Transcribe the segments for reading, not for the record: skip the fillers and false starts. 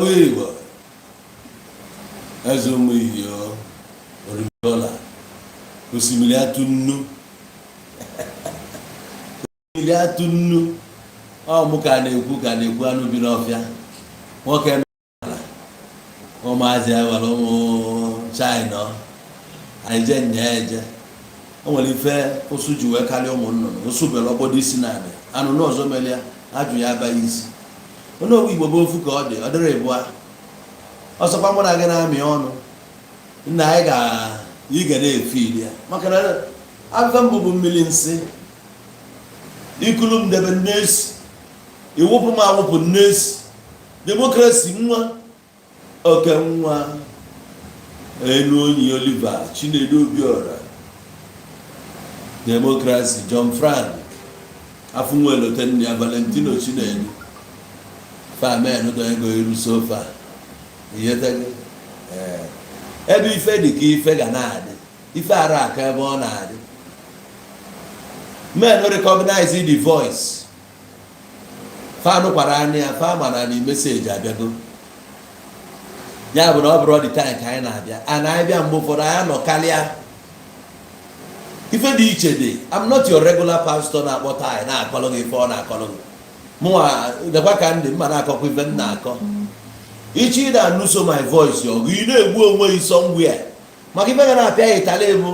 Egbeigwe ezomuyo origola osimiri atunu osimiri atunu ọ mụ ka na-ekwu anụ bi n'ọfịa nwoke ala ụmụazị awara ụmụ China anyị je nya eje o nwere ife ụsụ ji wee karịa ụmụ nnụnụ ụsụ bere ọgbọdọ isi na-adị anụ n'ọzọ melia ajụ ya abaghị isi onye owu Igbo bụ ofu ka ọ dị ọ dịrị ịbụa ọsọkwa mụ na gị na-amị ọnụ nna anyị ga na-efe iri ya maka na afọ mbụ bụ mmiri nsị ikulu m debe nnesi iwụpụ m awụpụ nnesi demokrasi nwa oke nwa enu onyi Oliver Chinedu Obiora demokrasi John Frank afụnwelotenni ya Valentino Chinedu famen do ego iru sofa iyetego ebe ife dị ka ife ga na-adị ife ara aka ebe ọ na-adị men recognize the voice fa nụkwara anya fa mana na meseji abịago ya bụ na ọ bụrụ dị time ka anyị na-abịa a na-abịa mgbe ụfọdụ anyị nọ karịa ife dị iche dị. I'm not your regular pastor na-akpọta anyị na-akọlụ gị ife ọ na-akọlụ gị mụnwa dekwa ka ndị mma na-akọkwa ife m na-akọ ichi ị na-anụso my voice ọgụ ị na-egbu onwe gị somewhere maka ife ga na-apịa gị ịtali bụ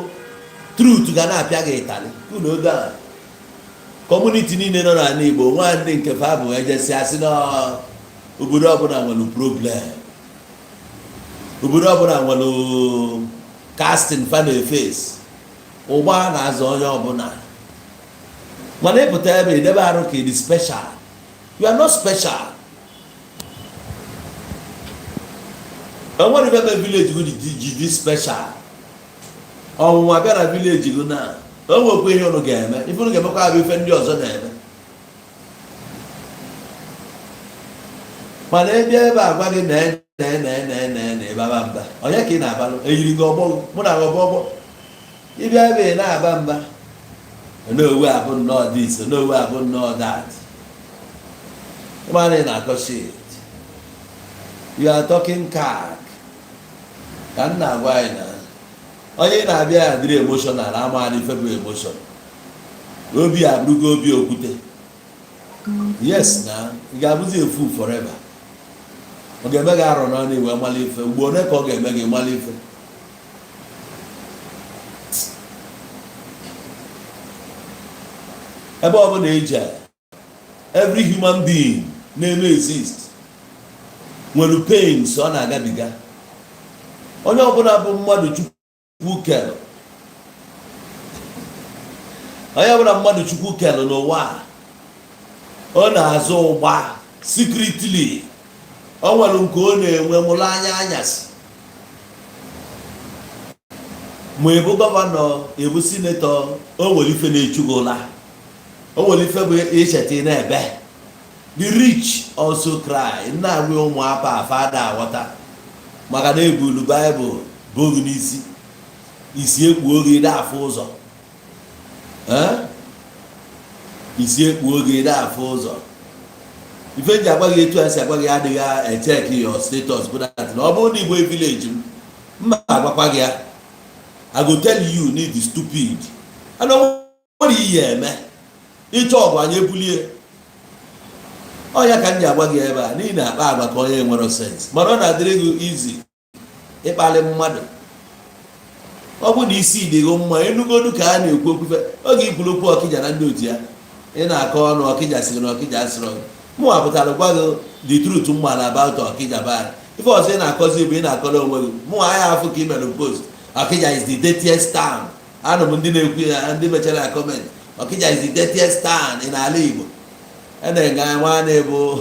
truth ga na-apịa gị ịtali unu oge a kọmuniti niile nọ n'ala Igbo nwa ndị nke fa bụ ejesi asị na obodo ọbụla nwere problem, obodo ọbụla nwere casting fa na-efesi ụgba na-azụ onye ọbụla mana ịpụta ebe idebe arụ ka ịdị special. You are not special. Onwere ife ebe village go dị special ọnwụnwa bịa na village go na o nwekwa ihe ụnụ ga-eme ife ụnụ ga-emekwa abụ ife ndị ọzọ na-eme mana ebe agwa gị na ịbaba mba onye ka ị na-abalụ eyiri gị ọgbọ mụ na ọgbọ ịbịa ebe ị na-aba mba onowu abụ nnọọ this onowu abụ nnọọ that ịmana ị na-akọ shit. You are talking cock ka m na-agwa anyị na onye na-abịa ya dịrị emotional amaghị ife bụ emotion obi abụrụgo obi okwute. Yes na ị ga-abụzi efu forever. Ọ ga-eme gị arọ n'ọnụ iwe mmalị ife ugbo one ka ọ ga-eme gị mmalị ife. Ebe ọ bụla eji every human being na-eme exist nwere pains ọ na-agabiga. Onye ọbụla bụ mmadụ Chukwu kere, onye ọbụla mmadụ Chukwu kere n'ụwa ọ na-azụ ụgba secretly. O nwere nke ọ na-enwe mụrụ anya anyasị ma ebu gọvanọ ebu sinetọ o nwere ife na-echugụla o nwere ife bụ icheta na-ebe. The rich also cry. Na-agwa ụmụ apa fada aghọta maka na ebulu Baịbụl bụ oge n'isi isi ekpu oge na-afụ ụzọ isi ekpu oge na-afụ ụzọ. Ife nji agwa gị etu a si agwa gị adịghị echeki your status bụ that na ọ bụrụ na Igbo village m mma agwakwa gị ya I go tell you need the stupid ana nwere ihe eme ịchọ ọgụ anyị ebulie ọnya ka m ji agwa gị ebe a n'ihi na akpa agwa ka onye nwere sense mana ọ na-adịrị gị izi ịkpali mmadụ. Ọ bụ na isi dịgo mma enugodu ka a na-ekwu okwufe oge ikwuru okwu Ọkịja na ndị otu ya ị na-akọ ọnụ Ọkịja sịrị na Ọkịja asịrị mụ apụtara gwa gị the truth mma na about Ọkịja baa ife ọzọ ị na-akọzi bụ ị na-akọrọ onwe gị mụ anya afụ ka ị mere post Ọkịja is the dirtiest town. Anụ m ndị na-ekwu ya ndị mechara ya comment Ọkịja is the dirtiest town in ala Igbo. Na-enga nwa na-ebu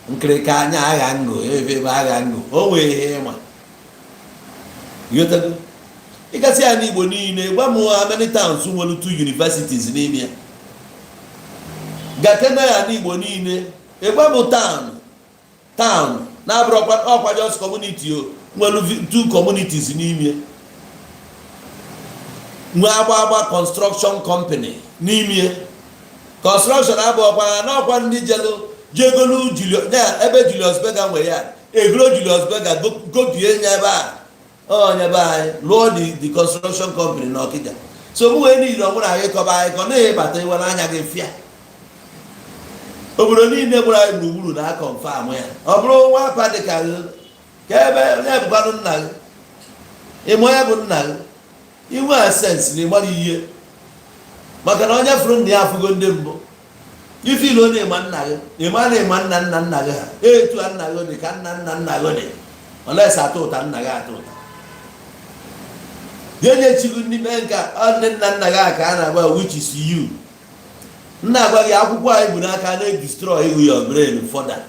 nkirika anya agha ngụ ebe agha ngụ o nwee ihe ịma yotago ịgasị ya n'Igbo niile gwa m how many towns nwere 2 universities n'ime ya gakena ya n'Igbo niile ịgwa m town na-abụrụ ọkwa just community o nwere 2 communities n'ime nwe agba construction company n'ime construction abụ ọkwa n'ọkwa ndị jegolu ebe Julius Berger nwe ya egro Julius Berger go bie nyaba nyaba lord the construction company na Okija so mu we ni ro mu na ye ko ba ko na e bata iwa na anya ge fia obodo ni ne bura gbugburu na confirm ya oburu wa pade ka kebe ne buganu nna e mo ya bu nna iwe sense ni mari iye maka na onye furu ndị afụgo ndị mbụ ife ilo na-ema nna gị ịma na-ema nna nna nna gị ha etu nna gị dị ka nna nna nna gị dị olesi atụ ụta nna gị atụ ụta ga-enye chigu ndị mee nka ndị nna nna gị ka a na-agba which is you nna agwa gị akwụkwọ anyị bụ n'aka na-edestroy ihu your brain further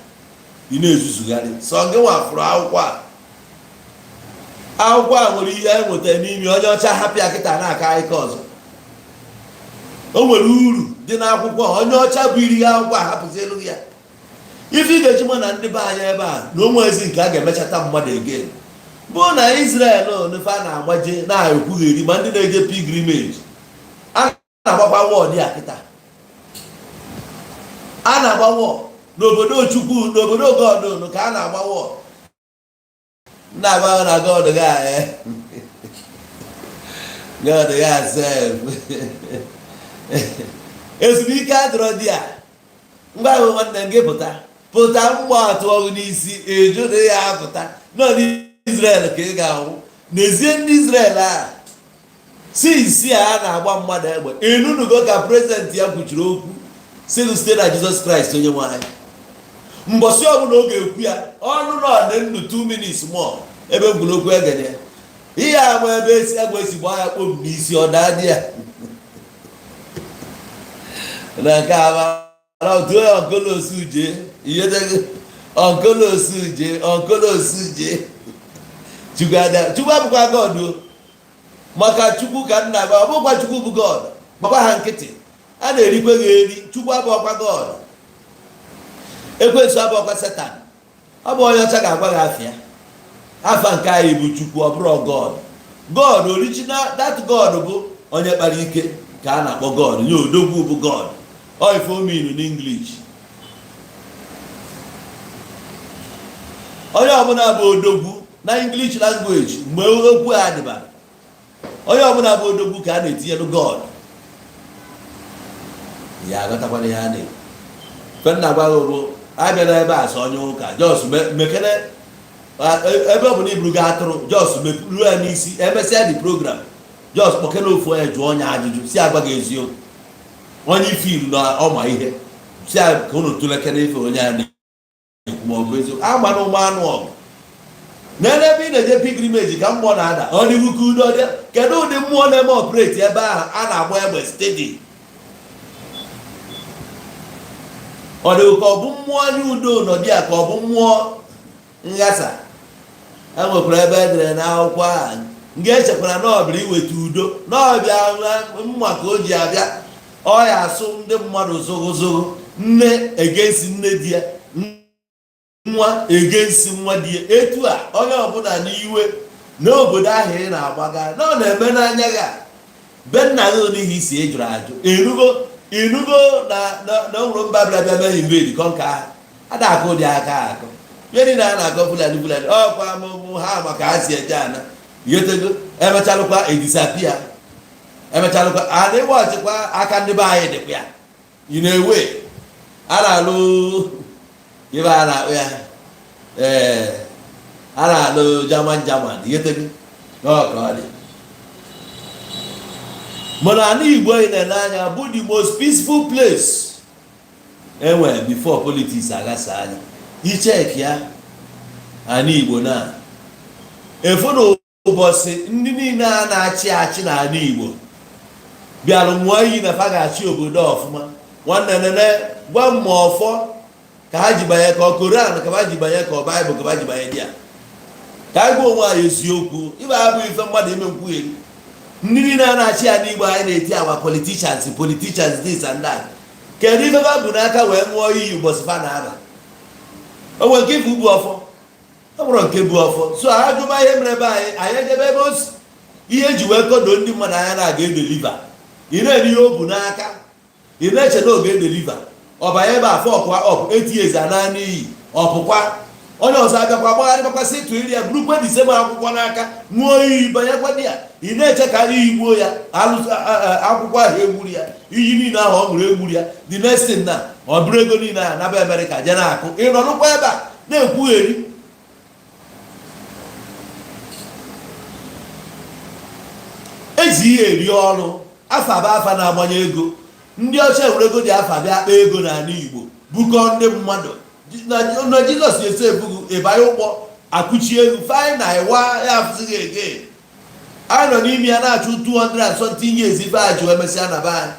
ị na-ezuzugharị sọ gị nwafụrụ akwụkwọ a nwere ihe anyị nwetara n'ime onye ọcha hapụ ya kịta na-aka anyị ka ọzọ o nwere uru dị n'akwụkwọ onye ọcha bụ iri akwụkwọ a hapụzi elu ya ife ị ga-eji na ndị be anyị ebe a na onwe ezi nke a ga-emechata mmadụ ege bụ na Israel nefe a na-agbaje na-ekwugheri ma ndị na-eje pilgrimage a na-agbakwa wọd ya kịta a na-agba wọd n'obodo Chukwu n'obodo God ka a na-agba wọd na-agba na God ga God ga sef ezumike adọrọ dị a mgbe ahụ nwanne gị pụta mgba atụ ọgụ n'isi eju ya apụta nọ n'Israel ka ị ga-ahụ n'ezie ndị Israel a si isi a na-agba mmadụ egbe enunugo ka prezidenti ya kwuchiri okwu si site na Jizọs Kraịst onye nwe anyị mbọsị ọbụla ọ ga-ekwu ya ọnụ nọ dị ndụ 2 minutes more ebe mgbulokwu egede ya ihe ama ebe esi agwa esi gbaa ya kpom n'isi ọ daa dị ya na nke a otu onkolosuje onkolosuje Chukwu abụkwa God maka Chukwu ka nna gị ọ bụkwa Chukwu bụ God gbakwa ha nkịtị a na-erikwe gị eri Chukwu abụọkwa God ekwensu abụọkwa Satan ọ bụ onye ọcha ga-agwa gị afa nke anyị bụ Chukwu ọ bụrụ God original that God bụ onye kpara ike ka a na-akpọ God nye odogwu bụ God ọ ife ominu n'English onye ọbụla bụ odogwu na English language mgbe okwu a dịbara onye ọbụla bụ odogwu ka a na-etinyelu God ya agọtakwana ihe a na-ekwu fenna gwaghị bụ abịa n'ebe a sọ onye ụka jos mekene ebe ọ bụ na iburu gị atụrụ jos mepuru ya n'isi emesịa dị program jos kpọkene ofu onye jụọ onye ajụjụ si agwa gị eziokwu onye ife na ọma ihe si ka unu tụlekere ife onye a na-ekwu ma ọ bụ eziokwu agba na ụmụ anụ ọgụ n'ele ebe ị na-eje pilgrimage ka mmụọ na-ada ọ dịgwu ka udo dị kedu ụdị mmụọ na-eme ọpreti ebe ahụ a na-agba egbe stedi ọ dịghị ka ọ bụ mmụọ anya udo nọdị ya ka ọ bụ mmụọ nghasa e nwekwara ebe edere n'akwụkwọ a nga echekwara n'ọbịa iweta udo n'ọbịa mma ka o ji abịa ọ ya asụ ndị mmadụ zogozogo nne egensi nne di ya nwa egensi nwa di ya etu a onye ọbụla n'iwe n'obodo ahụ ị na-agbaga na ọ na-eme n'anya gị be nna gị n'ihi isi ejụrụ ajụ inugo na nwụrụ mba bịa mee invade kọnka ahụ ada akụ dị aka akụ ihe niile a na-akọ Fulani ọkwa amụmụ ha maka ha si eje ana yetego emechalụkwa edisapia emechalụkwa a na-egbe ọchịkwa aka ndị be anyị dịkwa ya ị na-ewe a na-alụ ibe a na-akpụ ya a na-alụ German yetego n'ọka ọ dị mana ala Igbo anyị na-ele anya bụ the most peaceful place enwere before politics aghasa anya icheki ya ala Igbo na efu na ụbọchị ndị niile a na-achị achị na ala Igbo bịara mụọ iyi na fa ga-achị obodo ọfụma nwanne nene gwa m ma ọfọ ka ha ji banye ka ọ Koran ka ha ji banye ka ọ Baịbụl ka ha ji banye dị ya ka anyị gwa onwe anyị eziokwu ibe abụ ife mmadụ ime nkwugheri ndị niile a na-achị ya n'Igbo anyị na-eti agwa politicians this and that kedu ife ba bụ n'aka wee ṅụọ iyi ụbọchị fa na-aba o nwere nke ife ugbu ọfọ ọ bụrụ nke bụ ọfọ so ajụma ihe mere ebe anyị edebe ebe osi ihe eji wee kodo ndị mmadụ anya na-aga edeliva ị na-eri ihe o bu n'aka ị na-eche na oge edeliva ọ banye ebe afọ ọkwa ọpụ eti eze na n'iyi ọpụkwa onye ọzọ abịakwa gbagharịbakwasị ịtụ iri ya burukwe disema akwụkwọ n'aka ṅụọ iyi banyekwa di ya ị na-eche ka anyị igbuo ya akwụkwọ ahụ egburu ya iyi niile ahụ ọ ṅụrụ egburu ya the next thing na ọ bụrụ ego niile ahụ naba Amerịka je na-akụ ịnọrụkwa ebe a na-ekwugheri eji ihe eri ọrụ afa bụ afa na-agbanye ego ndị ọcha were ego dị afa bịa akpa ego n'ala Igbo bukọ ndị mmadụ na Jizọs esi ebugu ịbanye ụgbọ akụchi ego fine ịwa ya afụzighị ege anyị nọ n'ime ya na-achụ 200 and something years ife a ji wee mesịa na be anyị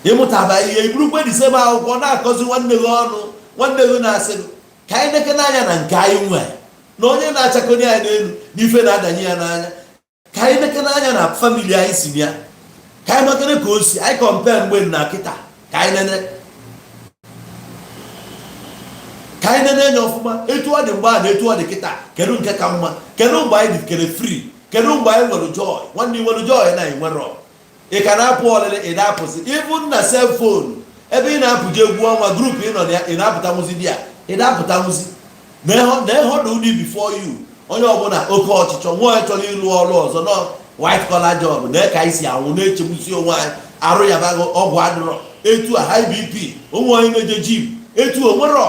ịmụtaba ihe iburukwe disema akwụkwọ na-akọzi nwanne gị ọnụ nwanne gị na-asị ka anyị neke n'anya na nke anyị nwe na onye na-achakọnye anyị n'elu n'ife na-adanye ya n'anya ka anyị neke n'anya na famili anyị si ya ka anyị makere ka o si anyị kọmpe mgbe na kịta ka anyị nene ka anyị nene anya ọfụma etu ọ dị mgbe a na etu ọ dị kịta kedu nke ka mma kedu mgbe anyị dịkere free kedu mgbe anyị nwere joy nwanne nwere joy na enwero ị ka na-apụ ọlịlị ị na-apụzi even na cell phone ebe ị na-apụje egwu ọnwa grupu ị nọ na ya ị na-apụta nwụzi di ya ị na-apụta nwụzi na ịhọdụ ụdị before you onye ọbụla oke ọchịchọ nwa onye chọrọ ịlụ ọrụ ọzọ nọ white collar job na ka anyị si anwụ na-echegbusi onwe anyị arụ ya bago ọgwụ adịrọ etu a high BP onwe onye na-eje jim etu o nwere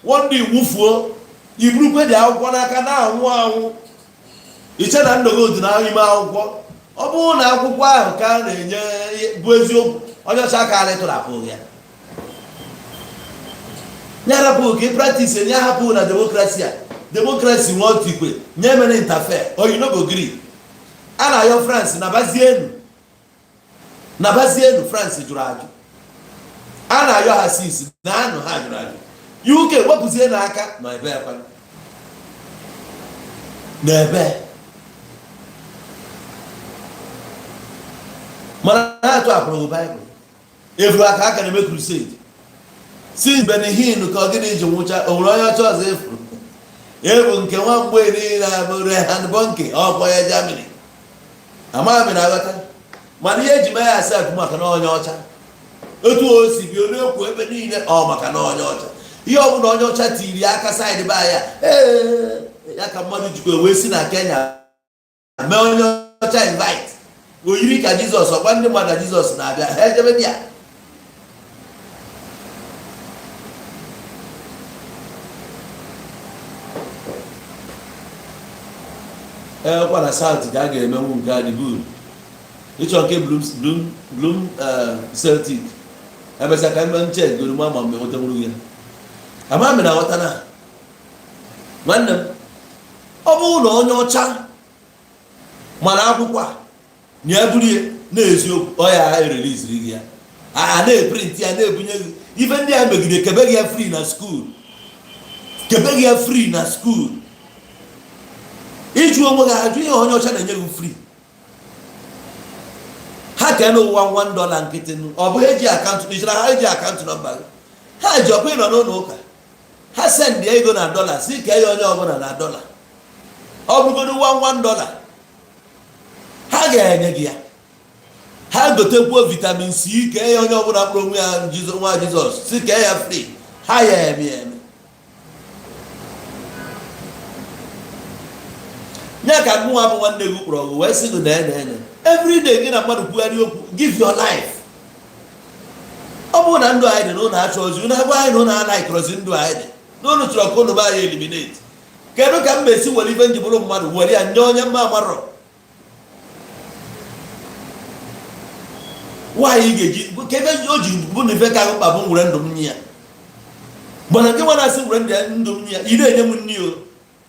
wọndị wufuo iburukwe dị akwụkwọ n'aka na-anwụ anwụ iche na ndogodu na ime akwụkwọ ọ bụrụ na akwụkwọ ahụ ka a na-enye bụ eziokwu onye ọcha aka anyị tụrapụ ya nye arapụ ka ị praktis nye hapụ na demokrasi nwe otu ikwe nye mere interfere oyinobogri a na-ayọ France na bazienu France jụrụ ajụ a na-ayọ ha sisi na anụ ha jụrụ ajụ UK wepụzie n'aka na ebe ekwa n'ebe mana na-atụ akpụrụ Baịbụl evuru aka aka na-eme crusade si Benihin ka ọ gịnị ji nwụcha o nwere onye ọcha ọzọ efuru ebu nke nwa mgbe niile abụrụ hand bonke ọkpọ ya Germany amaghị m na aghọta mana ihe eji mee ya asị akụ maka na onye ọcha otu o si bi onye okwu ebe niile ọ maka na onye ọcha ihe ọ bụla onye ọcha tiri aka saịdị be ya ya ka mmadụ jikwa wee si na Kenya mee onye ọcha invite o yiri ka Jizọs ọgwa ndị mmadụ na Jizọs na-abịa ha ejebe dị ya kwa na South ka a ga-emenwu nke adịburu ịchọ nke Bloom Celtic emesịa ka mgbe nche goroma ma mgbe nwetanwuru ya ama m na aghọta na nwanne m ọ bụrụ na onye ọcha mana akwụkwọ a na ya buru na-eziokwu ọ ya ereliziri gị ya a na-eprint ya na-ebunye gị ife ndị a megide kebe gị ya free na skuul iju onwe gị ajụ ihe onye ọcha na-enye gị free ha ka n'ụwa $1 nkịtị ọ bụ eji akaụntụ n'ichere ha eji akaụntụ nọmba gị ha ji ọkwa ịnọ n'ụlọ ụka ha sendị ego na $, si ka ya onye ọbụla na $. ọ bụgodo $1 ha ga-enye gị ya ha gotekwuo vitamin C ka ya onye ọbụla kpụrụ onwe ya nwa Jizọs si ka ya free ha ya eme nye ka mụnwa bụ nwanne gị kpọrọ ọgụ wee sị gị na-enye everyday gị na mmadụ kwugharị okwu give your life. ọ bụrụ na ndụ anyị dị n'ụlọ achọ ozi ụnụ agwa anyị na ụlọ anaghịkọrọzi ndụ anyị dị n'ụlọ chọrọ ka ụnụ be anyị eliminate kedu ka m esi were ife njibụrụ mmadụ were ya nye onye mma amarọ nwaanyị ga-eji kebe o ji bụ na ife ka mkpa bụ nwere ndụ m nye ya mana nke nwa na-asị nwere ndụ m nye ya ị na-enye m nri o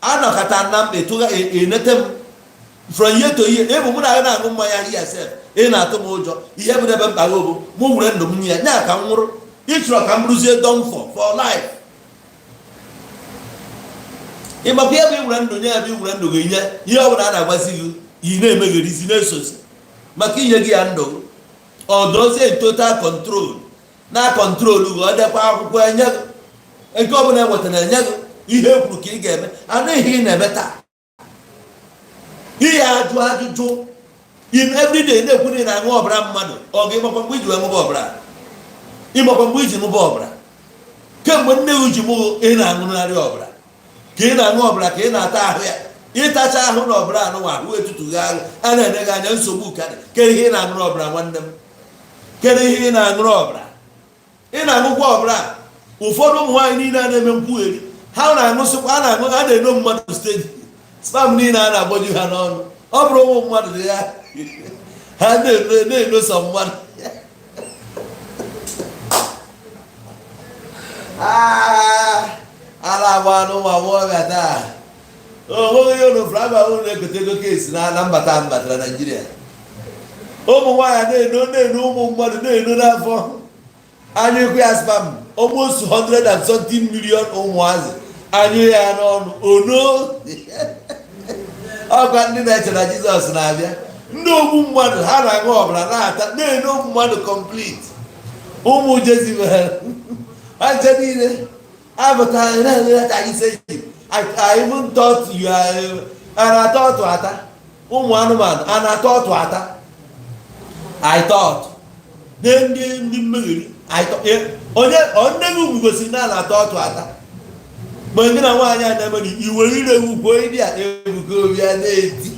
anọkọta na mkpa tụga enete m from year to year ebu mụ na ya na-aṅụ mmanya here sef ị na-atụ m ụjọ ihe bụ n'ebe mkpa gị obu mụ nwere ndụ m nye ya nya ka m nwụrụ ịchọrọ ka m rụzie dom for life ịmakwa ihe bụ iwere ndụ nye ya bụ iwere ndụ gị nye ihe ọ bụla a na-agbazi gị ị na-emegherizi na-esozi maka inye gị ya ndụ ọ dozie total control na control gị ọ dekwa akwụkwọ enye gị nke ọbụla enwetara enye gị ihe ekwuru ka ị ga-eme anaghị ị na-eme taa ihe ajụ ajụjụ everyday na-ekwu na ị na-aṅụ ọbara mmadụ ọ ga-ịmakwa mgbe iji wee ṅụba ọbara ịmakwa mgbe iji ṅụba ọbara kemgbe nne gị ji mụ ị na-aṅụrịrị ọbara ka ị na-aṅụ ọbara ka ị na-ata ahụ ya ịtacha ahụ na ọbara anụnwa ahụ etutughi ahụ a na-ene gị anya nsogbu karị kere ihe ị na-aṅụrụ ọbara nwanne m kere ihe ị na-aṅụrụ ọbara ị na-aṅụkwa ọbara ụfọdụ ụmụ nwaanyị niile a na-eme nkwugheri ha na-aṅụsịkwa a na-eno mmadụ steji spam niile a na-agbaju ha n'ọnụ ọ bụrụ ụmụ mmadụ dị ya ha na-enosa mmadụ ala agba n'ụmụ agbọghọbịa taa onweghị ihe onofuru aba ụlọ na-egote ego kesi na mbata mbatara Naijiria ụmụ nwaanyị na-eno ụmụ mmadụ na-eno n'afọ anyụ ikwu ya spam almost 100 and something million ụmụazị anyụ ya n'ọnụ ono ọgwa ndị na-eche na Jizọs na-abịa ndị ogbu mmadụ ha na-aṅụ ọbara na-ata na-eno ụmụ mmadụ complete ụmụ Jezibel ha nche niile abụtara na-enweta ise ji I even thought you are a na-atọ ọtụ ata ụmụ anụmanụ a na-atọ ọtụ ata I thought ndị mmegheri onye nne gị ugwu gosiri na a na-atọ ọtụ ata mgbe ndị na nwaanyị a na-emeri iwere ire ugwu ndị a ebugo obi a na-eti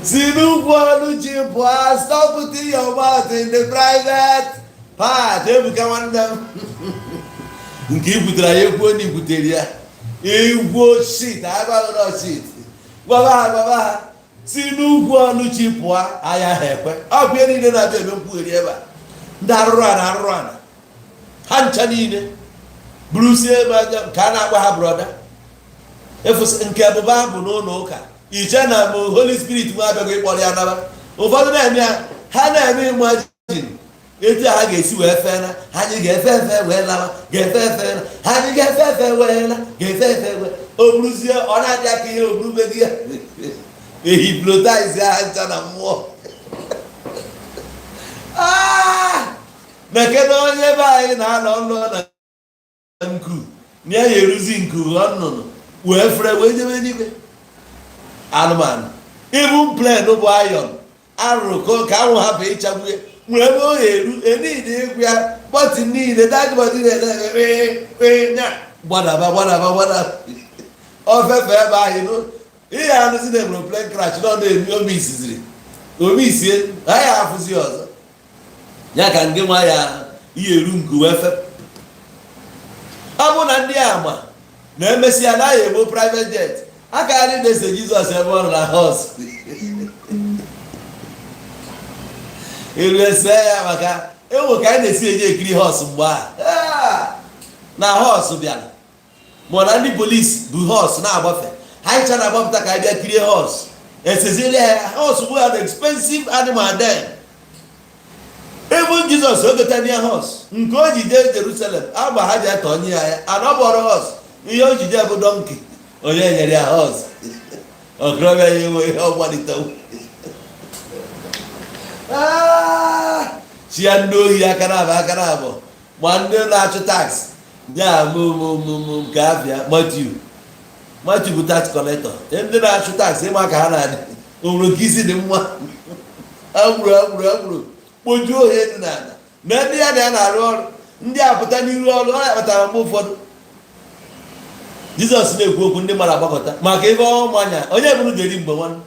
si n'ugwu ọnụ ji pụọ stop putting your mouth in the private part ebuka nwanne m nke ibutere ya ekwuo na ibutere ya egwuo shit agbaghị shit gbaba ha si n'ugwu ọnụ chi pụọ anya ha ekwe ọ bụ ihe niile na-abịa eme nkwugheri ebe a ndị arụrụ ana ha ncha niile bụrụsie ebe aja ka a na-agba ha brọda nke ebụba bụ n'ụlọ ụka iche na Holy Spirit nwa abịaghị ịkpọrọ ya naba ụfọdụ na-eme ya ha na-eme imajin etu ha ga-esi wee fee na anyị ga-efe efe wee lawa ga-efe efe na anyị ga-efe efe wee la ga-efe efe wee o buruzie ọ na-adịa ka ihe oburubedi ya ehipnotize ha ncha na mmụọ mekena onye be anyị na-anọ nọ na nku na ya eruzi nku nnụnụ wee fere wee jebe n'ime anụmanụ ibu plen bụ ayọn arụrụ ka anwụ hapụ ịchagbu ya nwere ebe o eru enide egwu ya bọtị niile dajibọdị na-nya gbadaba ofefe ebe ahụ ihe anụzi na emeroplen krach nọ na-eri omi isie ha ya afụzi ọzọ ya ka ndị nwa ya ihe eru nku wee fepụ ọ bụ na ndị ama na-emesi anaghị egbo private jet akarị na-ese Jizọs ebe ọ nọ na hos eruse ya maka enwe ka anyị na-esi eji ekiri hos mgbe a na hos bịara ma na ndị polisi bụ hos na-agbafe ha ncha na-agbapụta ka anyị bịa kirie hos eseziri ya hos bụ an expensive animal then even Jizọs ogota ya hos nke o ji jee Jerusalem agba ha ji atọ onye ya anọbọrọ hos ihe o ji jee bụ donki onye nyere ya hos okorobịa ya enwe ihe ọgbalitewo chi ya ndị ohi aka na abụọ ma ndị na-achụ tax ya nke abịa Matthew bụ tax collector ndị na-achụ tax ịma ka ha na-adị onwere ka isi dị mma agburu kpojuo ohe dị n'ala na ndị ya na ya na-arụ ọrụ ndị apụta n'iru ọrụ ọ ya-akpatara mgbe ụfọdụ Jizọs na-ekwu okwu ndị mara agbakọta maka ebe ọmanya onye bụrụ ga-eri mgbe nwanne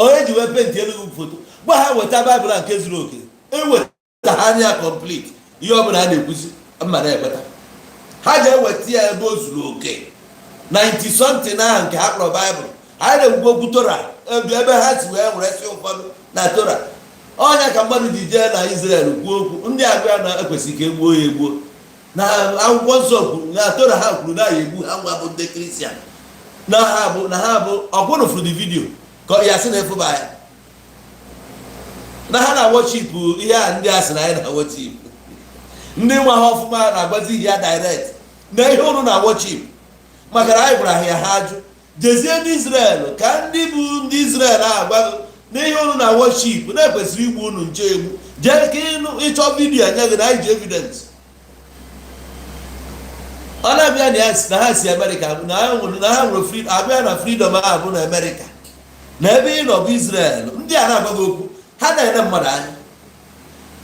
onye ji wee penti elu foto gwa ha weta Baịbụl nke zuru oke eweta ha anya complete ihe ọbụla a na-ekwuzi mma na-ekweta ha ji eweta ya ebe o zuru oke 90 something ahụ nke ha kpọrọ Baịbụl anyị na-ekwu okwu Tora ebe ha si wee were si ụfọdụ na Tora ọnya ka mmadụ ji jee na Izrel kwuo okwu ndị agụa na-ekwesịghị ka egbuo ya egbuo na akwụkwọ nsọ kwuru na Tora ha kwuru na ya egbu ha nwa bụ ndị Kristian na ha bụ ọkwụrụ furu the video ka ya sị na efuba ya na ha na-worship ihe a ndị a sị na anyị na-worship ndị nwa ha ọfụma na-agbazi ihe ya direct na ihe ụnụ na worship maka na anyị gwara ya ha ajụ jezie ndị Izrel ka ndị bụ ndị Izrel agbago na ihe ụnụ na worship na-ekwesịrị igbu unu nche egbu jee ka ịchọ vidiyo anya gị na anyị ji evidence ọ na-abịa na ha si Amerịka na ha nwere abịa na freedom ahụ bụ na Amerịka na ebe ị nọ bụ Izrel ndị a na-agbago okwu ha na-ene mmadụ anya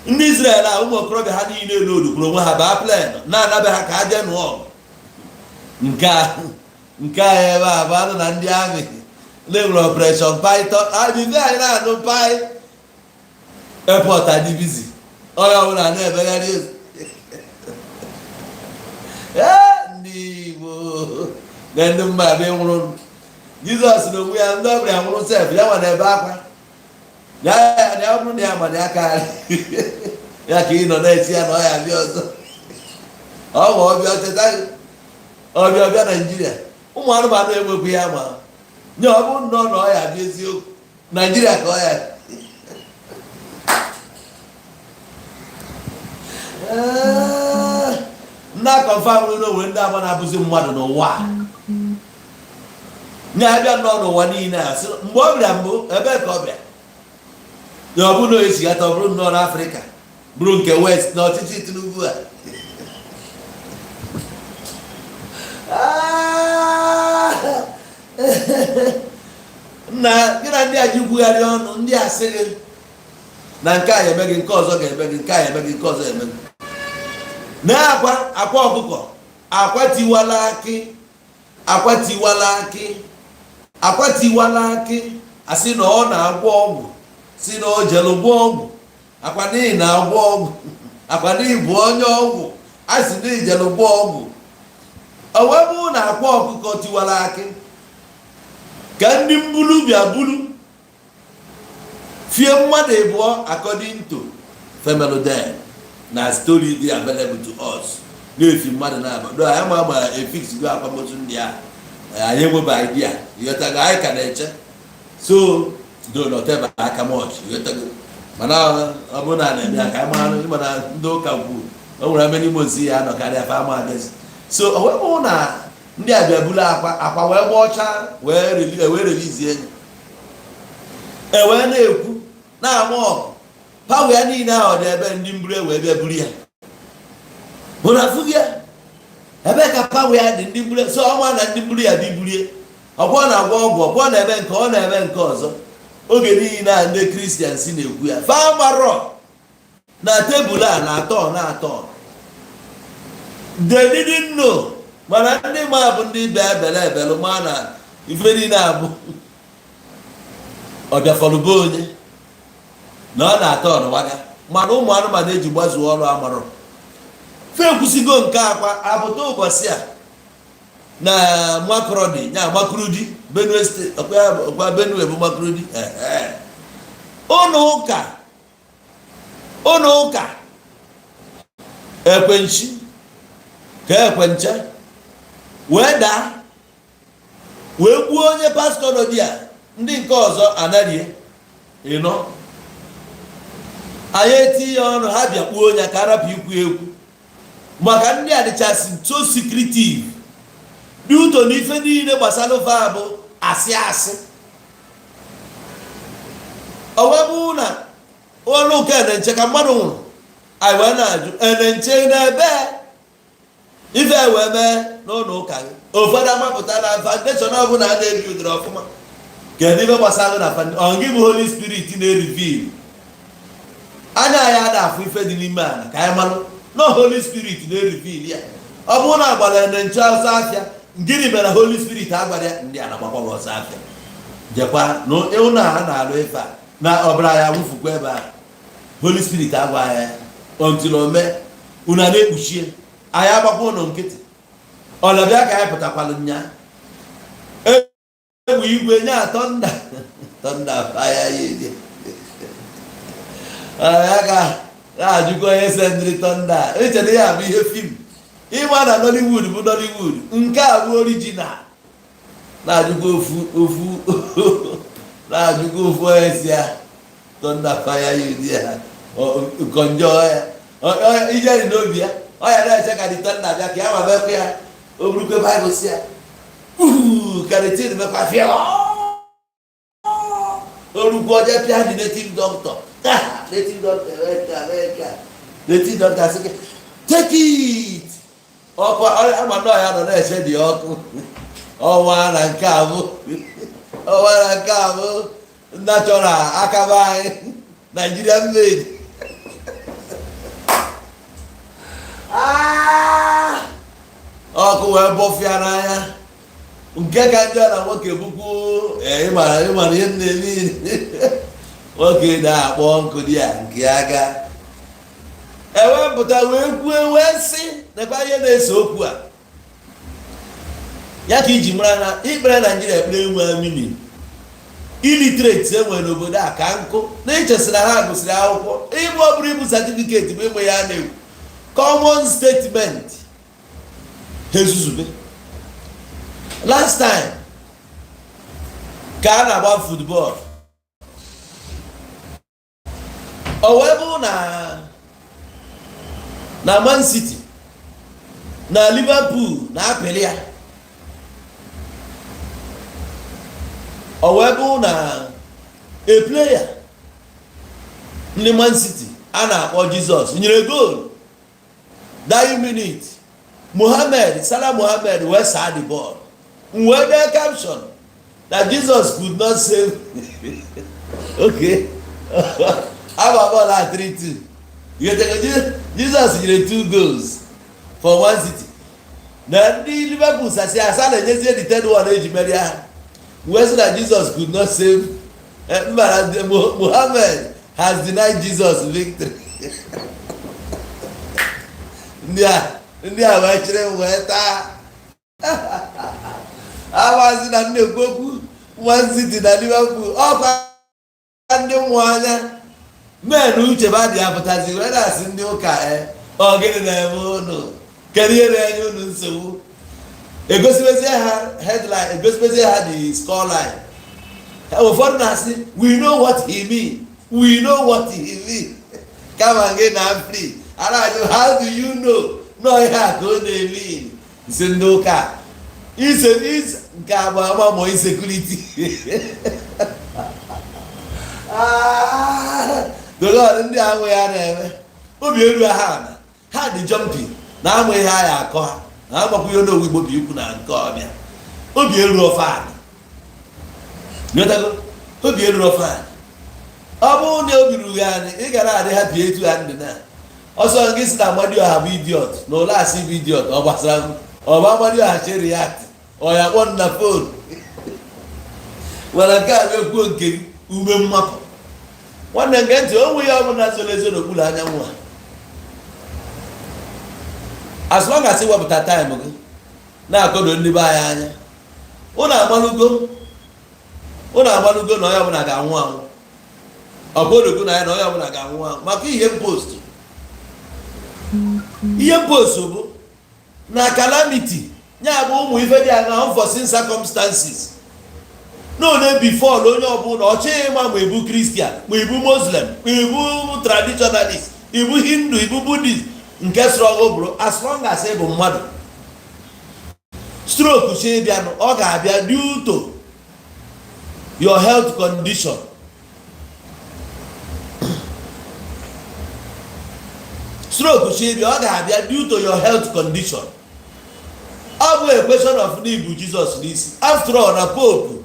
ndị Izrel a ụmụ okorobịa ha niile n'odukwuru onwe ha baa plen na-anabe ha ka ha jee nụọ ọgụ nke a ebe a bụ anụ na ndị amị na-enwere operation python adịbe anyị na-anụ pai airport adịbizi onye ọbụla na-ebegharị ndị Igbo na ndị mmadụ nwụrụ Jizọs na onwe ya ndị ọbụla nwụrụ sef ya nwa na-ebe akwa ya bụrụ na ya mana aka ya ka ị nọ na-eti ya na ọ ya abịa ọzọ ọ bụ ọbịa ọcheta ọbịa Naijiria ụmụ anụmanụ enwekwu ya ma nye ọ bụrụ nnọọ na ọ ya abịa eziokwu Naijiria ka ọ ya nna kọnfam n'onwe ndị ama na-abụzi mmadụ n'ụwa nye abịa nnọọ n'ụwa niile a mgbe ọ bịara mbụ ebe ka ọ bịa na ọ bụrụ na echighata ọ bụrụ nnọọ n'Afrịka bụrụ nke West na ọchịchị Tinubu a nna gị na ndị a ji kwugharị ọnụ ndị a sị gị na nke a eme gị nke ọzọ ga-eme gị nke a eme gị nke ọzọ eme gị na-akwa akwa ọkụkọ akwatiwala akị asị na ọ na-agwọ ọgwụ si na o jelu gwọ ọgwụ akwa n'ihi na-agwọ ọgwụ akwa n'ihi bụ onye ọgwụ a sị na ijelu gwọ ọgwụ o wee bụrụ na akwa ọkụkọ tiwala akị ka ndị mbulu bịa bulu fie mmadụ abụọ according to Femeluden na story dị available to us na-efi mmadụ na-aba do anyị ma efix go akwamozu ndị a anyị enwebe idea ịghọtago anyị ka na-eche so do nọteba aka much ịghọtago mana ọ bụrụ na na-eme aka anyị mana ndị ụka kwuru o nwere ebe n'ime ozi ya nọkarịa fa ama adịzi so o wee bụ na ndị a bịa bulu akwa wee gba ọcha wee relizie ya wee na-ekwu na-ama ọgụ pawe ya niile ahụ dị ebe ndị mburu wee bịa buru ya bụ na afụghị ya ebe ka pawe ya dị ndị mburu so ọnwa na ndị mburu ya dị burie ọkwọ na-agwọ ọgwụ ọkwọ na-eme nke ọ na-eme nke ọzọ oge niile a ndị kristian si na-ekwu ya fa marọ na tebụl a na-atọ they didn't know mana ndị ma bụ ndị bịa ebele ma na ife niile abụ ọbịafọlụbe onye na ọ na-atọ ọnụwaga mana ụmụ anụmanụ eji gbazuo ọrụ amarọ fe kwụsịgo nke akwa apụta ụbọchị a na Makurudi nya Makurudi Benue steeti ọkwa Benue bụ Makurudi ụnụ ụka ekwenchi ka ekwenche wee daa wee gbuo onye pastọ nọ di a ndị nke ọzọ anaghị ịnọ anyị eti ya ọnụ ha bịa kpuo onye ka arapụ ikwu ekwu maka ndị a dịchasị so secretive dị ụtọ na ife niile gbasara ofe a bụ asị o wee bụ na ọnụ ụka enenche ka mmadụ nwụrụ anyị wee na-ajụ enenche n'ebe ife wee mee n'ụlọ ụka gị ụfọdụ amapụta na foundation ọbụla a na-ebi ụdịrị ọfụma kedu ife gbasara na ọ gị bụ Holy Spirit na-erivil anya anyị ada afụ ife dị n'ime ala ka anyị marụ na Holy Spirit na-erivil ya ọ bụrụ na agbara nche ọsọ afịa gịnị mere Holy Spirit agwara ya ndị a na-agbakwa ọsọ afịa jekwa na ụlọ ha na-alụ ife a na ọbara ya wụfukwa ebe a Holy Spirit agwa ya until o mee unu na-ekpuchie anyị agbakwa ụlọ nkịtị ọlọbịa ka anyị pụtakwalụ nya egwu igwe nye tọnda faya ya ede ya ka na-ajụkwa onye sendịrị tọnda echere ya bụ ihe fim ịma na Nollywood bụ Nollywood nke a bụ original na-ajụkwa ofu onye si ya tọnda faya ya ede ya nkọnjọ ya ijeri n'obi ya ọ ya na-eche ka dị tọnda bịa ka ya ma mekwa ya o burukwe Baịbụl si ya karitin mekwa fịa orukwu ọjọọ pịa dị native doctor native doctor sị take it ọkụ ama nọ ya nọ na-eche dị ọkụ ọnwa na nke abụ natural akaba anyị Nigerian made ọkụ wee bọfịa n'anya nke ka njọ na nwoke bukwu ịmara ihe na-eme nwoke na-akpọ nkụ dị ya nke aga ewepụta wee kwue wee sị nekwa ihe na-ese okwu a ya ka iji mara na ikpere Naijiria ekpere enwe amini illiterate enwere n'obodo a ka nkụ na ichesịra ha gụsịrị akwụkwọ ịbụ ọ bụrụ ibu certificate bụ enwe ya na-ekwu common statement ha ezuzube. Last time ka a na-agba football o wee bụ na Man City na Liverpool na apịlị o wee bụ na a player ndị Man City a na-akpọ Jesus nyere goal that minute Salah Mohammed wee saa the ball wee dee caption that Jesus could not save okay agba ball at 3-2 Jesus nyere 2 goals for Man City na ndị Liverpool sasi asa na-enyezie the third one eji meri ha wee sị na Jesus could not save Mohammed has denied Jesus victory. ndị a wee chere wee taa awazi na ndị okwu Man City na Liverpool ọkwa ndị mmụọ anya men uche ba dị apụtazi wee na-asị ndị ụka ọ gịnị na-eme unu kedu ihe na-enye unu nsogbu egosibezie ha headline egosibezie ha the scoreline ụfọdụ na-asị we know what he mean kama gị na free arajụ how do you know no ihe a ka ọ na-eme isi ndị ụka ise nke agba ma insecurity dogod ndị ahụ ya na-eme obi elu ha dị jumping na amụ ihe a ya akọ ha na agbakwa ihe n'owu Igbo bi ikwu na nke ọbịa obi elu ọfadị obi elu ọfadị ọ bụrụ na obi ruru anyị ị gara adị ha pịa etu ha ndị na ọsọ gị si na Amadioha bụ idiot na ụlọ asị bụ idiot ọ gbasara m ọ bụ Amadioha che react ọ ya kpọ na fon mana nke a na-ekwuo nke ume mmapụ nwanne nke ntị onwe ya ọbụla zoro ezo n'okpuru anyanwụ a as long as wepụta time gị na-akọdo ndị be anyị anya ụnụ amalugo na onye ọbụla ga-anwụ anwụ ọgọdogo na ya na onye ọbụla ga-anwụ anwụ maka ihe post bụ na calamity nya bụ ụmụ ife dị anya unforeseen circumstances no before onye ọbụla ọchịghị ịma ma ibu Christian ma ibu Muslim ma ibu traditionalist ibu Hindu ibu Buddhist nke sọrọ bụrụ as long as ị bụ mmadụ stroke chi bịanụ ọ ga-abịa due to your health condition. Stroke chi bịa ọ ga-abịa due to your health condition. Ọ bụ a question of n'ibu Jesus n'isi. After all na pope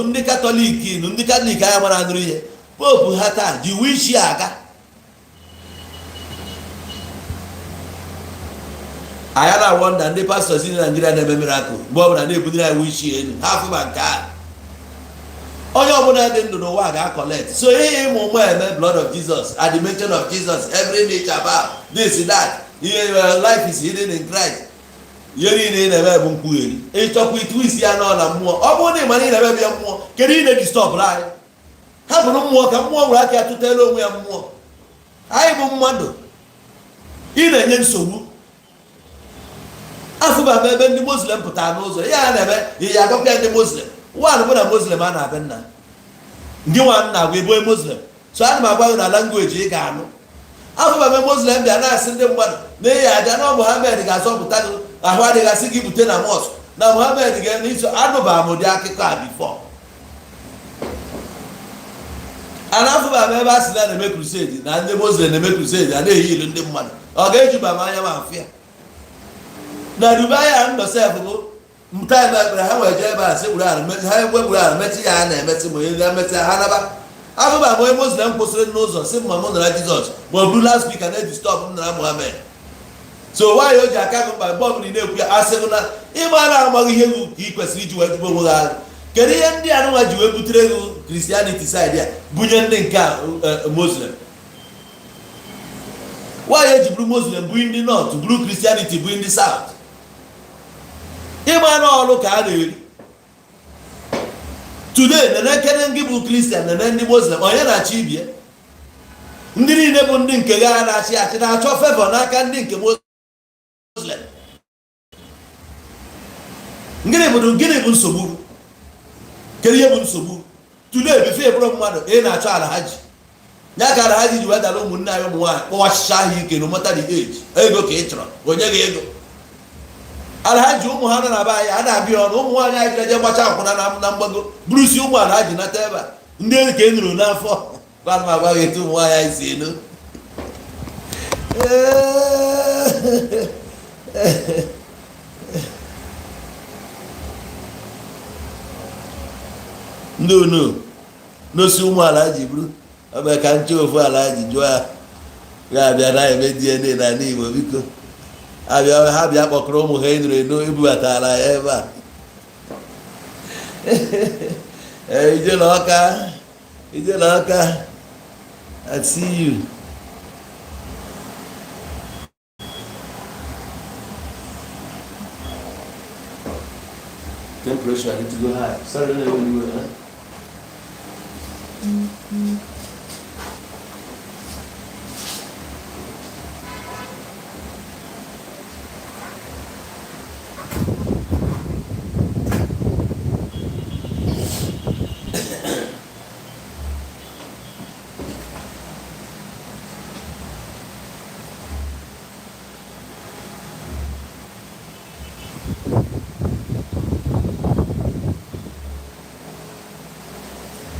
ndị katọlik anya mara anụrụ ihe pope ha taa ji wishi aga anya na wonder ndị pastors in Nigeria na-eme miracle mgbe ọbụla na-ebudiri anyị wishi elu ha afụ ma nke a onye ọbụla dị ndụ n'ụwa ga-collect so ihe ịmụ ụmụ eme blood of Jesus at the mention of Jesus every night about this that life is hidden in Christ ihe niile ị na-eme bụ nkwugheri ịchọkwa itu isi ya nọ na mmụọ ọ bụrụ na ị mara ị na-eme bịa mmụọ kedu ị na-edistọpụrụ anyị ha bụrụ mmụọ ka mmụọ nwere aka ya tụtara onwe ya mmụọ anyị bụ mmadụ ị na-enye nsogbu afụba ebe ndị Muslim pụtara n'ụzọ ihe a na-eme ihe agakwa ndị Muslim nwaanyị bụ na Muslim a na-abịa nna ndị nwa nna agwa ebo Muslim so ana m agwa gị na language ị ga-anụ afụba ebe Muslim bịa na-asị ndị mmadụ na ihe aja na Muhammad ga-azọpụta gị ahụ adịghasị gị bute na mosque na Muhammad ga-n'iso anụba m ụdị akụkọ a before a na-afụba m ebe a sị na-eme crusade na ndị Muslim na-eme crusade a na-eyi ilu ndị mmadụ ọ ga-ejuba m anya ma afịa na Dubai a ndọsef bụ mta ebe ekpere ha wee jee ebe a sị gburu arụ ha gburu arụ metị ya na-emetị ma onye na-emetị ha naba afụba m onye Muslim kwụsịrị n'ụzọ sị ma mụ nara Jizọs ma ọ bụrụ last week a na-eji stọp m nara Muhammad so why o ji aka gụ mba bọbụ na-ekwu ya asịgụ na ịma na-amaghị ihe ka ị kwesịrị iji wee jụba onwe gị agụ. Kedu ihe ndị anụnwa ji wee butere ego Christianity side ya bunye ndị nke a Muslim? Why eji bụrụ Muslim bụ ndị North, bụrụ Christianity bụ ndị South? Ịma na ọrụ ka a na-eri. Today na-ekene ndị bụ Christian na ndị Muslim onye na-achị ibie. Ndị niile bụ ndị nke gara na-achị achị na-achọ favor n'aka ndị nke Muslim. Gịnị bụ nsogbu? Kedu ihe bụ nsogbu? Today bifo ebụrụ mmadụ na-achọ Alhaji. Ya ka Alhaji ji wedara ụmụnne anyị ụmụ nwaanyị kpọwachicha ahụ ike no matter the age. Ego ka ị chọrọ, onye gị ego. Alhaji ụmụ ha nọ na be anyị a na-abịa ọnụ, ụmụ nwaanyị anyị ga-eje gbacha akwụna na mgbago bụrụsi ụmụ Alhaji nata ebe a. Ndị ka e nụrụ n'afọ gwana m agwa gị etu ụmụ nwaanyị anyị si enu. Ndị unu n'osi ụmụ Alhaji bụrụ ọ bụ ka nche ofu Alhaji jụọ ya ga-abịa na-eme DNA n'ala Igbo biko ha bịa kpọkọrọ ụmụ ha enụrụ eno ebubatara ya ebe a. Ijele Ọka, I see you. Temperature, I need to go high. Sorry, when you were, huh?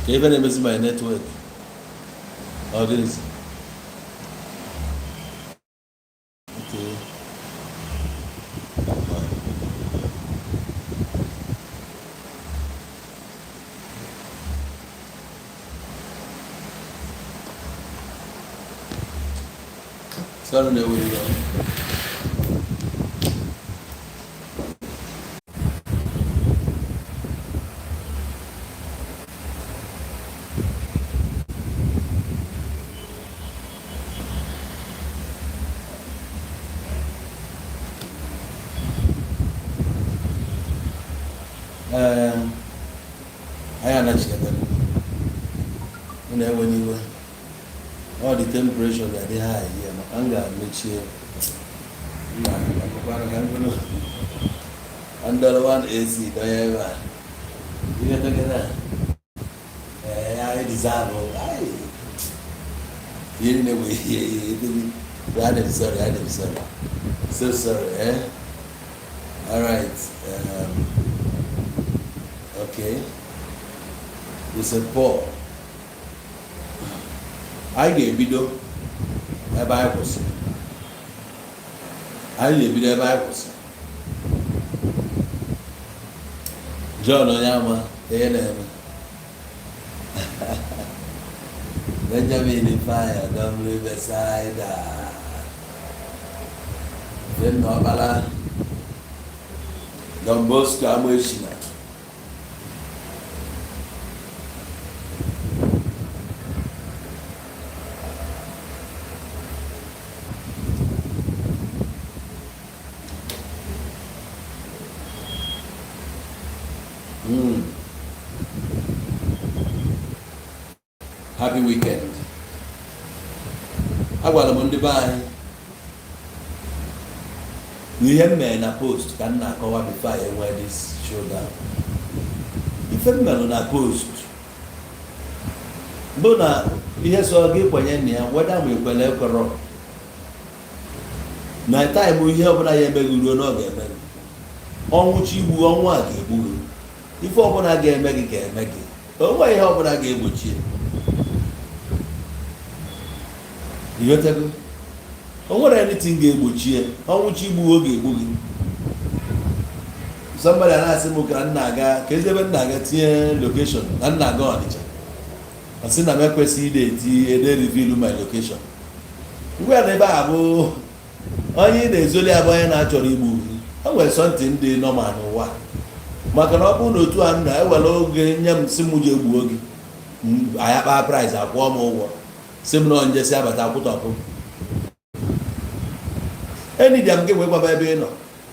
Even if it's my network or this. Okay. Sorry, there we go. All the temperature that they high here, anger makes you under one AC, don't ever. You get together. I deserve you know, I'm sorry. So sorry, eh? Alright. Okay. You said Paul. I ga-ebido ebe anyị kwụsịrị. John onye ama ihe na-eme. Benjamin Fire Dom Riverside. Then Agbala Don Bosco Amoeshina. Happy weekend. Agwala m ndị be anyị n'ihe m mere na post ka m na-akọwa before I enwe this showdown. Ife m mere na post bụ na ihe so gị kwenye na ya weda ma ekwere ekwerọ na time ihe ọbụla ya emeghị ruo n'oge emeghi ọnwụ chi igbu ọnwụ a ga-egbu gị. Ife ọbụla ga-eme gị ga-eme gị. O nweghị ihe ọbụla ga-egbochi Yotego. O nwere anything ga-egbochi ọnwụ chi igbu oge egbu gị. Somebody na-asị m ka nna aga ka ebe nna aga tinye location na nna aga Ọnịcha. Asị na m ekwesịghị ide reveal my location. Ngwa na ebe a bụ onye na-ezoli abụ onye na-achọrọ igbu o nwere sọntị ndị nọmal n'ụwa maka na ọ bụrụ na otu a na ewere oge nye m si m ji egbu oge anya kpaa praịz akwụọ m ụgwọ si m na njesi abata kwụtọpụ enidia m gị wee gwaba ebe ị nọ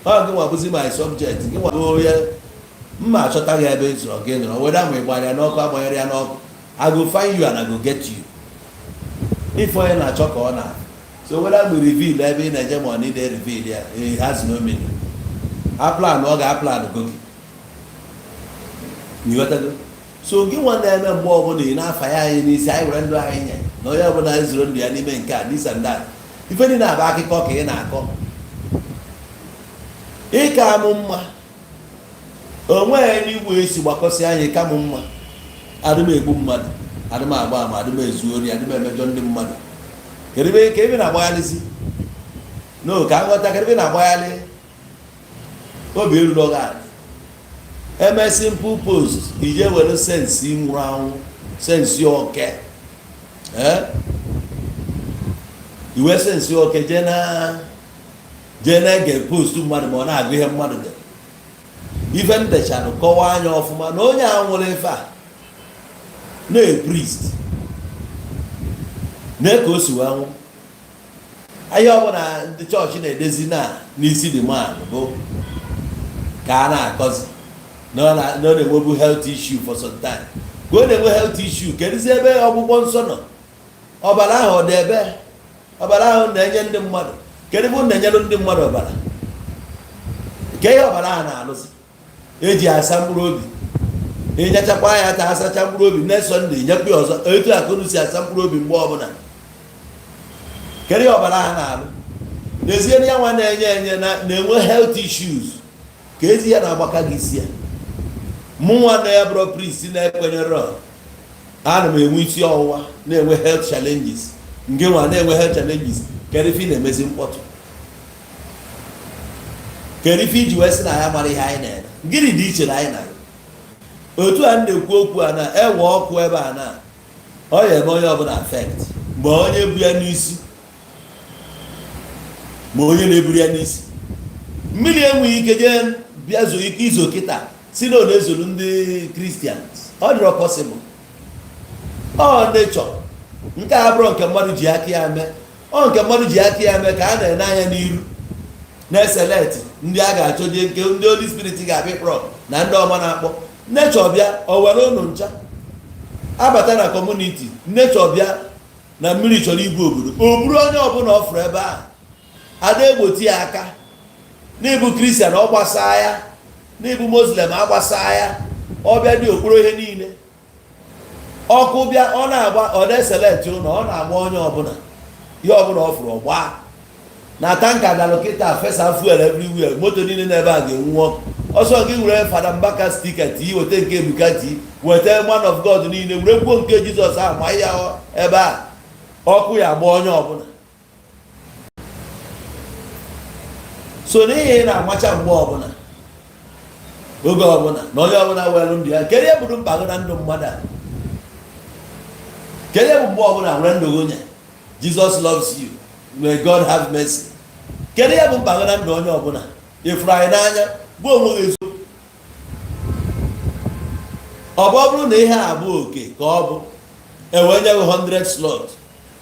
ọ gị nwa bụzi my subject gị nwa bụ ya mma achọta gị ebe ịzụrụ gị nọrọ weda ma ịgbara ya n'ọkụ agbanyere ya n'ọkụ I go find you and I go get you if onye na-achọ ka ọ na so weda mgbe reveal ebe ị na-eje ma ọ niile reveal ya it has no meaning aplan ọ ga-aplan gogi iwetago so gị nwa na-eme mgbe ọbụla ị na-afa ya anyị n'isi anyị were ndụ anyị nye na onye ọbụla zụrụ ndụ ya n'ime nke a n'isa ndị a ife dị na-aba akụkọ ka ị na-akọ ịka mụ mma onweghị n'igwe esi gbakọsị anyị ka mụ mma adịm egbu mmadụ adịm agba ama adịm ezu ori adịm emejọ ndị mmadụ ka ebe na-agbaghalịzi no ka nghọta ka ebe na-agbaghalị obi eruru ọga eme simple post ije were sensi nwụrụ anwụ sensi oke iwe sensi oke jee na-ege post mmadụ ma ọ na-agụ ihe mmadụ dị ife ndechanụ kọwaa anya ọfụma na onye a nwere ife a na-eprist na-eke o siwe anwụ ahịa ọbụla ndị chọọchị na-edezi n'isi dị mmadụ bụ ka a na-akọzi na ọ na-enwebu health issue for some time ka ọ na-enwe health issue kedụzi ebe ọgwụgwọ nsọ nọ ọbara ahụ ọ dị ebe ọbara ahụ na-enye ndị mmadụ kedụ bụ na-enyere ndị mmadụ ọbara nke ihe ọbara ahụ na-alụzi eji asa mkpụrụ obi ịnyachakwa ya ta asacha mkpụrụ obi na-eso ndị nyekwa ọzọ etu akụnụ si asa mkpụrụ obi mgbe ọbụla kedụ ihe ọbara ahụ na-alụ n'ezie ya nwa na-enye na-enwe health issues ka ezi ya na-agbaka gị isi ya mụ nwa na-ebro priest na-ekwenyere ana m enwe isi ọwụwa na-enwe health challenges nke nwa na-enwe health challenges kedu ife na-emezi mkpọtụ kedu ife iji wee sị na ya mara ihe anyị na-eme gịnị dị iche na anyị na otu a na-ekwu okwu a na-ewe ọkụ ebe a na ọ ya eme onye ọbụla affect ma onye bu ya n'isi ma onye na-eburu ya n'isi mmiri enweghị ike jee bịa zo ike izo kịta si na ọ na-ezolu ndị Christians ọ dịrọ possible ọ nature nke a bụrụ nke mmadụ ji aka ya mee ọ nke mmadụ ji aka ya mee ka a na-ene anya n'iru na-eselect ndị a ga-achọje nke ndị Holy Spirit ga-abịa kpọrọ na ndị ọma na-akpọ nature bịa o were ụnụ ncha abata na community nature bịa na mmiri chọrọ igbu obodo o buru onye ọbụla ọ fụrụ ebe ahụ ada egboti ya aka n'ịbụ Christian ọ gbasaa ya n'ịbụ Muslim agbasaa ya ọ bịa dị okporo ihe niile ọkụ bịa ọ na-agba ọ na-eselect ụlọ ọ na-agba onye ọbụla ihe ọbụla ọ fụrụ ọgba na tanka na loketa fesa fuel everywhere moto niile n'ebe a ga-enwu ọkụ ọsọ gị were Fada Mbaka stika tii weta nke Ebuka tii weta man of God niile were kwuo nke Jizọs ahụ ma ya ebe a ọkụ ya agba onye ọbụla so n'ihi na-amacha mgbe ọbụla oge ọbụla na onye ọbụla were ndụ ya kedu ihe bụrụ mkpa gị na ndụ mmadụ a kedu ihe bụ mgbe ọbụla were ndụ gị onye Jesus loves you may God have mercy kedu ihe bụ mkpa gị na ndụ onye ọbụla ịfụrụ anyị n'anya bụ onwe gị ezo ọ bụrụ na ihe a bụ oke ka ọ bụ enwe nye gị 100 slot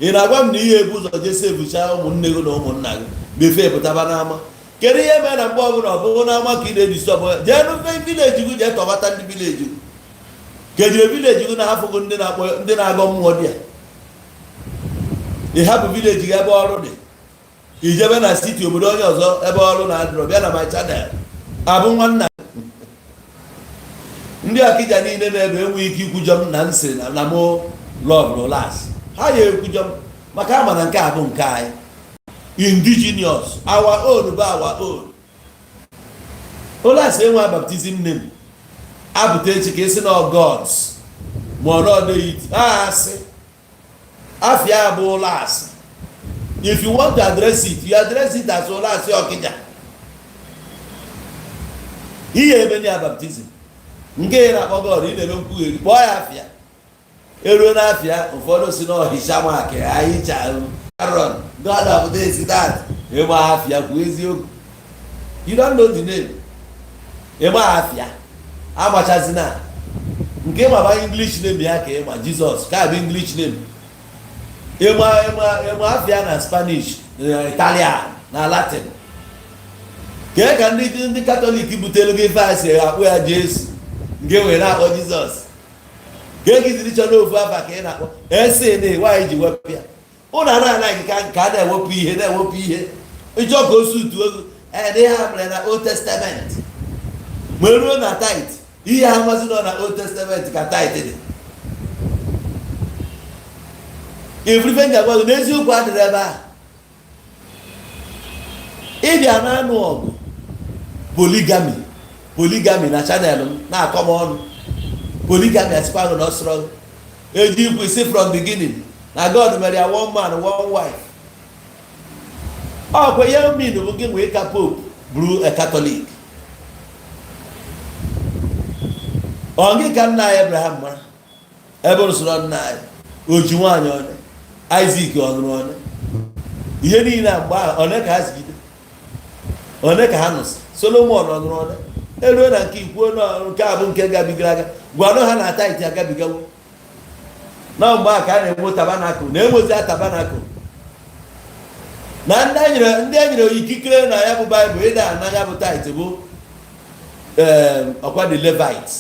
ị na-agwa m na ihe ebu ụzọ jesi ebucha ụmụnne gị na ụmụnna gị befe pụtaba n'ama kedu ihe mere na mgbe ọbụla ọ bụrụ n'ama ka ị na-ejisi ọbụla jee n'ofe vileji gị jee tọbata ndị vileji gị kejire vileji gị na-afụ gị ndị na-agọ mmụọ dị ya ị hapụ vileji gị ebe ọrụ dị ijebe na siti obodo onye ọzọ ebe ọrụ na-adịrọ bịa na my channel abụ nwanna ndị Ọkịja niile na-ebe enweghị ike ikwujọ m na nsị na mụ lọv las ha ya ekwujọ m maka ama na nke a bụ nke anyị indigenous our own bụ our own ụlas enwe baptizim name apụta echi ka esi na gods ma ọ nọdịghị asị afia bụ ụlas. If you want to address it, you address it as ụlas Ọkịja ihe ebe na baptizim nke na-akpọ God ị na-eme nkwugheri kpọọ ya afịa eruo n'afịa ụfọdụ si na ọhịcha maka ahicha Aaron God of this that ịgba afịa kwuo eziokwu. You don't know the name. Ịgba afịa amachazina nke ịma English name ya ka ịma Jesus ka bụ English name. ịma afịa na Spanish, Italian na Latin. Kee ka ndị Katọlik butelu gị vaịsị akpụ ya Jesu nke were na-akpọ Jizọs. Kee gị ziri chọrọ ofu afa ka ị na-akpọ ese na nwaanyị ji wepụ ya. Ụnụ anaghị ka a na-ewepụ ihe ịchọ ka o sutu ogo ihe ha mere na Old Testament ma ruo na tait ihe ha mazi nọ na Old Testament ka tait dị. Ifurife njagwago n'eziokwu adịrị ebe a. Ịbịa na anụ ọgụ poligami na chanel m na-akọ m ọnụ. Poligami asịkwanụ na ọsọrọ eji ikwu isi from beginning na God mere ya one man one wife. Ọ kwa ihe min bụ gị nwee ka pope bụrụ a Catholic. Ọ gị ka nna anyị Abraham mara ebe ọ soro nna anyị oji nwaanyị ọnụ Isaac ọnụrụ ọnụ ihe niile mgbe ahụ one ka ha zigide one ka ha nụsị Solomon ọnụrụ ọnụ eruo na nke ikwuo nke a bụ nke gabigara aga gwanụ ha na tait agabigawo na mgbe a ka a na-enwe tabanakụl na-enwezi tabanakụl na ndị e nyere ikikere na ya bụ Baịbụl ịda na ya bụ tait bụ ọkwa the Levites,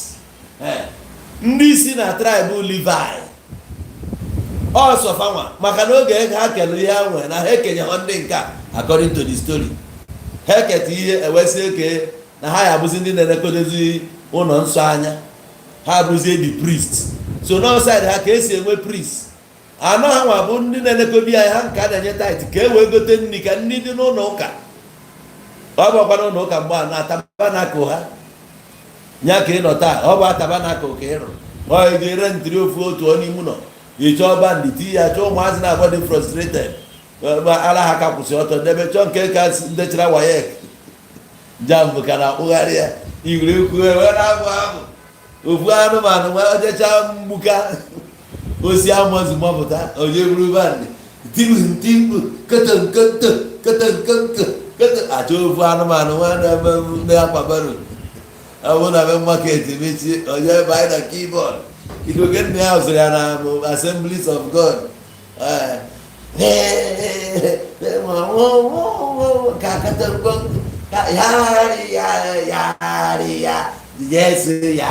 ndị isi na tribe Levi ọsọfanwa maka na oge ha kere ihe ha nwere na ha ekenye ha ndị nke according to the story ha eketa ihe ewesị eke na ha ya abụzi ndị na-elekodozi ụlọ nsọ anya ha abụzie the priest. So n'ọsaid ha ka esi enwe priest anọ ha nwa bụ ndị na-elekodi ya ha nke a na-enye tait ka e wee gote nri ka ndị dị n'ụlọ ụka. Ọ bụkwa n'ụlọ ụka mgbe a na tabanakụl ha nya ka ị nọ taa ọ bụ tabanakụl ka ị rụrụ ọ ga-ere ntiri ofu otu onye ime ụlọ ịchọọ bandị ti ya chọọ ụmụazị na-agba dị frustrated ala ha ka kwụsị ọtọ debe chọọ nke ka ndechara wayek jambụ ka na-akpụgharị ya igwere ukwu wee na-abụ ahụ ofu anụmanụ nwa ojecha mgbuka osi amụzụ mọpụta onye buru bandị timkpu koto achọ ofu anụmanụ nwa na-eme ndị akpabaro ọ bụ na be maketi mechi onye ebe anyị na keyboard ikoke nne ya zụrụ ya na Assemblies of God ya Yesu ya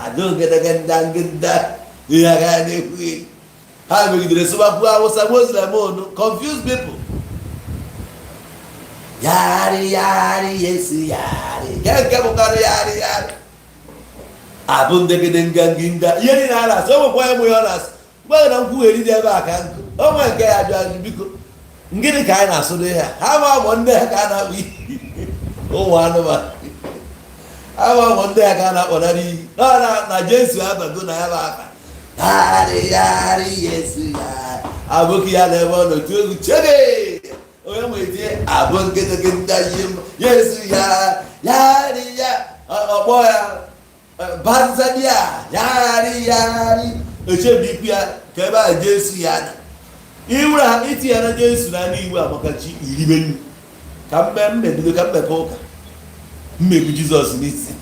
adogedegedagida ihe aga na-ekwu ha megidere sụbapụ Hausa Muslim onu confuse people. Yari Yesu yari nke bụkarị yari abụ ndegede nganga ihe dị na alas o nwekwa ya mụ ya ọlas mgbe na nkwugheri dị ebe a ka nkụ onwe nke ya jụ biko ngịnị ka anyị na-asụ dị ha ma ụmụ ndị ha ka a na-akpụ ụmụ anụmanụ ama ụmụ ndị ha ka a na-akpọnara iyi na Jesu abago na ya bụ aka yari Yesu ya abụghị ya na ebe ọ nọ tu egwu chebe onye nwere tie abụ ngedegede Yesu ya yari ya ọkpọ ya Banzadia yari echebi ikwu ya ka ebe a Jesu ya na iwere ha iti ya na Jesu na ndị Igbo amakachi iribe nnu ka mmebido ka mmepe ụka mmebu Jizọs n'isi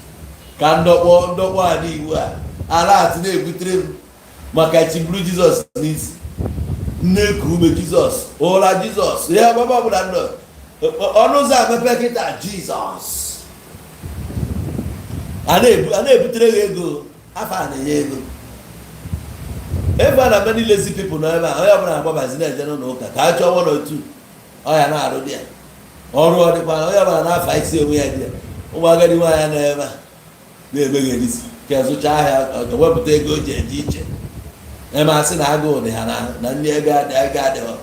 ka ndọkpọ a n'Igbo a ala atụ na-ebutere m maka chiburu Jizọs n'isi nneku ume Jizọs ụra Jizọs ihe ọgbaba ọbụla nọ ọnụ ụzọ amepe kịta Jizọs a na-ebutere gị ego afọ a na-enye ego ebe a na many lazy people nọ ebe a onye ọbụla na-agbabazi na-eje n'ụlọ ụka ka a chọọ one or two ọya na-arụ dị ya ọrụ ọ dịkwa onye ọbụla na-afa isi onwe ya dị ya ụmụ agadi nwaanyị na ebe a na-emegherisi ka zụcha ahịa wepụta ego o ji eje iche eme asị na agụụ dị ha na ndị ego adịghọ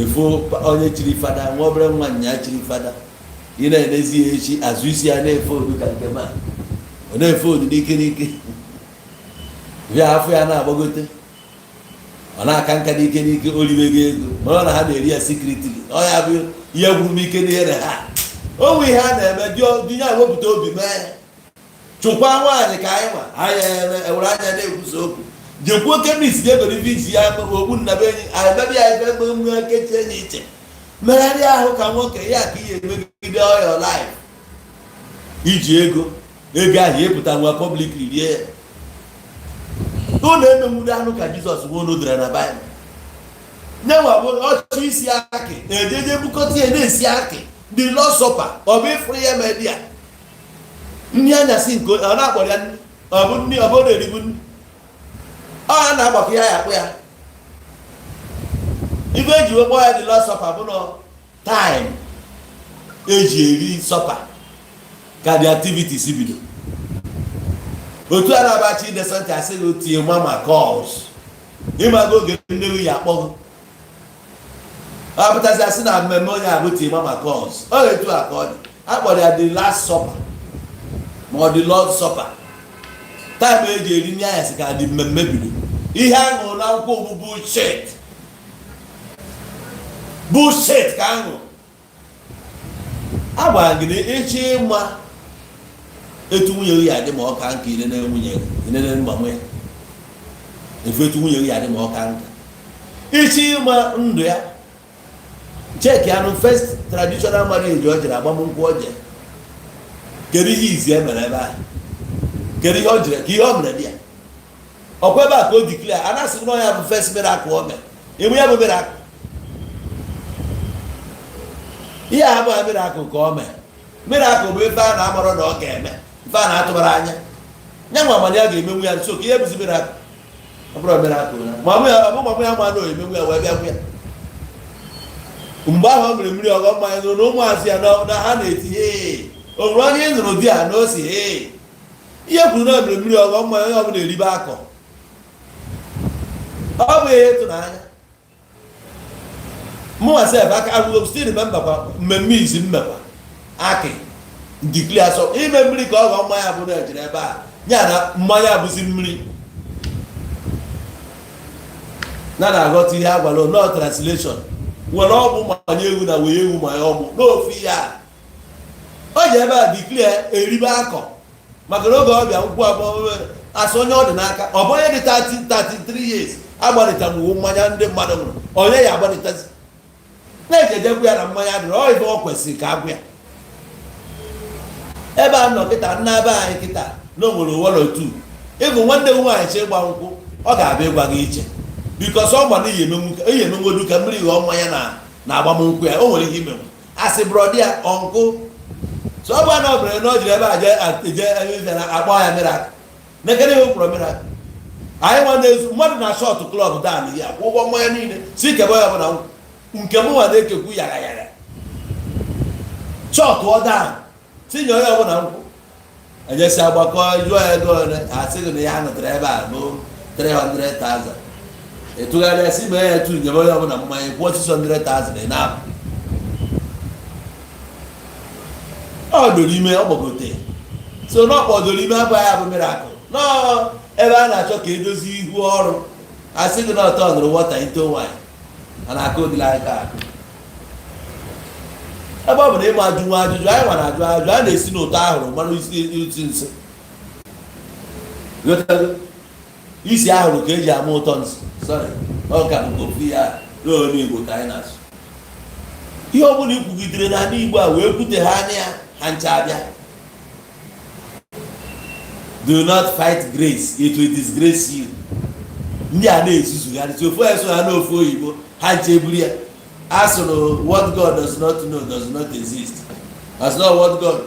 efu onye chiri fada nwa obere nwa nya chiri fada ị na-enezi ya echi azụ isi ya na-efe odu ka nke ma ọ na-efe odu n'ike bịa afọ ya na-agbagote ọ na-aka nka n'ike olibego ego mara na ha na-eri ya secretly ọ ya bụ ihe gwuru m ike n'ihere ha onwe ihe a na-eme dị ya wepụta obi mee chụkwa nwaanyị ka anyị ma anya ewere anya na-ekwusa okwu jekwo kemis je go diviji ya ogbu nna be enyi abebi ya ebe mu akeche enyi iche megharị ahụ ka nwoke ya ka ihe emegide all your life iji ego ahụ epụta nwa publicly rie ụlọ emenwude anụ ka Jizọs nwe onodere na Baịbụl nyewa bụ ọchụ isi akị ejeje bukọta ya na-esi akị the Lord's Supper ọ bụ ịfụrụ ya media nri anyasị nke ọ na-akpọrọ ya ọ bụ nri ọ bụrụ eribu nri ọ na-agbakọ ya akpụ ya ibe eji wekpọ ya the Lord's Supper bụ na time eji eri supper ka the activities bido otu a na-abachi desant asị na otie mama calls ịmaga oge nnewu ya akpọgo apụtazi asị na mmemme onye abụ tie mama calls ọ etu a ka ọ dị akpọrọ ya the last supper ma ọ the Lord's Supper time eji eri nri anyasị ka dị mmemme bido ihe aṅụrụ na akwụkwọ bụ bullshit ka aṅụ agbara gị na echi ịma etu nwunye ya adị ma ọ ka nka inene mgbanwe ya efu etu nwunye ya adị ma ọ ka nka ichi ịma ndụ ya cheki anụ first traditional marriage ọ jere agbamnkwụ ọ jere kedu ihe izi emere ebe ahụ kedu ihe ọ jere ka ihe ọ mere dị ya ọkwa ebe a ka o declare a na-asị na ya bụ first miracle o mere ịmụ ya bụ miracle ihe a bụ miracle ka o mere miracle bụ ife a na-amarọ na ọ ga-eme ife a na-atụbara anya nya nwa amana ya ga-emenwu ya nso ka ihe bụzi miracle ọ bụrụ miracle na mamụ ya ma na emenwu ya wee bịagwu ya mgbe ahụ ọ mere mmiri ọghọ mmanya na ụmụazị ya na ha na-eti onwere onye nụrụ di ya na o si ihe kwuru na mere mmiri ọghọ mmanya onye ọbụla eribe akọ ọ bụ ihe ịtụnanya mụnwa sef aka agụgo still remember mmemme izi mmekwa akị declare so ime mmiri ka ọghọ mmanya bụ na ejere ebe a ya na mmanya bụzi mmiri na-aghọta ihe agwala no translation nwere ọgbụ mmanya ewu na wee ewu ma ya ọgbụ n'ofu ihe a o ji ebe a declare eribe akọ maka na oge ọbịa nkwụ abụọ asị onye ọ dị n'aka ọ bụ onye dị 33 years agbalịta mgbe mmanya ndị mmadụ nwụrụ onye ya agbalịtazi na-ejejekwu ya na mmanya dịrị ọ ibe ọ kwesịrị ka agwụ ya ebe a nọ kịta nna be anyị kịta na o nwere ụwọrọ otu ịgụ nwanne m nwaanyị chi ịgba nkwụ ọ ga-abịa ịgwa gị iche bikos ọ gbana ihe emenwodu ka mmiri ghọọ mmanya na agbamnkwụ ya o nwere ihe imenwu asị brọdi ya ọnkụ so ọ gba na ọ bụrụ na o jiri ebe a eje na akpọ ya mirakụl nekere ihe kwuru mirakụl anyị nwanne ezu mmadụ na shọtụ klọb dan ya kwụ ụgwọ mmanya niile si kebe ya bụ na nke m nwa na-ekekwu yara shọtụ ọ dan tinye onye ọbụla nkwụ ejesi agbakọ jụọ ya ego ole asị gị na ya nụtara ebe a bụ 300,000 etụgharịa si mee ya etu nyebe onye ọbụla mmanya kwụọ 600,000 na ọ doro ime ọ gbagote so na ọ kpọdoro ime abụghị abụ mirakụl nọọ ebe a na-achọ ka edozi ihu ọrụ asị gị na ọtọ nụrụ wọta ito nwaanyị a na-akụ odila aka akụ ebe ọ bụ na ịma ajụ nwa ajụjụ anyị nwara ajụ ajụ a na-esi n'ụtọ ahụrụ mara isi nsị isi ahụrụ ka eji ama ụtọ nsị sọrị ọ ka bụ kofi ya n'olu Igbo ka anyị na-asụ ihe ọ bụla ikwugidere na ndị Igbo a wee kwute ha anya ya ha ncha abịa do not fight grace, it will disgrace you. Ndị a na-ezuzugharị so ofu eso ha n'ofu oyibo ha ncheburu ya asụrụ what God does not know does not exist, as not what God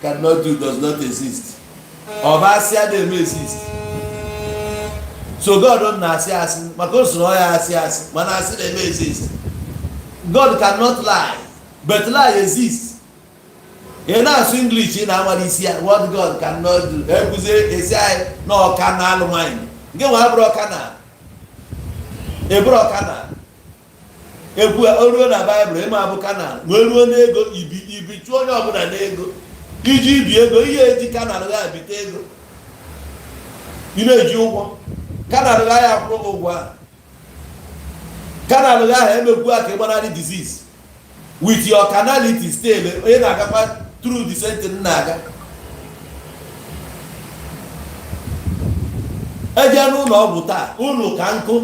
cannot do does not exist. Ọba asị adịghị exist, so God na-asị asị maka o soro ya asị asị mana asị na-eme exist. God cannot lie but lie exists. Ị na-asụ English ị na-amara isi ya what God cannot do ekwuzie esi anyị na ọka na alụmanyị nke nwe abụrụ ọka na eburu ọka na ekwu oruo na Baịbụl ịma abụ kana wee ruo n'ego ibi chụọ onye ọbụla n'ego iji ibi ego ihe eji kanal ya bite ego ị na-eji ụgwọ kanal ya akwụrụ ụgwọ a kanal ya emekwu aka ịgbanarị disease with your canality still onye na-agakwa through the sentence na-aga eje n'ụlọ ọgwụ taa ụlọ ka nkụ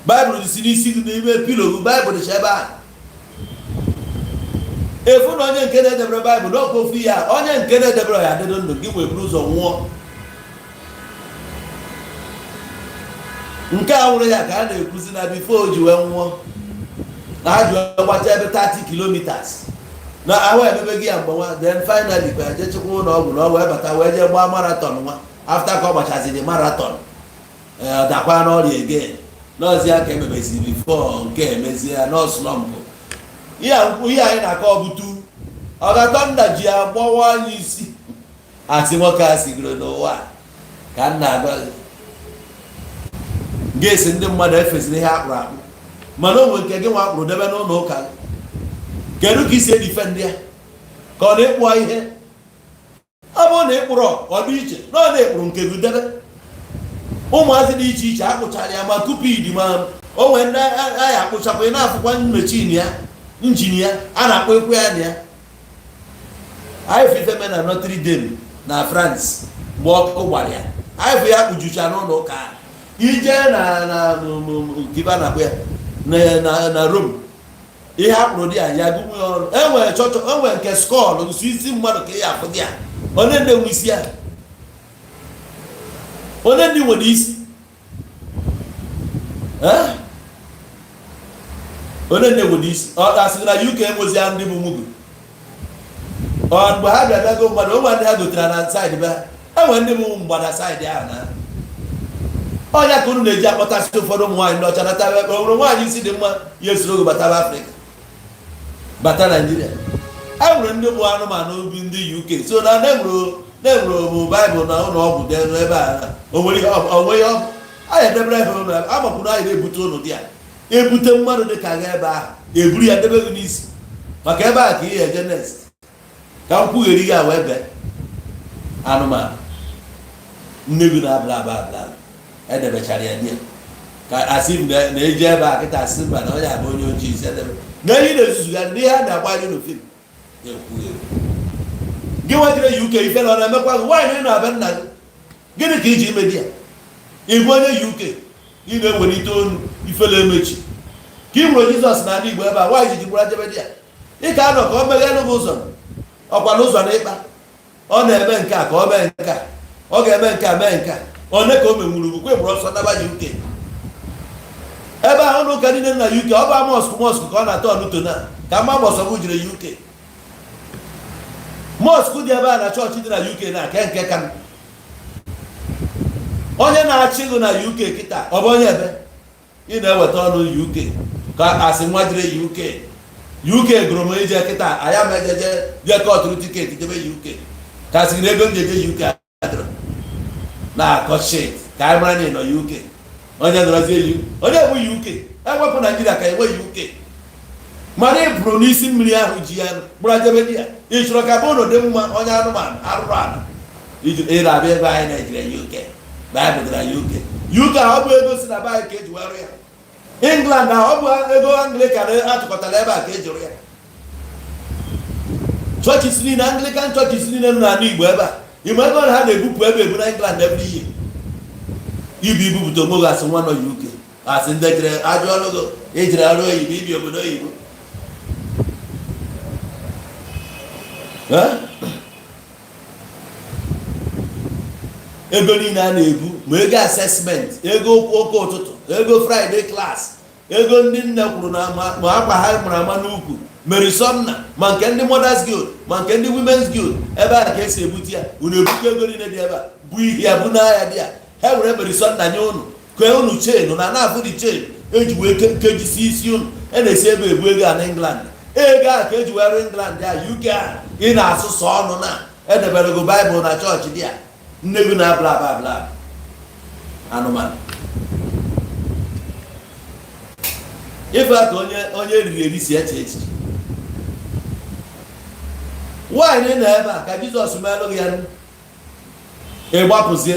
baịbụl dị si n'isi gị n'ime pilogu baịbụl dịcha ebe a efu na onye nke na-edebere baịbụl n'oke ofu ya onye nke na-edebere ya adịdo ndụ gị wee buru ụzọ nwụọ nke a nwụrụ ya ka a na-ekwuzi na bifo o ji wee nwụọ na ha ji wee gbacha ebe 30 kilometers na ahụ ebebe gị ya mgbanwa then finally kwa je chekwa ụlọ ọgwụ na ọ wee bata wee jee gbaa marathon nwa after ka ọ gbachaziri marathon dakwa n'ọrịa again nọọsụ ya ka emebeziri bifo nke emezie ya nọọsụ nọ mpụ ihe anyị na-akọ ọbụtu ọgatọnda ji ya gbawa anyị isi asị nwoke a sigoro n'ụwa ka m na-agwa ga-esi ndị mmadụ efesiri ihe akpụrụ akpụ mana o nwere nke gị nwa akpụrụ debe n'ụlọ ụka kedu ka isi edife ndị ya ka ọ na-ekpụọ ihe ọ bụrụ na ịkpụrụ ọ dị iche na ọ na-ekpụrụ nke gị debe ụmụazị dị iche iche akpụchara ya ma tupu idi ma o nwere ndị anyị akpụchapụ ị na-afụkwa mmechin ya injin ya a na-akpọ ekwe ya na ya anyị fụ ife na Notre Dame na France mgbe ọkụ gbara ya anyị fụ ya kpujucha n'ụlọ ụka ije na kiba na na Rome ihe akpụrụ dị ya gụnwe ọrụ enwere nke skọl nso isi mmadụ ka ya afụ dị ya onye ndị nwe isi ya onye ndị nwere isi onye ndị nwere isi ọ gasịrị na UK enwezi ya ndị bụ mugu mgbe ha bịa go mmadụ onwe ndị ha gotere na saịdị be ha enwere ndị bụ mgbada saịdị ahụ na ọnya ka unu na-eji akpọtasị ụfọdụ ụmụ nwaanyị ndị ọcha natara ebe ọ bụrụ nwaanyị isi dị mma ya esoro oge bataba Afrịka bata Naijiria e nwere ndị bụ anụmanụ obi ndị UK so na na-enwere bụ baịbụl na ụlọ ọgwụ dị ebe a onwe ihe ọgwụ anyị edebere ebe ụlọ amakwụrụ anyị na-ebute ụlọ dị ya ebute mmadụ dị ka ga ebe ahụ eburu ya debe gị n'isi maka ebe a ka ihe eje next ka m kwugheri gị awa ebe anụmanụ nne gị na-abla abla edebechara ya dị ya ka asị na-eji ebe a kịta asị mba na onye abụ onye ojii isi edebe na ihe na-ezuzugharị n'ihe a na-agba anyị n'ofim gị nwejire UK ife na ọ na-emekwa gị nwaanyị na-abịa nna gị gịnị ka iji ime di ya ịbụ onye UK ị na-ewelite onu ifele emechi ka ị nwere Jizọs na ala Igbo ebe a nwaanyị ji gbura jebe di ya ị ka anọ ka ọ meghe n'ụgwọ ụzọ ọkwa n'ụzọ na ịkpa ọ na-eme nke a ka ọ mee nke a ọ ga-eme nke a mee nke a one ka o menwuru bụkwa ịgbụrụ ọsọ naba UK ebe ahụ n'ụka niile na UK ọ bụ mọskụ ka ọ na-atọ ọnụto na ka mma mọsọgụ jiri UK mọskụ dị ebe a na chọọchị dị na UK na nke ka onye na-achị gị na UK kịta ọ bụ onye ebe ị na-eweta ọnụ UK ka asị nwa jiri UK gụrụ m ije kịta aya ma ejeje bịa ka ọtụrụ tiketi jebe UK ka asị na ego m jeje UK adịrọ na-akọ shit ka anyị mara na ị nọ UK onye nọrọzie onye bụ UK ewepụ Naijiria ka enwe UK mana ị bụrụ n'isi mmiri ahụ ji ya gbụra jebe di ya ị chọrọ ka bụ ụlọ dị mma onye anụmanụ arụrụ ala ị na-abịa ebe anyị Naijiria UK baịbụl dị na UK ahụ ọ bụ ego si na be anyị ka eji werụ ya England ahụ ọ bụ ego Anglican atụkọtara ebe a ka eji rụ ya chọọchị si niile Anglican chọọchị si niile nọ n'ala Igbo ebe a ime ego na ha na-ebupụ ebu na England every year ibupụta onwe asị nwa nọ UK asị ndị jere ajụ ọlụgo ejiri arụ oyibo ibi obodo oyibo ego niile a na-ebu ma ego assessment ego oke ụtụtụ ego Friday class ego ndị nne kwuru na ma akwa ha mara ama n'ukwu merisomna ma nke ndị Mothers Guild ma nke ndị Women's Guild ebe a ka esi ebute ya unu ebute ego niile dị ebe a bụ ihe ya bụ n'ahịa dị ya ha were merisomna nye unu kee unu chen na na-afụ dị chen eji wee kejisi isi unu na-esi ebe ebu ego a na England ego a ka eji were England ya UK a ị na-asụsọ ọnụ na edebere go Baịbụl na chọọchị dị ya nne gị na bla anụmanụ ife aka onye riri eri si eche echiche nwaanyị na ebe a ka Jizọs melụ gị ya ịgbapụzie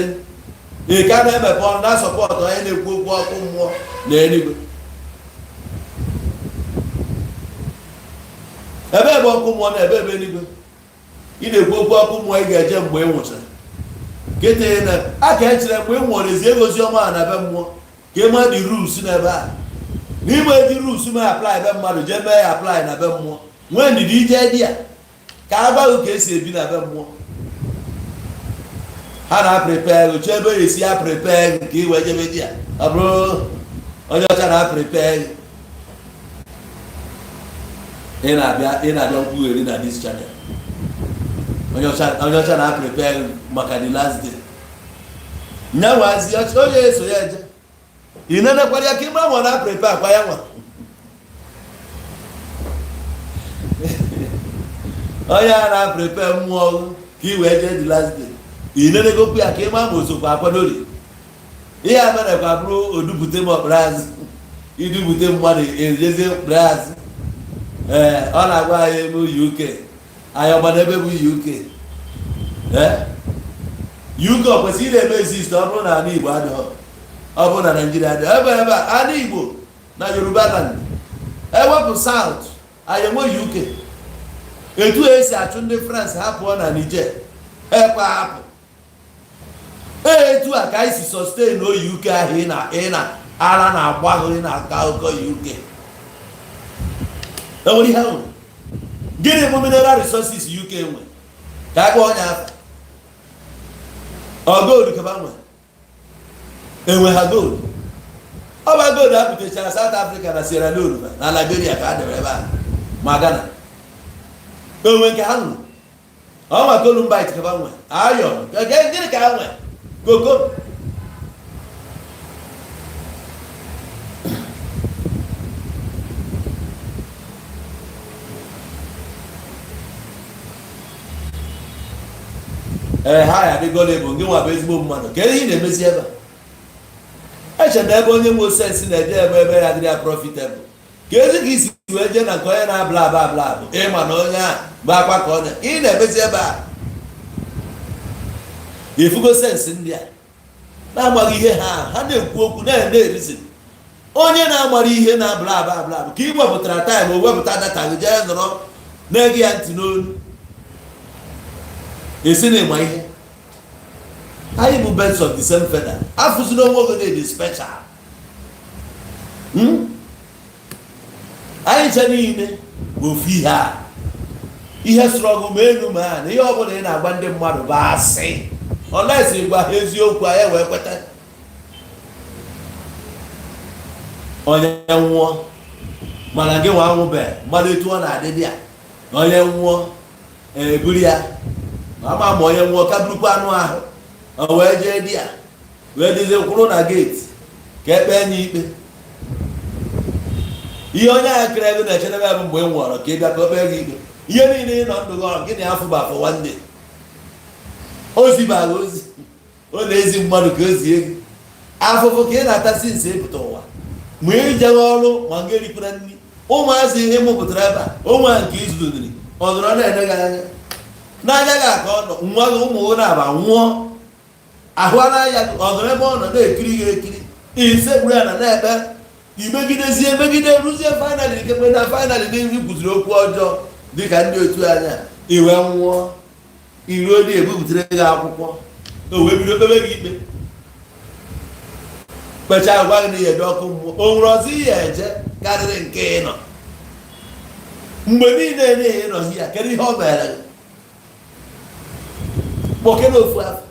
ị ka na-emepe ọnụ na sọpọtụ onye na-ekwu okwu ọkụ mmụọ na eluigwe ebe ebe ọkụ mmụọ na ebe eluigwe ị na-ekwu okwu ọkụ mmụọ ị ga-eje mgbe ị nwụchara kete na aka echere mgbe nwere ezi egozi ọma na be mmụọ ka e ma di rules na ebe a n'ime di rules ma apply be mmadụ je mee ya apply na be mmụọ nwee ndidi ije di ya ka agbaghị ka esi ebi na be mmụọ ha na prepare oche ebe esi ya prepare nke iwe jebe di ya ọ bụrụ onye ọcha na prepare ị na-abịa nkwugheri na this channel onye ọcha na prepare maka the last day nyawazi onye eso ya eje ị nenekwara ya ka ịma ma na prepare kwa ya nwa onye a na prepare mmụọ ka i wee jee the last day ị nenegokwu ya ka ịma ma osokwa akwadori ihe a mere kwa bụrụ odupụte m ọkpụrazị idupụte mmadụ ejezi ọkpụrazị ọ na-agwa anyị ebe UK anyị ọgbana ebe bụ UK UK ọ kwesịrị na-eme exist ọ bụrụ na ala Igbo adịghị ọ bụrụ na Nigeria adịghị ebe ala Igbo na Yoruba land ewepụ South anyị enwe UK etu esi achụ ndị France ha pụọ na Niger ekwe hapụ etu a ka anyị si sustain o UK ahụ ị na ara na-agbagori na aka akụkọ UK enwere ihe ahụ gịnị bụ mineral resources UK nwe ka a gba onye afọ ọ gold ka ba nwe enwe ha gold ọ ba gold a pụtachara South Africa na Sierra Leone na Liberia ka a dere ebe a ma Ghana enwe nke ha nwe ọ ma Columbite ka ba nwe ayọ gịnị ka ha nwe koko ha ya adịgola ebo gị nwa bụ ezigbo mmadụ kedu ihe na-emezi ebe a eche na ebe onye nwe sensi na-eje ebe ya dịrị ya profitable ka ezi ka isi wee jee na nke onye na-abla abla bụ ịma na onye a bụ akwa ka onye ị na-emezi ebe a ifugo sensi ndị a na-amaghị ihe ha na-ekwu okwu na-erizi onye na-amara ihe na-abla abla bụ ka ị wepụtara taịm o wepụta data gị jee nọrọ na-ege ya ntị n'olu esi na ịma ihe anyị bụ birds of the same feather afụzi n'onwe oge na-edi special anyị nche niile bụ ofu ihe sụrụ ọgụ ma elu ma ha na ihe ọbụla ị na-agba ndị mmadụ bụ asị olesi gwa ha eziokwu anyị wee kweta onye nwụọ mana gị nwa anwụbe mmadụ etu ọ na-adị dị ya onye nwụọ eburu ya ama ma onye nwụọ ka burukwa anụ ahụ o wee jee di ya wee dizie kwụrụ na geeti ka ekpe enye ikpe ihe onye ahụ kere ego na-echedebe bụ mgbe ị nwụọrọ ka ị bịa ka o kpee gị ikpe ihe niile ị nọ ndụ gị ọrụ gị na afọ bụ afọ nwanne ozi bara ozi ọ na-ezi mmadụ ka o zie gị afụfụ ka ị na-ata sinsi ịpụta ụwa ma ị jeghị ọrụ ma nga erikwara nri ụmụazị ihe mụpụtara ebe a onwe nke izudodiri ọ nọrọ na-ene gị anya n'anya gị aka ọ nọ nwa gị ụmụ gị na-aba nwụọ ahụ anya ọ nọrọ ebe ọ nọ na-ekiri gị ekiri isegburu ya na na-ekpe imegidezie emegide ruzie fainali ikekwe na fainali n'ihi kwuziri okwu ọjọọ dịka ndị otu anya iwe nwụọ iruo dị ebubutere gị akwụkwọ o wee bido kpebe gị ikpe kpechaa gwa gị na ihe dị ọkụ mmụọ o nwere ọzọ ihe eje karịrị nke ị nọ mgbe niile n'ihi ịnọghị ya kedu ihe ọ mere gị kpọke n'ofu afọ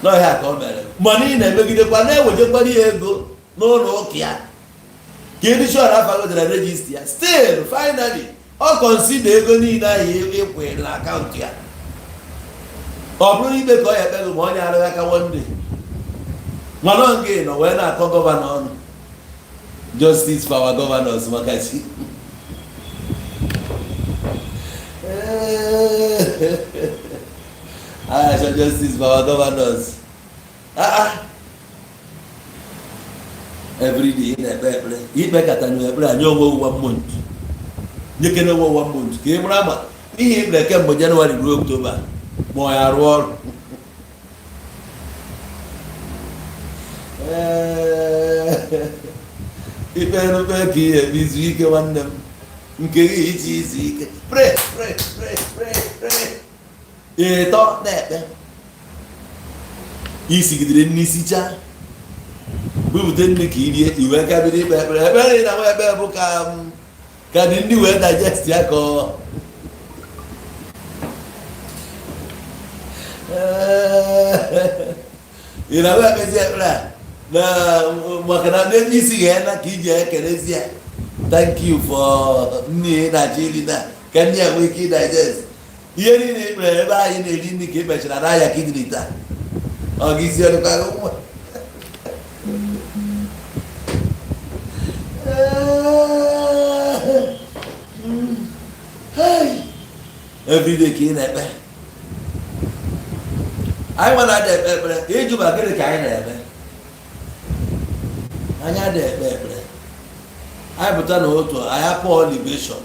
n'ọhịa ka ọ mere ma n'ihi na-emegidekwa na-ewejekwa ihe ego n'ụlọ ụka ya ka ịdị shọrọ afọ godara rejisti ya still finally ọ kọnsida ego niile ahụ ịkwụnyere na akaụntụ ya ọ bụrụ ikpe ka ọ ya ekpeghị ma onye arụghị aka wonde mana nke nọ wee na-akọ gọvanọ ọnụ justice for our governors maka chi I justice for our governors every day na-ekpe ekpere ikpe kata na ekpere anyị onwe ụwa mmụntụ nyekene onwe ụwa mmụntụ ka ị mara ma ihe ikpere kemgbe Jenụwarị ruo Oktoba ma ọ ya rụọ ọrụ ikpe nrube ka ihe bụ izu ike nwanne m nke gị iji izu ike ịtọ na-ekpe isi gidere n'isi cha bupụta nri ka irie iwe ka bido ikpe ekpere ekpere na nwa ebe bụ ka dị ndị wee digest ya ka ị na wee kpezi ekpere na maka na ndị isi ya na ka iji ekelezi ya thank you for nri na-achọ iri na ka ndị a nwee ike digest ihe niile ikpere ebe anyị na-eri nri ka ikpechara na ya kidney taa ọ gị isi ọdụkwa nwa everyday ka ị na-ekpe anyị nwa na-ada ekpe ekpere ịjụba gịnị ka anyị na-eme anyị ada ekpe ekpere anyị pụta n'otu anyị apụọ libation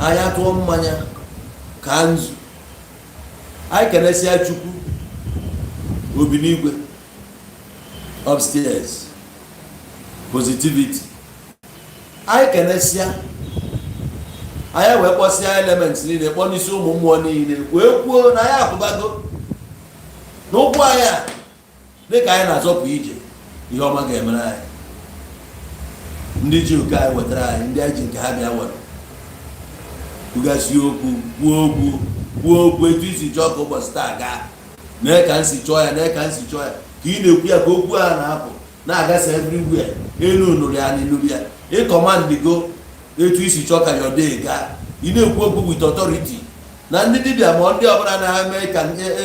anyị atụọ mmanya ka nzu anyị kenesịa Chukwu obi n'igwe upstairs positivity anyị kenesịa anyị wee kpọsịa elements niile kpọọ n'isi ụmụ mmụọ niile wee kwuo na anyị akwụbago n'ụkwụ anyị a dịka anyị na-azọpụ ije ihe ọma ga-emere anyị ndị ji nke anyị wetara anyị ndị anyị ji nke ha bịa were kwugasị okwu kwuo okwu etu isi chọọ ka ụbọchị taa gaa mee ka nsi chọọ ya mee ka nsi chọọ ya ka ị na-ekwu ya ka okwu a na-apụ na-agasa everywhere elu nụrụ ya n'iluru ya ịkọmandigo etu isi chọọ ka your day gaa ị na-ekwu okwu with authority na ndị dibịa ma ndị ọbụla na-eme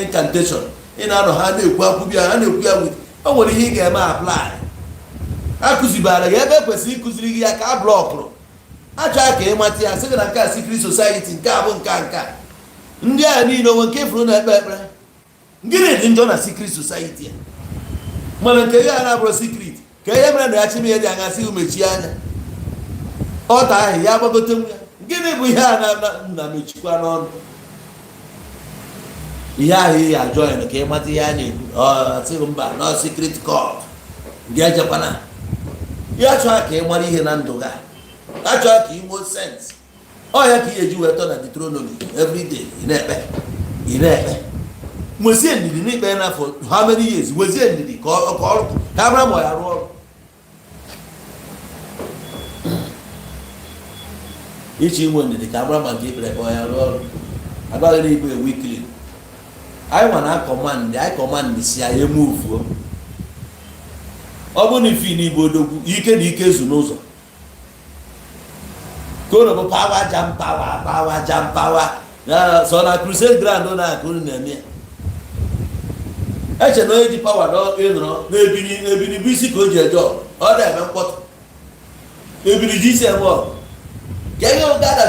incantation ị na-anọ ha na-ekwu akwụbịa ha na-ekwu ya with o nwere ihe ị ga-eme apply akụzibara ya ebe kwesịrị ịkụziri gị ya ka a blọkụrụ achọghị ka ịmata ya sị gị na nke a secret society nke a bụ nka ndị a niile onwe nke fụrụ na-ekpe ekpere gịnị dị njọ na secret society ya mana nke ya na-abụrụ secret ka ihe mere na ya chime dị anya sị mechie anya ọta ahụ ya gbagote nwa ya gịnị bụ ihe a na mechikwa n'ọnụ ihe ahụ ị ya ajọ ya ka ịmata ihe a na-ekwu sịghị mba na secret court gị ejekwana ya chọọ ka ị mara ihe na ndụ ga achọọ ka ị nwee sense ọ ya ka ị eji wee tọ na Deuteronomy everyday ị na-ekpe nwezie ndidi n'ikpe na for how many years nwezie ndidi ka ọrụ ka Abraham ya rụọ ọrụ ichi inwe ndidi ka Abraham nke ikpere ka ọ ya rụọ ọrụ agbaghị n'igwe weekly anyị nwa na kọmandị si anyị emuvuo ọ bụ na ife n'igbo odogwu ike na ike zu n'ụzọ kono bụ power jam power so na crusade grand na-akụrụ na-eme eche na onye ji power ịnọrọ n'ebini bụ isi ka o ji eje ọ na-eme mkpọtụ ebini ji isi eme ọgụ gada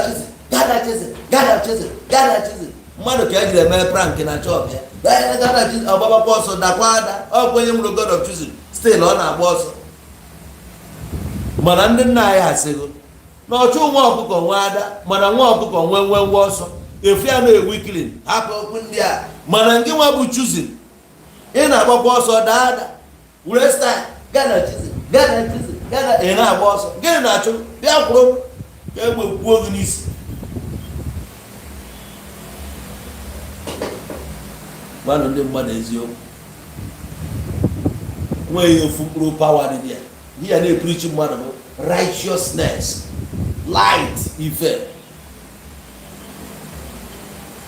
chizi mmadụ ka e jiri eme prank na chọọchị ya gada chizi ọgbabakwa ọsọ dakwa ada ọ kwenye nwụrụ God of choosing still ọ na-agba ọsọ mana ndị nna anyị asịgo na ọchụ nwa ọkụkọ nwe ada mana nwa ọkụkọ nwe nwa ọsọ efu ya na-ewu ikilin hapụ okwu ndị a mana nke nwa bụ choosing ị na-agbakwa ọsọ daada were style gada chizi ị na-agba ọsọ gịnị na-achụ bịa kwụrụ ka egbe kwuo gị n'isi mmadụ ndị mmadụ eziokwu nweghị ofu mkpụrụ pawa dị ya ihe na-eprichi mmadụ bụ righteousness light ife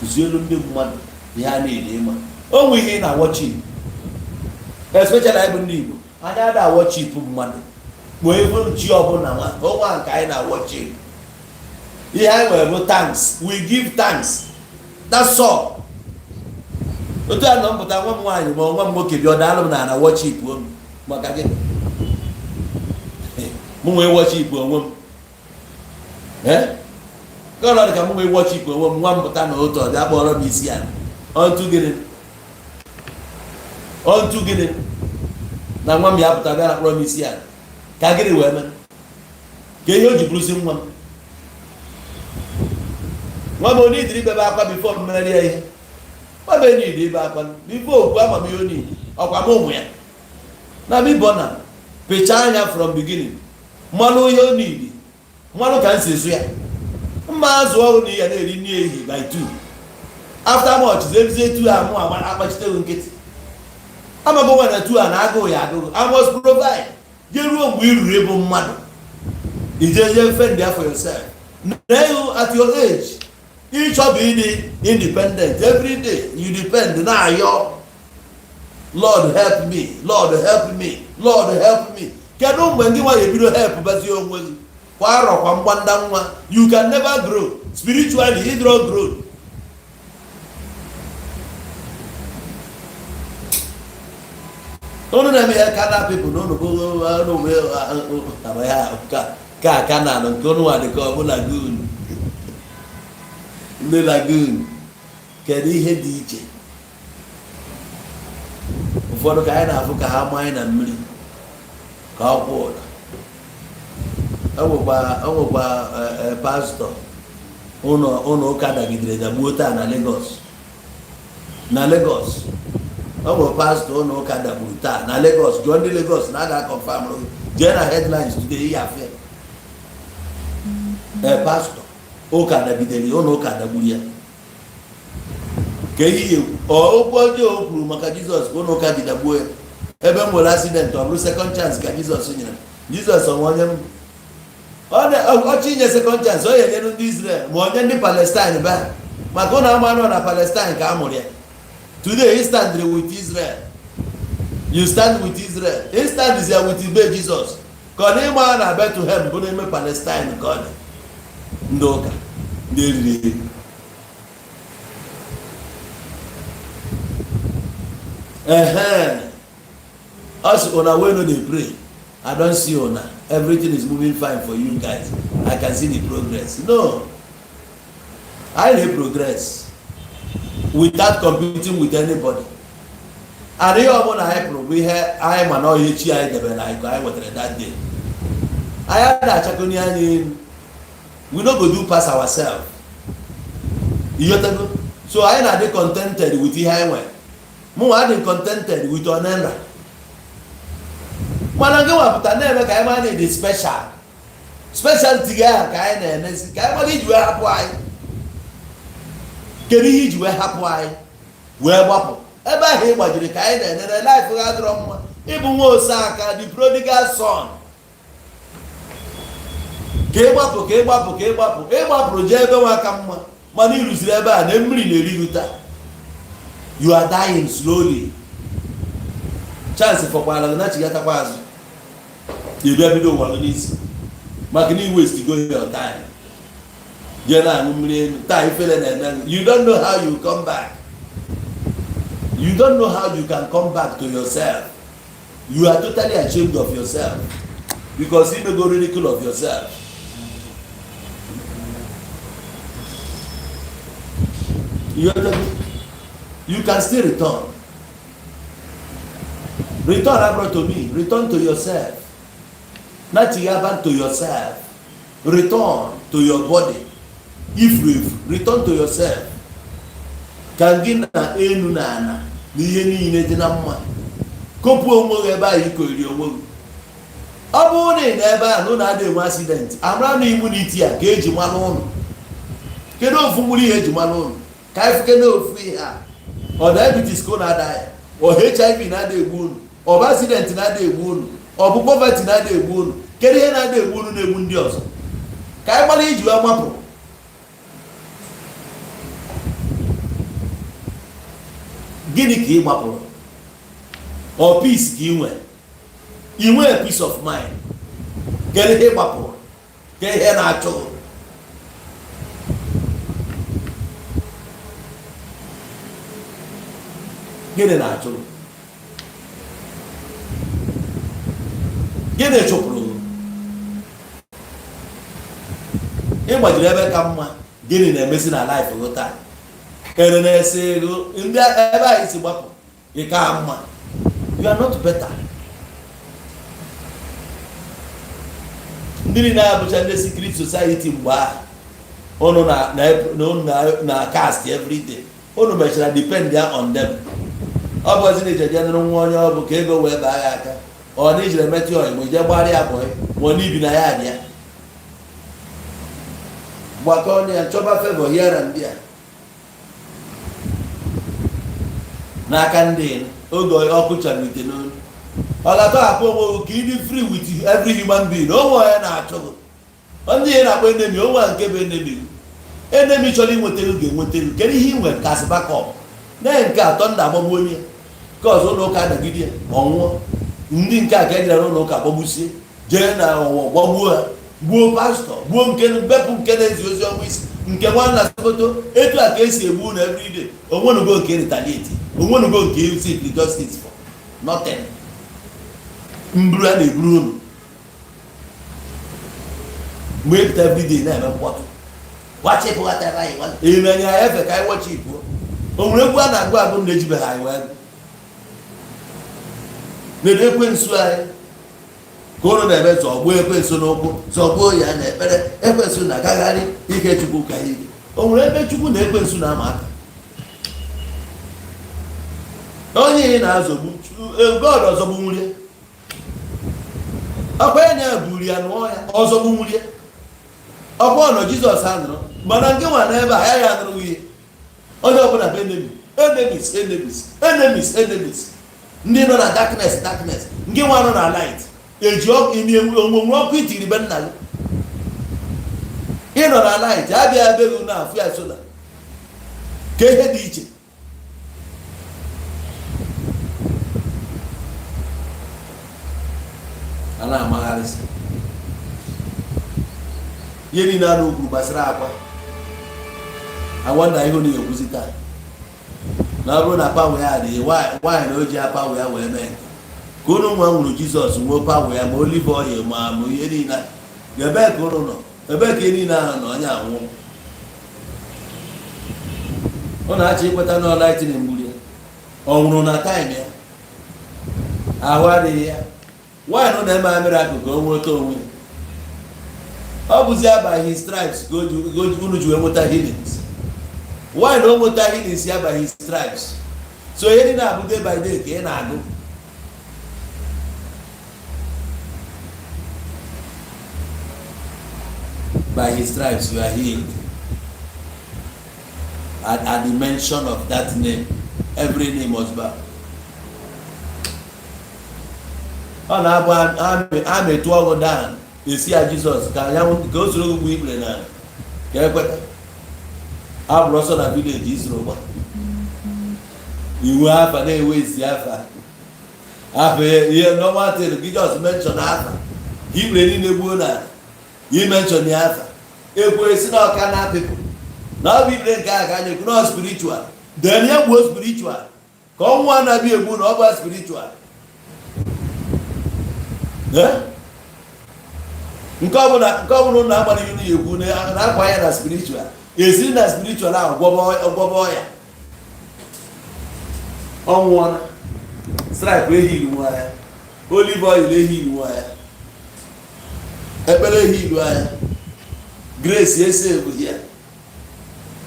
kụzielu ndị mmadụ ihe a na-ele ịma o nwe ihe ị na-awọchi especially anyị bụ ndị Igbo anyị ada awọchi mmadụ kpoo ego chi ọbụla ọnwa nke anyị na-awọchi ihe anyị nwere bụ thanks we give thanks that's all otu a nọ mpụta nwa m nwaanyị ma nwa m nwoke bịa ọ daalụ m na worship m maka gị m nwee worship onwe m ka ọ dị ka m nwee worship onwe m nwa m pụta na otu ọ bịa kpọrọ m isi ala ọntụ gịnị na nwa m ya pụta bịa na kpọrọ m isi ala ka gịnị wee mee ka ihe o ji bụrụzi nwa m onye idiri bebe akwa bifo m mere ya ihe nwabe niile ibe akwa bifo okwu amamihe onye ọkwa m ụmụ ya na bibọ na pechaa anya from beginning mmanụ ihe onidi mmanụ ka nsi ezu ya mma azụ ọhụrụ na ya na-eri nri ehihie by 2 after much zebize tu amu akpachite nkịtị amago nwana tu a na-agụ ya agụ. I must provide. Jeruo mgbe iruru ebe mmadụ ijeje fend there for yourself. Now at your age each of you be independent. Every day you depend na yo. Lord help me, Lord help me, Lord help me. Kedu mgbe ndị nwa ebido help bazi onwe gị kwa arọ kwa mgbanda nwa. You can never grow spiritually. You don't grow. Don't know me Canada people. No Canada. Don't know what they call lagoon. The lagoon. Kedu ihe dị iche? Ụfọdụ ka anyị na-afụ ka ha manye na mmiri ka ọ kwụrụ. Enwekwa pastọ ụlọ ụka dagidere dagbuo taa na Lagos. Na Lagos ọ bụ pastọ ụlọ ụka dagburu taa na Lagos. Jụọ ndị Lagos na aga confirm jee na headlines today ihe afịa. Pastọ ụka dagidere ụlọ ụka dagburu ya. Ka ihe okwu ọjọọ o kwuru maka Jizọs ka ụlọ ụka ji dagbuo ya. Ebe m nwere accident ọ bụrụ second chance ka Jizọs nyere. Jizọs onwe onye m ọchị inye second chance o yenye ndị Israel ma onye ndị Palestine ba maka ụlọ ama nọ na Palestine ka a mụrụ ya. Today he stand with Israel. You stand with Israel. He stand here with Ibe Jesus. Ka ọ na-ịma na Bethlehem bụ n'ime Palestine ka ọ dị. Ndị ụka ndị eriri. Us on our way no dey pray. I don't see ona. Everything is moving fine for you guys. I can see the progress. No. I dey progress without competing with anybody. And here I'm gonna hype we here I am an OHI I debe like I was that day. I had that chakoni ani we no go do pass ourselves. You get go? So I na dey contented with the highway. Mo wa dey contented with onenra. Mana ge wa puta na eme ka I man dey special. Specialty ga ka I na enesi ka I man dey do hapu ai. Keri yi ji we hapu ai. We gbapu. Ebe ahụ ịgbajiri ka anyị na-enere life ga adịrọ mma. Ịbụ nwa Osaka the prodigal son. Ka ịgbapụrụ jee ebe nwa aka mma mana iruziri ebe a na mmiri na-eriruta. You are dying slowly. Chance fọkwara gị na chigatakwa azụ. Ịbịa bido ụwa n'isi maka na iwest go your time. Jee na-aṅụ mmiri elu taa ifele na-eme. You don't know how you come back. You don't know how you can come back to yourself. You are totally ashamed of yourself because you may go ridicule of yourself. You can still return. Return abroad to me. Return to yourself. Not to yourself. Return to your body. If return to yourself. Ka gị na enu na ana n'ihe niile dị na mma kopu onwe gị ebe ahụ ikoiri onwe gị. Ọ bụrụ na ị na ebe a na adị enwe accident amara na immunity a ka eji mmanụ ụlọ. Kedu ofu mgburu ihe eji mmanụ ụlọ ka anyị fụke na ofu ihe a ọ diabetes ka na-ada ya ọ HIV na-ada egbu unu ọ bụ accident na-ada egbu unu ọ bụ poverty na-ada egbu unu. Kedu ihe na-ada egbu unu na-egbu ndị ọzọ ka anyị gbara iji wee mapụ. Gịnị ka ị gbapụrụ? Or peace ka ị nwee peace of mind. Kedu ihe gbapụrụ? Ka ihe na-achụ? Gịnị na-achụ? Gịnị chụpụrụ? Ị gbajiri ebe ka mma. Gịnị na-emesi na life gị taa? Kere na-ese ego ndị ebe anyị si gbapụ ị ka mma. You are not better. Ndị na-abụcha ndị secret society mgbe ahụ unu na cast every day unu mechara depend on them. Ọ bụ ozi na-eje nụrụ nwa onye ọ bụ ka ego wee baa ya aka ọ na ijiri metụ oyi ma ije gbarịa abụọ ma ọ n'ibi na ya dị ya gbakọ onye ya chọba favor here and there. n'aka ndị oge ọkụ chabite n'onu ọ ga-atọhapụ onwe ka ịdị free with every human being onwe ya na-achọgụ ndị ihe na-akpọ enemi onwe nke bụ enemi chọrọ inwetara ga-enwetara kedu ihe ị nwere kasị bakọp na nke atọ ndị agbagbu onye nke ọzọ ụlọ ụka adagide ya ọnwụọ ndị nke a ka ejira n'ụlọ ụka gbagbusie jee na ọnwụọ gbagbuo ha gbuo pastọ gbuo nke bepụ nke na-ezi ozi ọnwụ isi nke nwanna sokoto etu a ka esi egbu na everyday onwenugo nke retaliate onwenugo nke simply justice for nothing mburu a na-eburu unu mgbe epụta everyday na-eme mkpọtụ wachịpụghata anyị emenye ya efe ka anyị wachịpụo o nwere egwu a na-agụ agụ na-ejibe ha anyị wee na-ede ekwensu anyị ka ụnụ na-eme zọgbuo ekwensu n'ụkwụ zọgbuo ya na ekpere ekwensu na-agagharị ike chukwu ka ihe o nwere ebe chukwu na ekwensu na-ama aka onye ihe na-azọgbu God ọzọgbu nwurie ọkwa ya na-eburi ya n'ụọ ya ọzọgbu nwurie ọkwa ọnọ Jizọs anụrụ mana nke nwa n'ebe a ya anụrụ ihe onye ọbụla bụ enemies ndị nọ na darkness nke nwa nọ na light eji onwunwe ọkụ itiri be nna gị ị nọ na light abịa abịaghị na afụ ya sola ka ihe dị iche a na-amagharịsị ihe niile a n'ugwu gbasara akwa agwa na ihe na-ekwuzi taa na ọ bụrụ na pawe ya adịghị nwaanyị na o ji apawe ya wee mee ka ụnụ nwa nwụrụ Jizọs nwee pawe ya ma olive oil ma ihe niile ebee ka ụnụ nọ ebee ka ihe niile ahụ na onye anwụ ọ na-achọ ikweta na ọla itinye mgburi ọ nwụrụ na taịm ya ahụ adịghị ya nwaanyị nọ na-eme amịrị akụ ka o nweta onwe ọ bụzi abaghị stripes ka unu ji wee nweta healings why na o nweta healings ya by his stripes so ihe dị na-abụ day by day ka ị na-agụ by his stripes you are healed at the mention of that name every name must bow ọ na-abụ amịtụ ọgụ dan esi ya Jizọs ka o soro ugbo ikpere na ka ekweta abụrụ ọsọ na vileji isoro gba iwu afa na-ewe isi afa ihe normal thing gị just mention afa ikpere niile gbuo na i mention ya afa ekwere si na ọka na people na ọ bụ ikpere nke a ka anyị ekwu na spiritual then ya gbuo spiritual ka ọnwụ anaghị egbu na ọ bụ spiritual nke ọbụla na agbara ihe na-ekwu na-akwa ya na spiritual esiri na spiritual ahụ gwọba ọya ọnwụọna stripe ehiri nwa ya olive oil ehiri nwa ya ekpere ehiri ya grace ese ebughị ya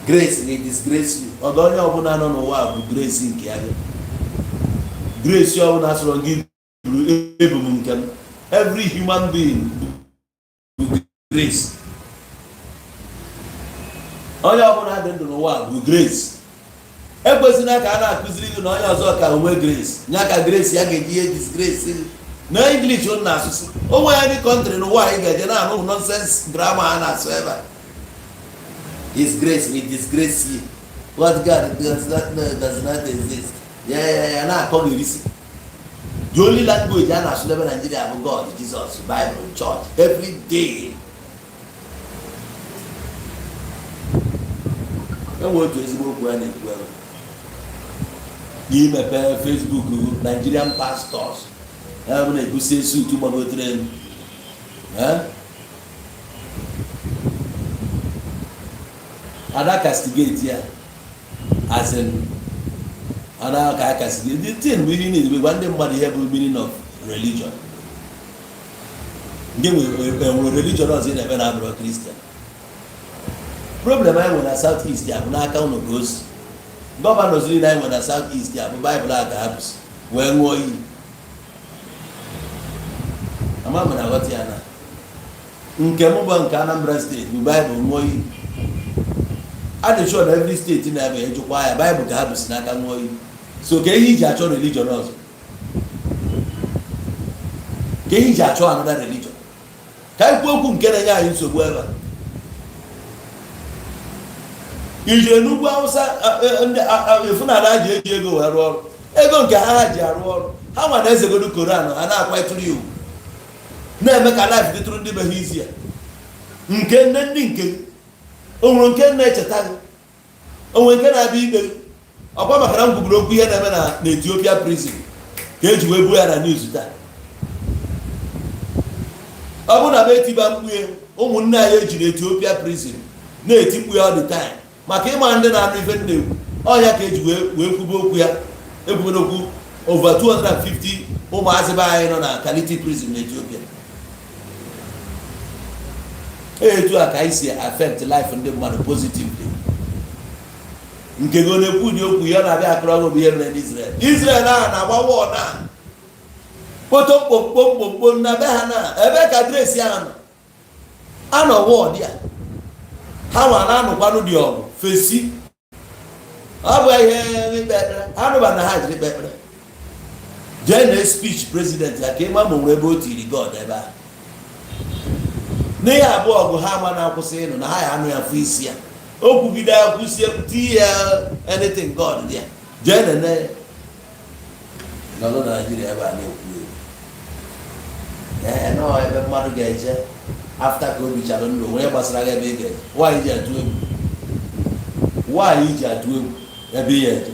grace na-disgrace you ọdụ onye ọbụla nọ n'ụwa bụ grace nke ya grace ọbụla sọrọ gị bụrụ ebubo nke m every human being bụ grace onye ọbụla dị ndụ n'ụwa bụ grace ekwesịna ka a na-akụziri gị na onye ọzọ ka onwe grace nya ka grace ya ga-eji ihe disgrace na English na asụsụ onwe ya dị kọntrị n'ụwa anyị ga-eje na-anụ nonsense grammar a na-asụ ebe a his grace will disgrace you what God does not exist ya na-akọ n'irisi the only language a na-asụ n'ebe Nigeria bụ God, Jesus, Bible, church every day. enwe otu ezigbo okwu a na-ekwu n'imepe Facebook Nigerian pastors ya bụ na-ebusi sutu gbagotere ada castigate ya as in ana ka castigate the thing we need we want ndị mmadụ ihe bụ meaning of religion ndị nwere religion ọzọ na-ebe na abụrụ Christian problem anyị nwere na South East ya bụ n'aka ụnụ ka ozi gọvanọ ziri na anyị nwere na South East ya bụ Baịbụl a ga-abụsi wee ṅụọ iyi ama m na aghọta ya na nke m bụ nke Anambra steeti bụ Baịbụl ṅụọ iyi a dị sure na every steeti na-ebe ejikwa ya Baịbụl ga-abụsi n'aka ṅụọ iyi So ka ihe iji achọ religion ọzọ, ka ihe iji achọ another religion. Ka ikwu okwu nke na-enye anyị nsogbu ebe a. Ije n'ugwu Awụsa efunala ji eji ego wee rụọ ọrụ, ego nke ha ji arụ ọrụ, ha nwa na-ezegodu Koran, ha na-akwa ịtụrụ iwu, na-eme ka life dịtụrụ ndị be ha isi ya. Nke nne ndị nke onwere nke na-echeta gị, onwe nke na-abịa ikpe gị. Ọkwa maka na m kwuburu okwu ihe na-eme na Ethiopia prison ka eji wee buo ya na news taa. Ọ bụ na m etiba mkpughe ụmụnne anyị eji na Ethiopia prison na-eti mkpu ya all the time maka ịma ndị na-anụ ife nna-ekwu. Ọnya ka eji wee kwube okwu ya, ekwubere okwu over 250 ụmụazị be anyị nọ na Kaliti prison na Ethiopia. Etu a ka anyị si affect life ndị mmadụ positively. Nke go na-ekwu dị okwu ya na-abịa akụrụ ọgụ bụ ihe mere n'Israel. Israel na-agba wọọ na kpoto mkpomkpomkpomkpo na be ha na ebe ka dresi ahụ nọ anọ wọọ dị ya. Ha nwa na-anụkwanụ dị ọgụ fesi. Ọ bụ ihe ikpe ekpere, anụba na ha jiri ikpe ekpere. Jee na speech president ya ka ịma ma nwere ebe o tiri God ebe a. N'ihe abụọ ọgụ ha ama na-akwụsị ịnụ na ha ya anụ ya fụ isi ya. O kwugide ya kwụsie tii ya anything God dị ya. Jee nene nọdụ na Nigeria ebe a na-ekwu nọọ ebe mmadụ ga-eje after ka o bichara ndụ onye gbasara gị ebe ị ga-eje. Nwaanyị ji atụ egwu, nwaanyị ji atụ egwu ebe ị ga-eje.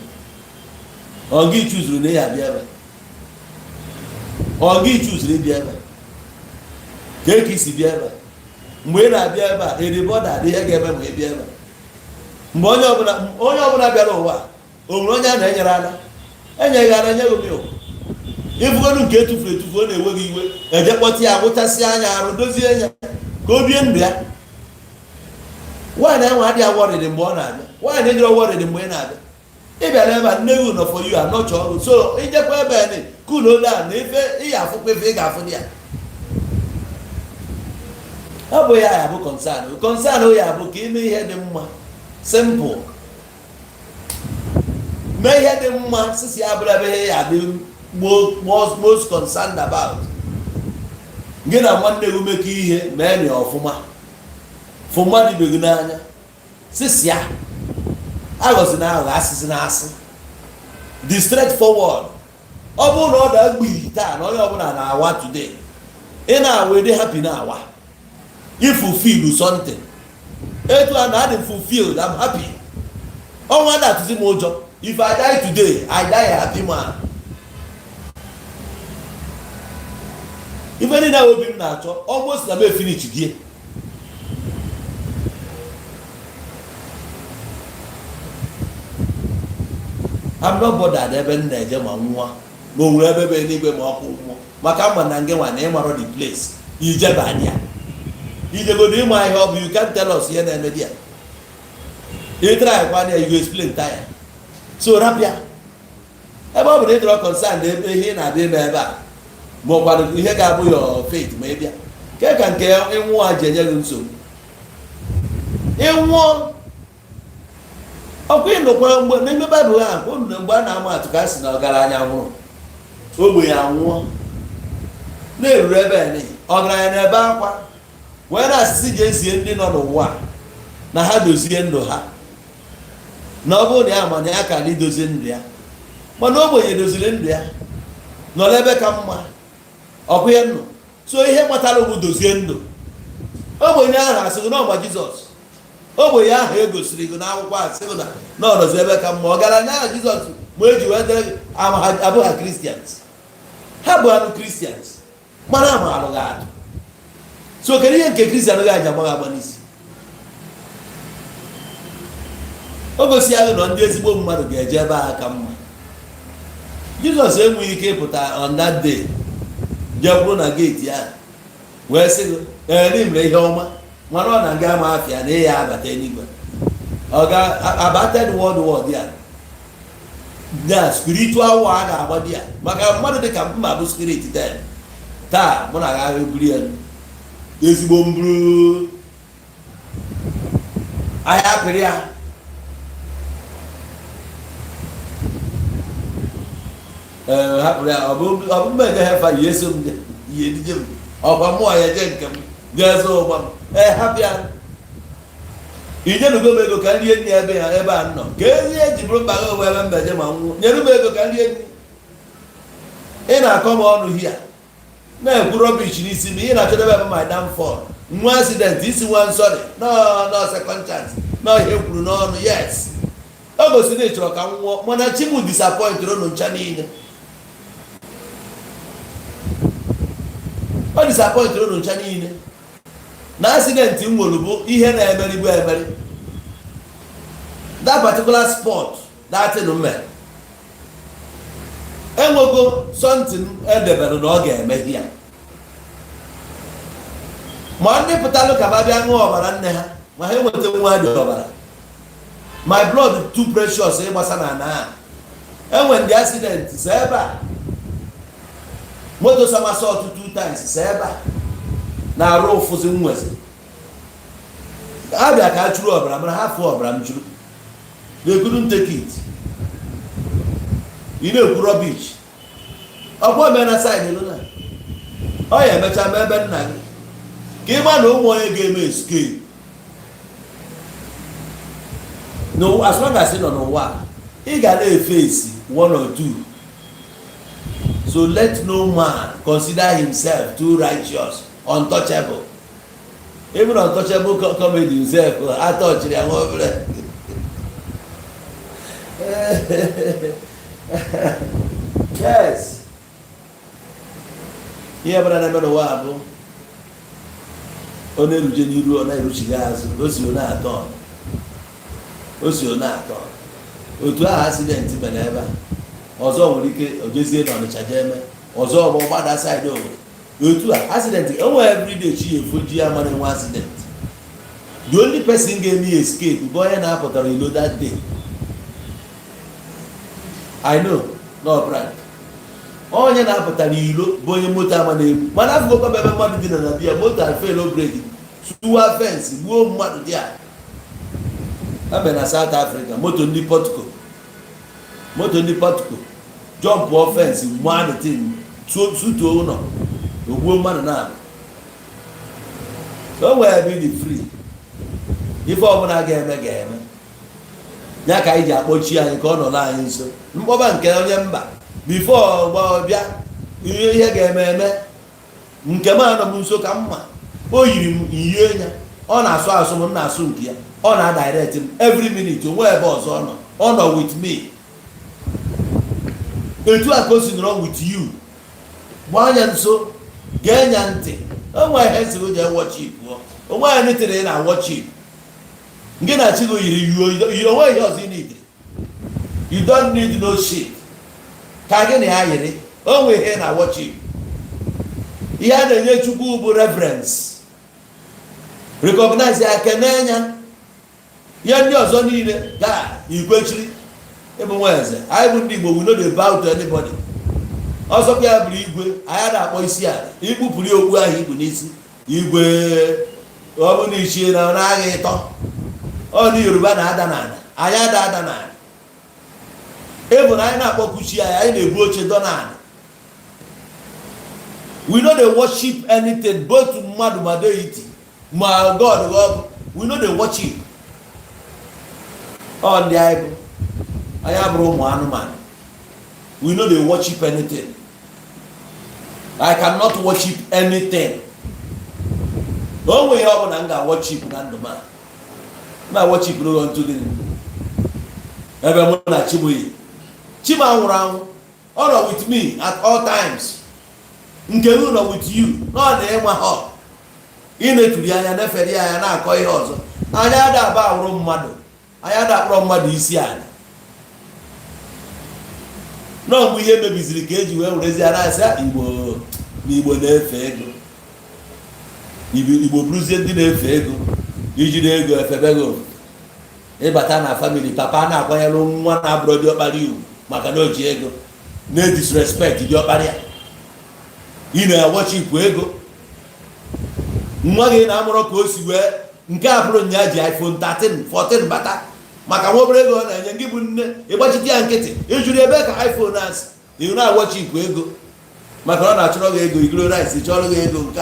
Ọ gị chuzuru na ya bịa ebe, ọ gị chuzuru ịbịa ebe ka eke isi bịa ebe. Mgbe ị na-abịa ebe a eribọda adị ihe ga-eme ma ị bịa ebe. Mgbe onye ọbụla bịara ụwa o nwere onye a na-enyere ala, enyeghị ala nye gị ụwa. Ifugodu nke etufuru etufu ọ na-ewe gị iwe, eje kpọta ya agwụchasị anya arụ dozie ya ka o bie ndụ ya. Nwaanyị ahụ adịghị worried mgbe ọ na-abịa, nwaanyị ejiri worried mgbe ị na-abịa. Ị bịara ebe a nne gị nọ for you anọcha ọrụ, so ijekwa ebe a kul ole a na ife ị ga-afụkwa ife ị ga-afụ dị ya. Ọ bụ ya bụ concern ya bụ ka ime ihe dị mma, simple, mee ihe dị mma, sisi abụla ebe ihe ya dị most concerned about. Gị na nwanne gị mekọ ihe mee na ọfụma, fụ mmadụ ibe gị n'anya, sisi ya aghọzi na aghọ, asịsị na asị, the straightforward. Ọ bụrụ na ọ da-agbiri taa na onye ọbụla na-awa today, ị na-awa dị happy na-awa. You fulfill something. Etu a na adị fulfilled, I'm happy. Ọnwa na-atụzi m ụjọ. If I die today, I die a happy man. Ife ndị na obi m na-achọ, almost na m finish gị. I'm not bothered ebe m na-eje ma nwa ma o nwere ebe ebe n'igwe ma ọkụ mmụọ maka mma na nge nwa na ịmara the place ijebe anya. Ijegodo ịma ihe ọ bụ, you can't tell us ihe na-eme dia. Ị try kwa ya, you explain tire. So rapịa ebe ọ bụ na ị dọrọ concern ebe ihe ị na-abịa ime ebe a ma ọkwado ihe ga-abụ your faith ma ị bịa ke ka nke ịnwụọ a ji enye gị nsogbu. Ịnwụọ ọkwa ịnụkwa mgbe n'ime Baịbụl ha mgbe a na-ama atụ ka a sị na ọgaranya nwụrụ, ogbenye anwụọ, na-eruru ebe n'ihi ọgaranya na-ebe akwa wee na-asịsị ji ezie ndị nọ n'ụwa na ha dozie ndụ ha, na ọ bụrụ na ya ma na ya ka na idozie ndụ ya, mana ogbenye doziri ndụ ya nọ n'ebe ka mma ọkwa ya nọ. So ihe kpatara bụ dozie ndụ. Ogbenye ahụ asịghị na ọgba Jizọs, ogbenye ahụ egosiri gị n'akwụkwọ asịghị na ọ nọzi ebe ka mma. Ọgaranya ahụ Jizọs ma eji wee dere abụghị Christians, ha bụ anụ Christians mana ama alụghị atụ. So kedu ihe nke Kristian ga-aja agbaghị agba n'isi? O gosi anyị na ndị ezigbo mmadụ ga-eje ebe a ka mma. Jizọs enweghị ike ịpụta on that day jee bụrụ na geeti ya wee sị gị n'imere ihe ọma mana ọ na nga ama afịa na ịya abata eluigwe. Ọ ga-abata the world ya na spiritual war a ga-agba di ya maka mmadụ dịka mma bụ spirit den. Taa mụ na agha eburu ya ezigbo mburu ahịa apịrị ya hapụrụ ya ọ bụ mmejọ hefa yeso m ihe dije m ọkwa mmụọ ya je nke m ga-ezo ụgba m hapụ ya inyenugo m ego ka nrie nri ebe a nọ ka ezi eji bụrụ mkpa onwe ebe mbeje ma nwụọ nyere m ego ka nrie nri ị na-akọ m ọnụ hia na-ekwu rọbish n'isi m ị na-achọdebe ebe my downfall nwa accident isi nwa nsọrị no second chance no ihe kwuru n'ọnụ yes o gosi na ị chọrọ ka m nwụọ mana chi m disappoint unu ncha niile ọ disappoint unu ncha niile na accident m nwere bụ ihe na-emerigbu emeri that particular sport that thing mere enwego something edebere na ọ ga-eme ya ma ndị pụtalụ ka ba bịa ṅụọ ọbara nne ha ma ha enweta nwa dị ọbara my blood too precious ịgbasa na ana enwe ndị accident si ebe a moto somersault 2 times si ebe a na-arụ ụfụzi nwezi ha bịa ka a chụrụ ọbara mana ha fụ ọbara m chụrụ they couldn't take it ị na-ekwu rubbish ọkwa ome na side lụna ọ ya emecha ma ebe nna gị ka ịgba na ụmụ onye ga-eme escape no as long as ị nọ n'ụwa ị ga na-efesi one or two so let no man consider himself too righteous untouchable even untouchable comedy himself atọchiri ya nwa obere yes ihe bara na-eme n'ụwa bụ ọ na-eruje n'iru ọ na-eruchighị azụ o si ọ na-atọ otu ahụ accident mere ebe a ọzọ nwere ike ojezie n'Ọnịcha jee eme ọzọ bụ gbada side Owerri otu a accident enwe everyday chi efo ji ya mara nwe accident the only person ga-eme escape bụ onye na-apụtara ilo that day I know no brand onye na-apụtara ilo bụ onye moto ama na-egbu mana afụgokwa ebe mmadụ dị na bịa moto alfelo breki suwa fensị gbuo mmadụ dị a ebe na South Africa moto ndị Portugal jump offense mmadụ tin sutuo ụlọ ogbuo mmadụ na o wee be the free ife ọbụla ga-eme ya ka anyị ji akpọchi anyị ka ọ nọ anyị nso mkpọba nke onye mba before bịa ihe ga-eme nke m anọ m nso ka mma o yiri m ihe ya ọ na-asụ asụ m na-asụ nke ya ọ na-direct m every minute onwe ebe ọzọ ọ nọ with me etu a ka o si nọrọ with you gba anya nso gee nya ntị onwe ihe si o ji worship onwe ya nitere na worship nke na chigo yiri onwe ihe ọzọ ị na-ediri you don't need no shit ka gị na ya yiri onwe ihe na worship ihe a na-enye Chukwu bụ reverence recognize ya kene nya ihe ndị ọzọ niile ga ikwechiri ịbụ nwa eze anyị bụ ndị Igbo we no dey bow to anybody ọzọkwa ya bụrụ igwe anyị na-akpọ isi ala ikpupụrụ okwu ahụ ibu n'isi igwe ọ bụ na ichie na ọ na-agha ịtọ ọ ndị Yoruba na-ada n'ala anyị ada n'ala ịbụ na anyị na-akpọkuchi anyị na-ebu oche dọ n'ala we no dey worship anything both mmadụ ma deity ma God we no dey worship ọ ndị anyị bụ anyị abụrụ ụmụ anụmanụ we no dey worship anything I cannot worship anything o nwe ihe ọ bụla m ga-worship na ndụ ma worship n'ụlọ ntụ gị ebe mụ na Chima nwụrụ anwụ ọ nọ with me at all times nke m nọ with you nọ na ịnwa ha ị na-etuli anya nefere anya na-akọ ihe ọzọ anyị ada aba awụrụ mmadụ anyị ada akpọrọ mmadụ isi ala nọ mgbe ihe mebiziri ka eji wee werezi arasị Igbo na-efe ego Igbo bụrụzie ndị na-efe ego ijiri ego efebego ịbata na family papa na-akwanyere nwa na-abụrụ diọkpara iwu maka na o ji ego na-disrespect diọkpara ya ị na-worship ego nwa gị na-amụrụ ka o si wee nke a bụrụ nya ji iPhone 13 14 bata maka nwa obere ego ọ na-enye gị bụ nne ịgbachite ya nkịtị ejiri ebe ka iPhone asị ihu na-awọchi ikwu ego maka ọ na-achọrọ gị ego igoro rice chọrọ gị ego nke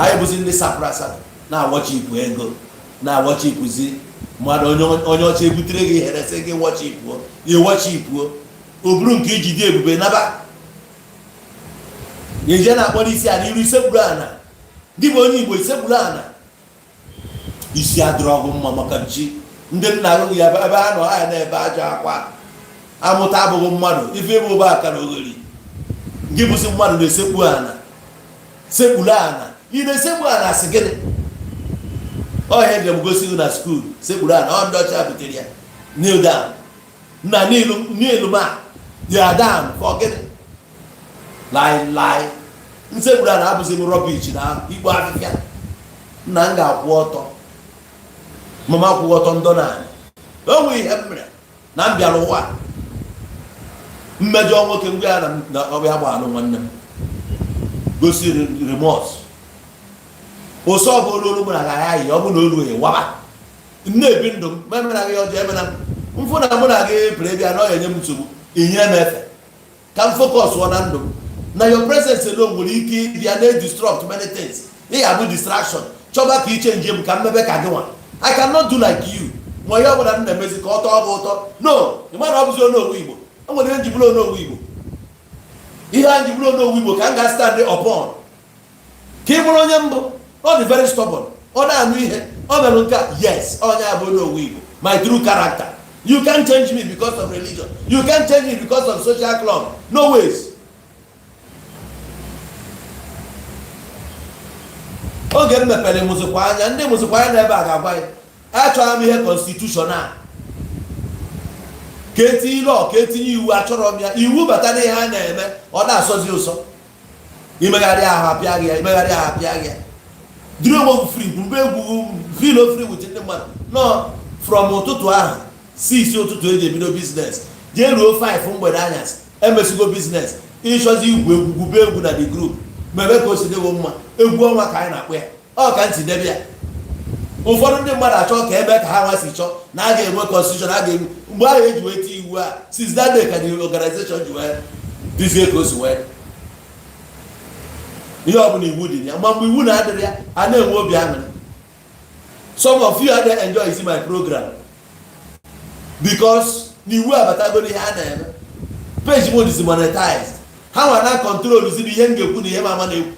anyị bụzi ndị sapụrụ asapụ na-awọchi ikwu ego na-awọchi ikwuzi mmadụ onye ọcha ebutere gị heresi gị wọchi ikwuo ịwọchi ikwuo o buru nke iji dị ebube naba yeje na-akpọrọ isi ana iru isekpuru ana dị bụ onye Igbo isekpuru ana isi adịrọ ọgụ mma maka chi ndị nna arụghị ya ebe ha nọ ha na-ebe ajọ akwa amụta abụghị mmadụ ife ebe ụba aka na ogheri gị bụzi mmadụ na-esekpu ana sekpuru ana ị na-esekpu ana asị gịnị ọhịa ga-egosi gị na skuul sekpuru ana ọ ndị ọcha butere ya kneel down na kneel ma ya down for gịnị lai nsekpuru ana abụzi m rọbichi na ikpo afịfịa nna m ga-akwụ ọtọ mama kwụ ọtọ ndọ naanị o nwere ihe m mere na m bịara ụwa mmejọ nwoke ngwa ya na ọbịa gba alụ nwanne m gosi remọs ụsọ ọ bụ olu mụ na agaghị ayị ọ bụ na olu ya waba na-ebi ndụ m ma emere gị ọjọọ emena mfụ na mụ na gị pere bịa na ọ ya enye m nsogbu inyere m efe ka m focus na ndụ m na your presence alone nwere ike ịbịa na-destruct many things ị ga-abụ distraction chọba ka iche njem ka mmebe ka gị nwa I cannot do like you ma ihe ọbụla m na-emezi ka ọ tọọ gị ụtọ no ịma na ọ bụzi onye Igbo o nwere ihe njibụrụ onye Igbo ihe a njibụrụ onye Igbo ka m ga-stand upon ka ị bụrụ onye mbụ ọ dị very stubborn ọ na-anụ ihe ọ mere nke yes onye a bụ onye Igbo my true character you can't change me because of religion you can't change me because of social club no ways. Oge m mepere mụzikwa anya ndị mụzikwa anya n'ebe a ga-agwa ya achọrọ m ihe constitutional ka etinye law ka etinye iwu achọrọ m ya iwu bata n'ihe a na-eme ọ na-asọzi ụsọ imegharị ahụ apịa gị ya imegharị ahụ apịa gị ya dịrị onwe free mgbe egwu feel free with ndị mmadụ nọ from ụtụtụ ahụ 6 ụtụtụ eji ebido biznes jee ruo 5 mgbede anyasị emesigo biznes ịchọzi igwu egwu gwube egwu na the group mebe ka o si dịgo mma egwu ọnwa ka anyị na-akpọ ya ọ ka ntị debe ya ụfọdụ ndị mmadụ achọ ka ebe ka ha nwa si chọọ na a ga-enwe constitution a ga-enwe mgbe ahụ eji wee tie iwu a since that day ka the organization ji wee dizie ka o si wee ihe ọ bụla iwu dị ya ma mgbe iwu na-adịrị ya a na-enwe obi aṅụrị some of you are enjoy isi my program because na iwu abatago n'ihe a na-eme page mode is monetized ha nwa na control ziri ihe m ga-ekwu na ihe m ama na-ekwu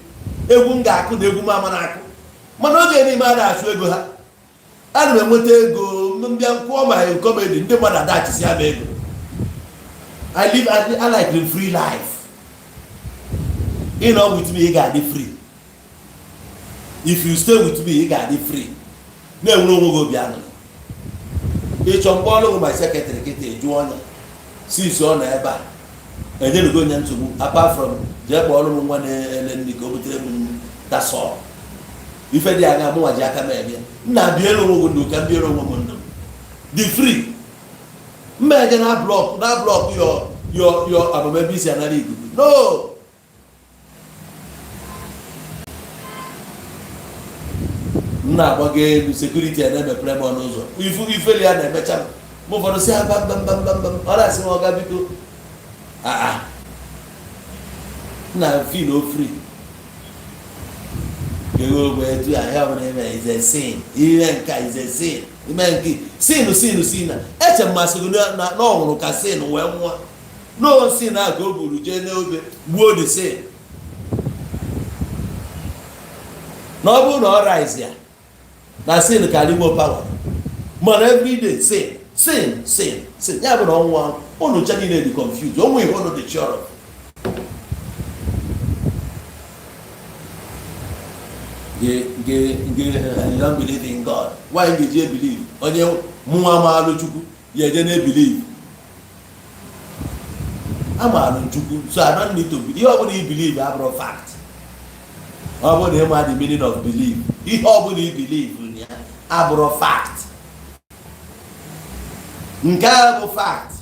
egwu m ga-akụ na egwu m ama na-akụ mana oge n'ime a na-achụ ego ha ana m enweta ego mbịa nkwụọ ma comedy ndị mmadụ adachisi ya m ego I like the free life. You know, with me, you got the free. If you stay with me, you got the free. No, no, go beyond. It's on follow my secretary, get a joiner. See, so on a bar. And then go to apart from Jabolo one and then we go with them. That's all. If I did more Jackamabia, now be alone would can be a woman. The free. Imagine I block your Abababies and no. Na gbage security and ebe prem on ụzọ ifeli ya na-emecha m ụfọdụ si bam ọ na-asị m ọga biko na feel o free ego ogbe etu ahịa ọbụla ime is a sin ihe nka is a sin ime nke sin eche mmasị gị na ọnwụrụ ka sin wee nwa no sin a ka o buru jee n'obe gbuo the sin na ọ bụrụ na ọ rise ya na sin carry more power man every day sin ya bụ na ọnwa unu cha niile dị confused onwe ihe unu dị sure you don't believe in God why did you believe onye mụnwa amaalụ Chukwu ya eje na-ebelieve amaalụ Chukwu so I don't need to believe ihe ọbụla i believe abụrụ fact ọ bụrụ na ịma the meaning of belief ihe ọbụla i believe ya abụrụ fact nke a bụ fact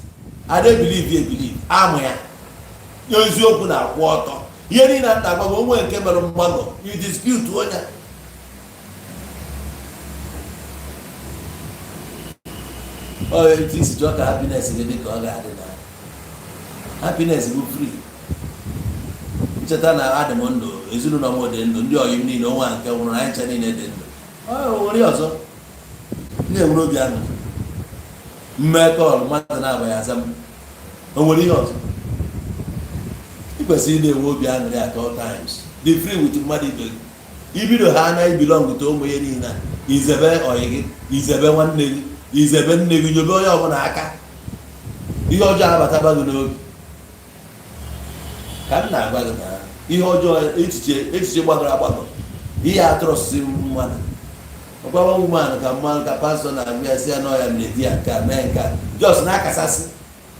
I don't believe amụ ya eziokwu na-akwụ ọtọ ihe niile na agbago onwe nke mere mmadụ you dispute onye Oh, it is joke happiness in the garden. Happiness is free. Chetana Adamondo, is no more than you need no one can write any net. Oh, what else? Never know the other. Metal, Matana, as I'm. Oh, what else? People see they will be angry at all times. They free with money. Even though Hannah belong to Omoyena, Isabel or Isabel one name, Isabel Navy, you go on Aka. You all job at Abago. Come now, you all joy, it's Bagabo. He had trust him one. A woman, a man, a person, and we are saying, no, I'm the dear Kamenka. Just Nakasas.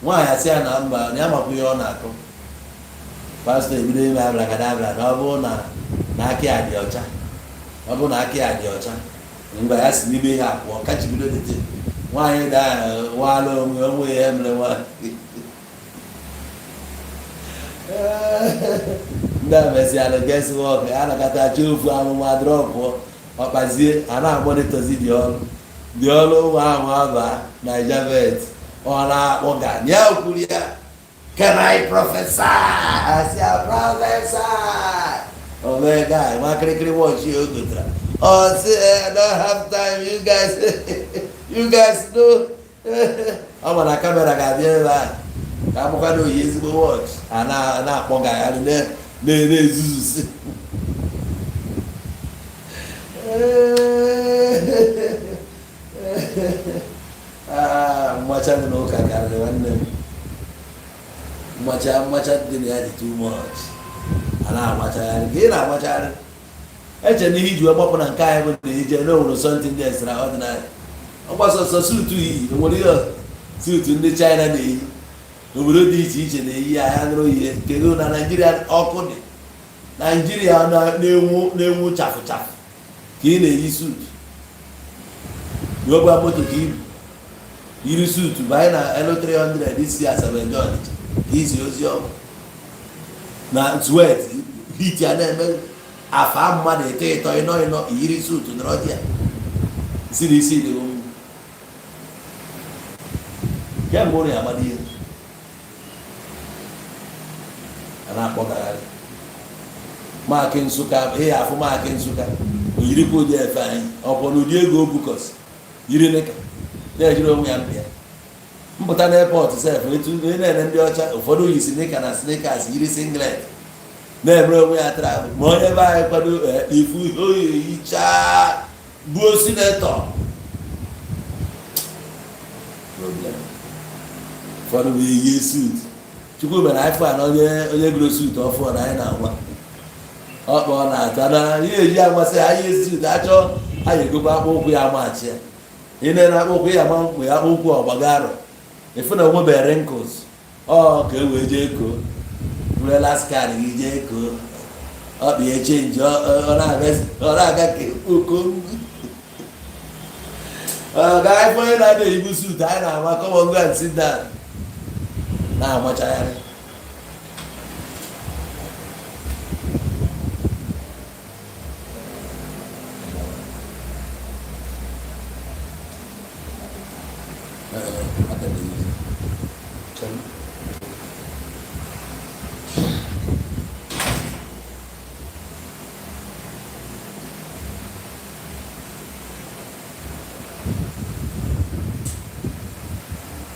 Why I say a number, Yamapuyo. Pastor, you didn't have like a dabra, no, Naki Adiocha. Abu Naki Adiocha. And by us, we may have one catch you. Why that one way, Emily? Never guess what I got a chew from my drop or Pazi, and I wanted to see the all one, Niger vet, or la organ. Yeah, can I prophesy? I say, prophesy. Oh, my guy, my cricket watch you. Oh, say, I don't have time. You guys do. I'm on a camera. I got there. I'm going to use the watch. And now, one guy, and then they Zeus. Much I don't know. I can't remember. Much I didn't have too much. And how much I get how much I actually need you up on a guy with the know something that's extraordinary. I was so suit to eat. What do you suit in the China day? Nobody did each and a year. I know you can go to Nigeria or Nigeria, no chaff. Kill a suit. You are about to give you suit to buy a 300 this year. 700. He's young. Now sweat, heat your name. I found money, take or you know, you suit to the road here. See the room. Get money, Amadi. And I put that. Marking Suka, here for Marking Suka. You put there fine upon Diego Bucos. You didn't. There you know me up here. But an airport itself, we took in and the photo is snake and a snake as you singlet. Never we are traveling. Whatever I could do, if we go each Bosinator. Problem. For the way suit. To go when I find on your blue suit or for 9 hours. Up on that, here I must say, I used to that all. I go back over your match here. In and out of here, we are over Bagaro. If you know what wrinkles, oh, okay, we Jacob. Well, last carry Jacob. Up the change, or I got guy, for that day, you should die now. Come on, go and sit down. Now, much I have.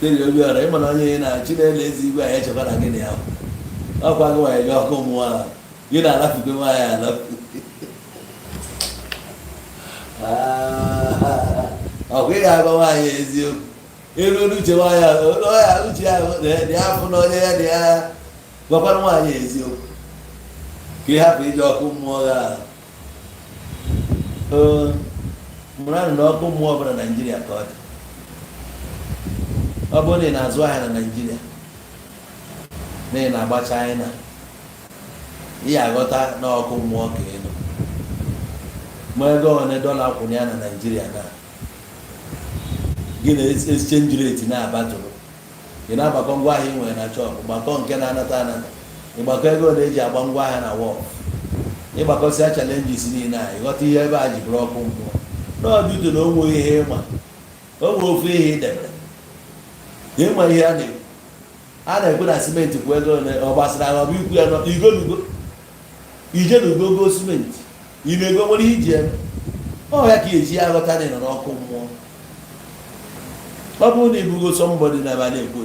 You are a man in a chile lazy way edge of an agony. Oh, by the way, you're come you don't have to go. I love okay, I go. I is you. You don't do the afternoon there. What one is you? You have it or come more. Run no come more than Nigeria court. Abone na azụ ahịa na Nigeria na-agba China ihe aghọta na ọkụ mmụọ ka elu ma ego one dọla kwụrụ ya na Nigeria na gị na exchange rate na-abatụrụ ị na-agbakọ ngwa ahịa nwere na chọpụ gbakọ nke na-anata anata ịgbakọ ego ole eji agba ngwa ahịa na wọf ịgbakọsịa challenges niile a ịghọta ihe ebe a ji bụrụ ọkụ mmụọ n'ọdụdụ na onwe ihe ịma onwe ofu ihe idebere ịma ihe a na-ekwe na simenti bụ ego ọ gbasara ọ bụ ikwu ya nọ igolugo ije n'ugogo simenti ị na-ego nwere iji eme ọ ya ka eji ya aghọta na ịnọ n'ọkụ mmụọ. Ọ bụrụ na ibugo somebody na aba na-ekwu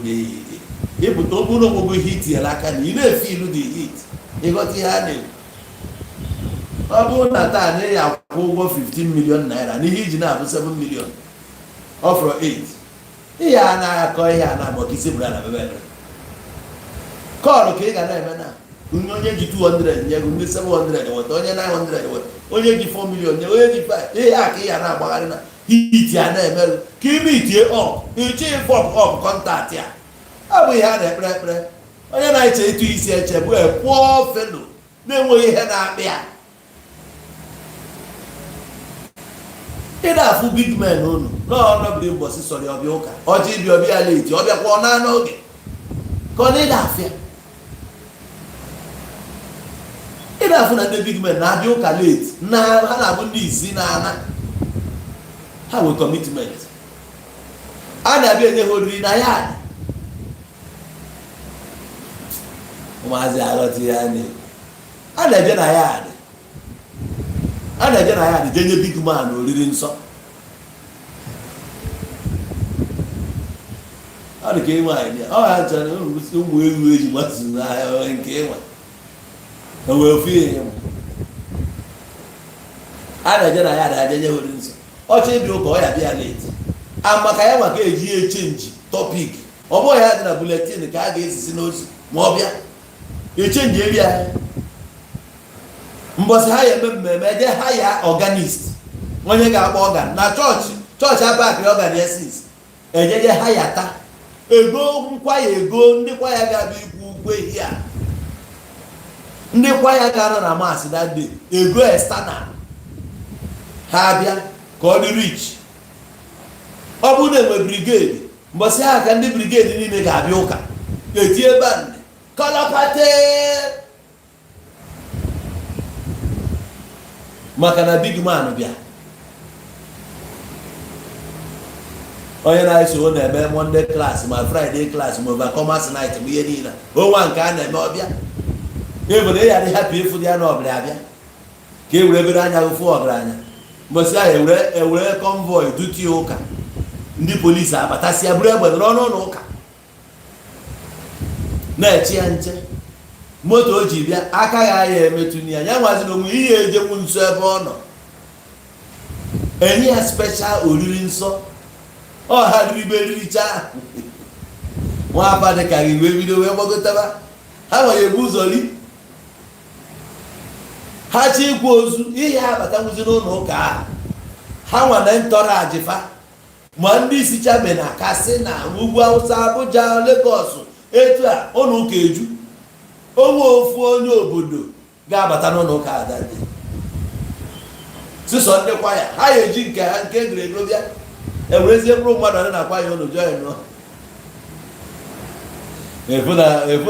ịpụta ọ bụrụ na ọgbụgbọ ihe itinyere aka na ị na-efe ilu dị hit ịghọta ihe a na-ekwu. Ọ bụrụ na taa na ya akwụ ụgwọ 15 million naira n'ihe iji na-abụ 7 million ọ fọrọ 8 ihe a na-akọ ihe a na-agba ka isi bụrụ na bebe kọọlụ ka ị ga na-eme na onye ji 200 nye gị ndị 700 weta onye 900 weta onye ji 4 million nye onye ji 5 ihe a ka ị ga na-agbagharị na hiti a na-emerụ ka ime itie iche ọp kọntaktị a ọ bụ ihe a na-ekpere ekpere. Onye na-eche ịtụ isi eche bụ pụọ felo na-enweghị ihe na-akpị ya. Ị na-afụ big men unu n'ọnọbiri mbọsị sọrọ ọbịa ụka ọjị ịbịa ọbịa leti ọbịa kwụọ na n'oge ka ọ na-ịda afịa. Ị na-afụ na ndị big men na-abịa ụka leti na ha na-abụ ndị isi na-ana ha nwee commitment. A na-abịa enye ha oriri na ya ụmụazị aghọta ihe a na-eje na ya jee nye big man oriri nsọ. Ọ dị ka ịnwe anyị ọ ha chọrọ ụmụ ewu eji gbatu n'ahịa nke ịnwe o wee ofu ihe a na-eje na ya aje nye oriri nsọ. Ọchọ ịbịa ụka ọ ya bịa leti maka ya maka eji ya echenji tọpik ọ bụghị ya dị na buletin ka a ga-esisi n'ozi ma ọ bịa echenji eri ya. Mbọsị ha ya eme mmemme eje ha ya ọganist onye ga-akpọ ọgan na chọọchị abakịrị ọgan esis ejeje ha ya taa ego nkwa ya ego ndị kwa ya ga-abịa ikwu ugwu ehi a ndị kwa ya gara na masị na dị ego estana ha abịa ka ọ dị rich. Ọ bụrụ na enwe brigade mbọsị ha ka ndị brigade niile ga-abịa ụka etie bandị kọlọpate maka na big man bịa. Onye na-eso na-eme Monday class ma Friday class ma overcomers night bụ ihe niile onwa nke a na-eme ọbịa ebere ya dị happy ịfụ ya na ọbịa abịa ka e were ebere anya ụfụ ọgaranya. Mbọsị ahụ ewere convoy dutie ụka ndị polisi abatasịa bụrụ egbe n'ọnụ ụlọ ụka na-eche ya nche moto o ji bịa aka ya emetụ ya ya nwazi na onwe ihe ejenwu nso ebe ọ nọ enye ya special oriri nsọ ọ ha ribe riricha nwa aba dị ka gị wee bido wee gbagotaba ha nwere ebu ụzọ ri ha chi ikwu ozu ihe abata nwụzi n'ụlọ ụka ahụ ha nwa na ntọrọ ajịfa ma ndị isi chabe na kasị na ugwu Awụsa Abuja Lagos etu a ụlọ ụka eju onwe ofu onye obodo ga-abata n'ụlọ ụka adadị sịsọ ndị kwa ya ha eji nke ha nke egwuregwu bịa ewerezie mkpụrụ mmadụ ndị na-akwa ya ụlọ join efu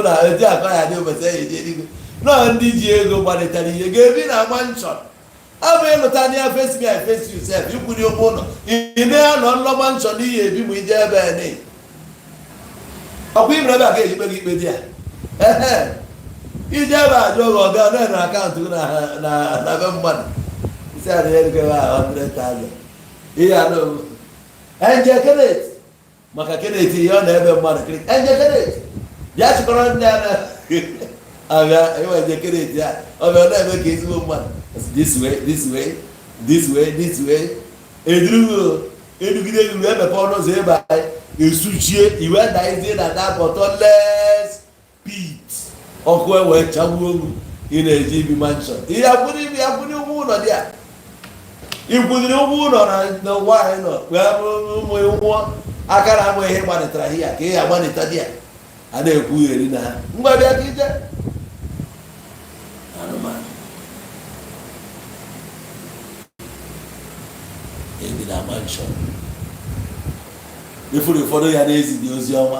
na eji akọ ya dị ụbọchị ya eji eluigwe nọọ ndị ji ego gbalitara ihe ga-ebi na agba nchọ ọ bụ ịlụta na ya face me I face you sef ikwuri ụgwọ ụlọ ị na-anọ nlọgba nchọ n'ihi ebi ma ije ebe ene ọkwa ibere ebe a ga-ejikpe gị ikpe dị ya ije ebe ajụ oge ọga na akaụntụ na be mmadụ isi a na-ego 100,000 ihe anụ enje kenet maka kenet ihe ọ na-ebe mmadụ enje kenet bịa chịkọrọ ndị a na-abịa enwe enje kenet ya ọ bịa na-eme ka ezigbo mmadụ this way edugide egwu emepe ọnụ ụzọ ebe anyị esuchie iwe daizie na bottomless pit ọkụ ewee chagbuo ogwu ị na-eji ibi mansion ihe akwụrụ ụgwọ ụlọ dị a ikwudiri ụgwọ ụlọ na ụwa anyị nọ ụmụ nwụọ aka na amụ ihe gbanịtara ihe ka ihe agbanịta dị ya a na-ekwugheri na ha mgbabịa ka ije anụmanụ ebi na mansion ifuru ụfọdụ ya na-ezidi ozi ọma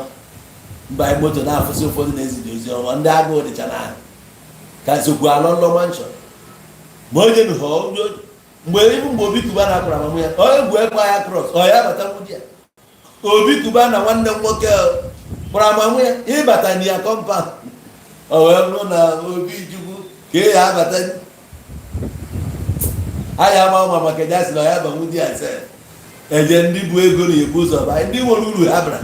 mba anyị moto na-afụsị ụfọdụ na-ezidi ozi ọma ndị agụụ dịcha na ka zokwu alọ mansion ma onye mgbe ibu mgbe obi kuba na-akwara mamụ ya onye gwu ekwa ya cross ọ ya bata nwudi ya obi kuba na nwanne m nwoke kpọrọ amanwụ ya ịbata na ya kọmpaụnd o wee bụrụ na obi Chukwu ka ị ya abata anya ama ụma maka eji asị na ya banwu di ase eje ndị bụ ego na-ebu ụzọ ba ndị nwere uru ha bara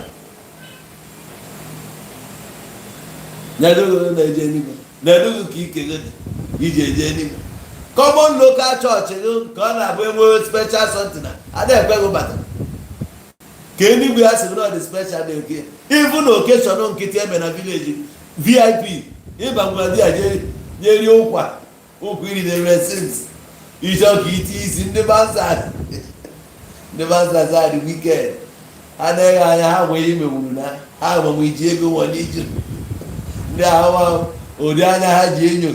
na-edogo na-eje n'igwe na-edogo ka ike gị iji eje n'igwe common local church ka ọ na-abụ enwe special something ada ekweghị bata ka enigwe ya sịrị na ọ dị special dị oke ivu na okeshọn nkịtị eme na village VIP ịba di ya jeri ụkwa ụkwụ iri na-eme sins ịchọ ka iti isi ndị banza dị weekend anaghị anya ha nwee imewuru na ha agbanwe iji ego nwa n'iju ndị ahụ ụdị anya ha ji enyo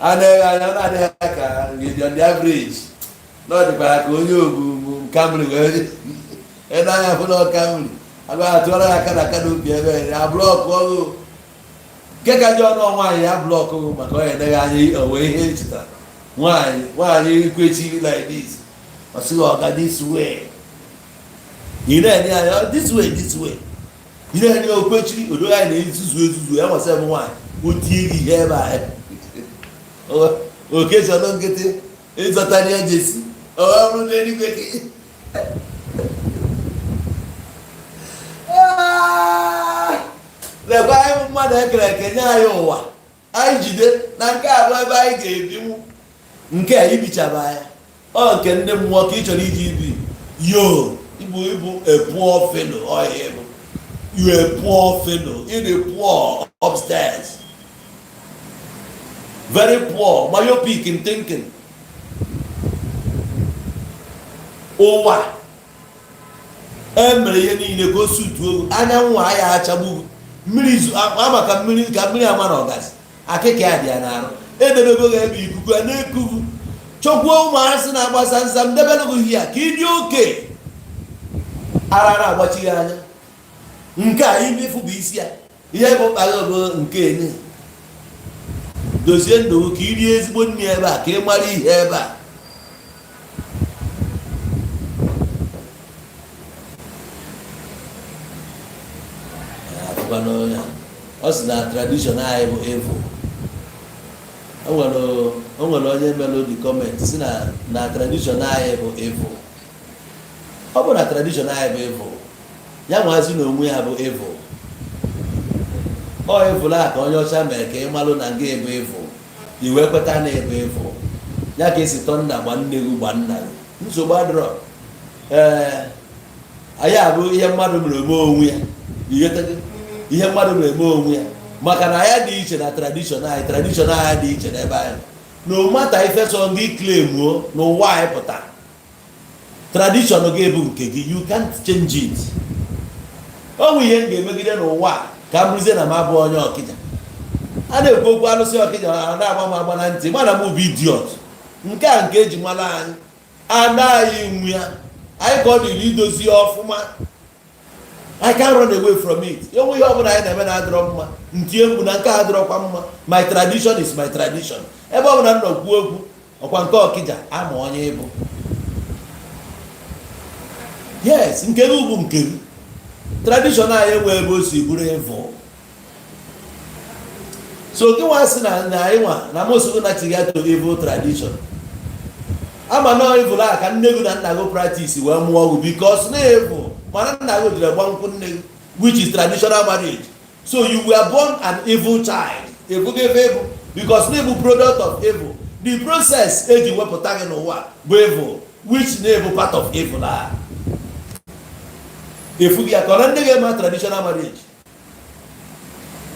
anaghị anya na-adịghị ka ndị average na ọ dịkwara ka onye ogu Camry wee anya fụ na Camry agba atụọrọ ya aka na aka n'obi ebe ya blọkụ ọgụ nke ka ji ọnụ nwaanyị ya blọkụ maka onye eneghị anya onwe ihe echeta nwaanyị ikwechi like this ọ sịghị ọga this way ị na-enye anya this way ị na-enye okwechi odo anyị na-ezuzu ya nwasị bụ nwaanyị otie gị ihe ebe ahụ okechọnụ nkịtị ịzọtara ya jesi ọrụ n'eluigwe gị lekwa anyị mmadụ ekere eke nye anyị ụwa anyị jide na nke abụọ ebe anyị ga-ebinwu nke a ibichaba anya ọ nke ndị mmụọ ka ị chọrọ iji ibi yo ibu a poor fellow ọhịa ịbụ you a poor fellow in a poor upstairs very poor myopic in thinking ụwa emere ihe niile ka o sutuo anyanwụ anya achagbu mmiri amaka mmiri ka mmiri ama na ọgazi akịka ya dị ya n'arụ edebego ga ebe ikuku a na-ekugu chọkwuo ụmụasị na-agbasa nsam debelụgụ ihe a ka ịdị oke ara na-agbachighị anya nke a imefu bụ isi ya ihe bụ mkpagha bụ nke enye dozie ndụ ka iri ezigbo nri ebe a ka ị mara ihe ebe a ọ sị na tradishọn anyị bụ evo o nwere onye melodi gọọmenti si na tradishọn anyị bụ evo ọ bụ na tradishọn anyị bụ evo ya nwazi na onwe ya bụ evo ọ evola ka onye ọcha mere ka ị malụ na nga ebe evo iwe kweta na ebe evo ya ka esi tọ nna gba nne gị gba nna gị nsogbu adịrọ anyị abụ ihe mmadụ mere eme onwe ya ihe mmadụ na-eme onwe ya maka na ya dị iche na tradishọn anyị dị iche n'ebe anyị no mata ife sọ gị claimuo n'ụwa anyị pụta tradishọn gị bụ nke gị you can't change it. O nwe ihe m ga-emegide n'ụwa ka m rụzie na m abụ onye Ọkịja a na-ekwu okwu alụsị Ọkịja na-agba m agba na ntị mana m bụ idiot nke a nke eji mara anyị anaghị nwe ya anyị ka ọ dịrị idozi ọfụma. I can't run away from it. Onwe ihe ọbụla anyị na-eme na-adịrọ mma ntie mkpu na nke a adịrọkwa mma. My tradition is my tradition. Ebe ọbụla m nọ kwuo okwu ọkwa nke Ọkịja ama onye ịbụ. Yes, nke gị bụ nke gị. Tradition anyị enwe ebe o si bụrụ evo. So gị nwa sị na anyị nwa na mosogbu na chigato evil tradition. Ama na evil a ka nne gị na nna gị practice wee mụọ ọgwụ because na evil mana nna gị jiri gba nkwụ nne gị which is traditional marriage. So you were born an evil child. Evil evil because na evil product of evil. The process eji wepụta gị n'ụwa bụ evil which na evil part of evil a. Efu gị akọrọ nne gị eme traditional marriage.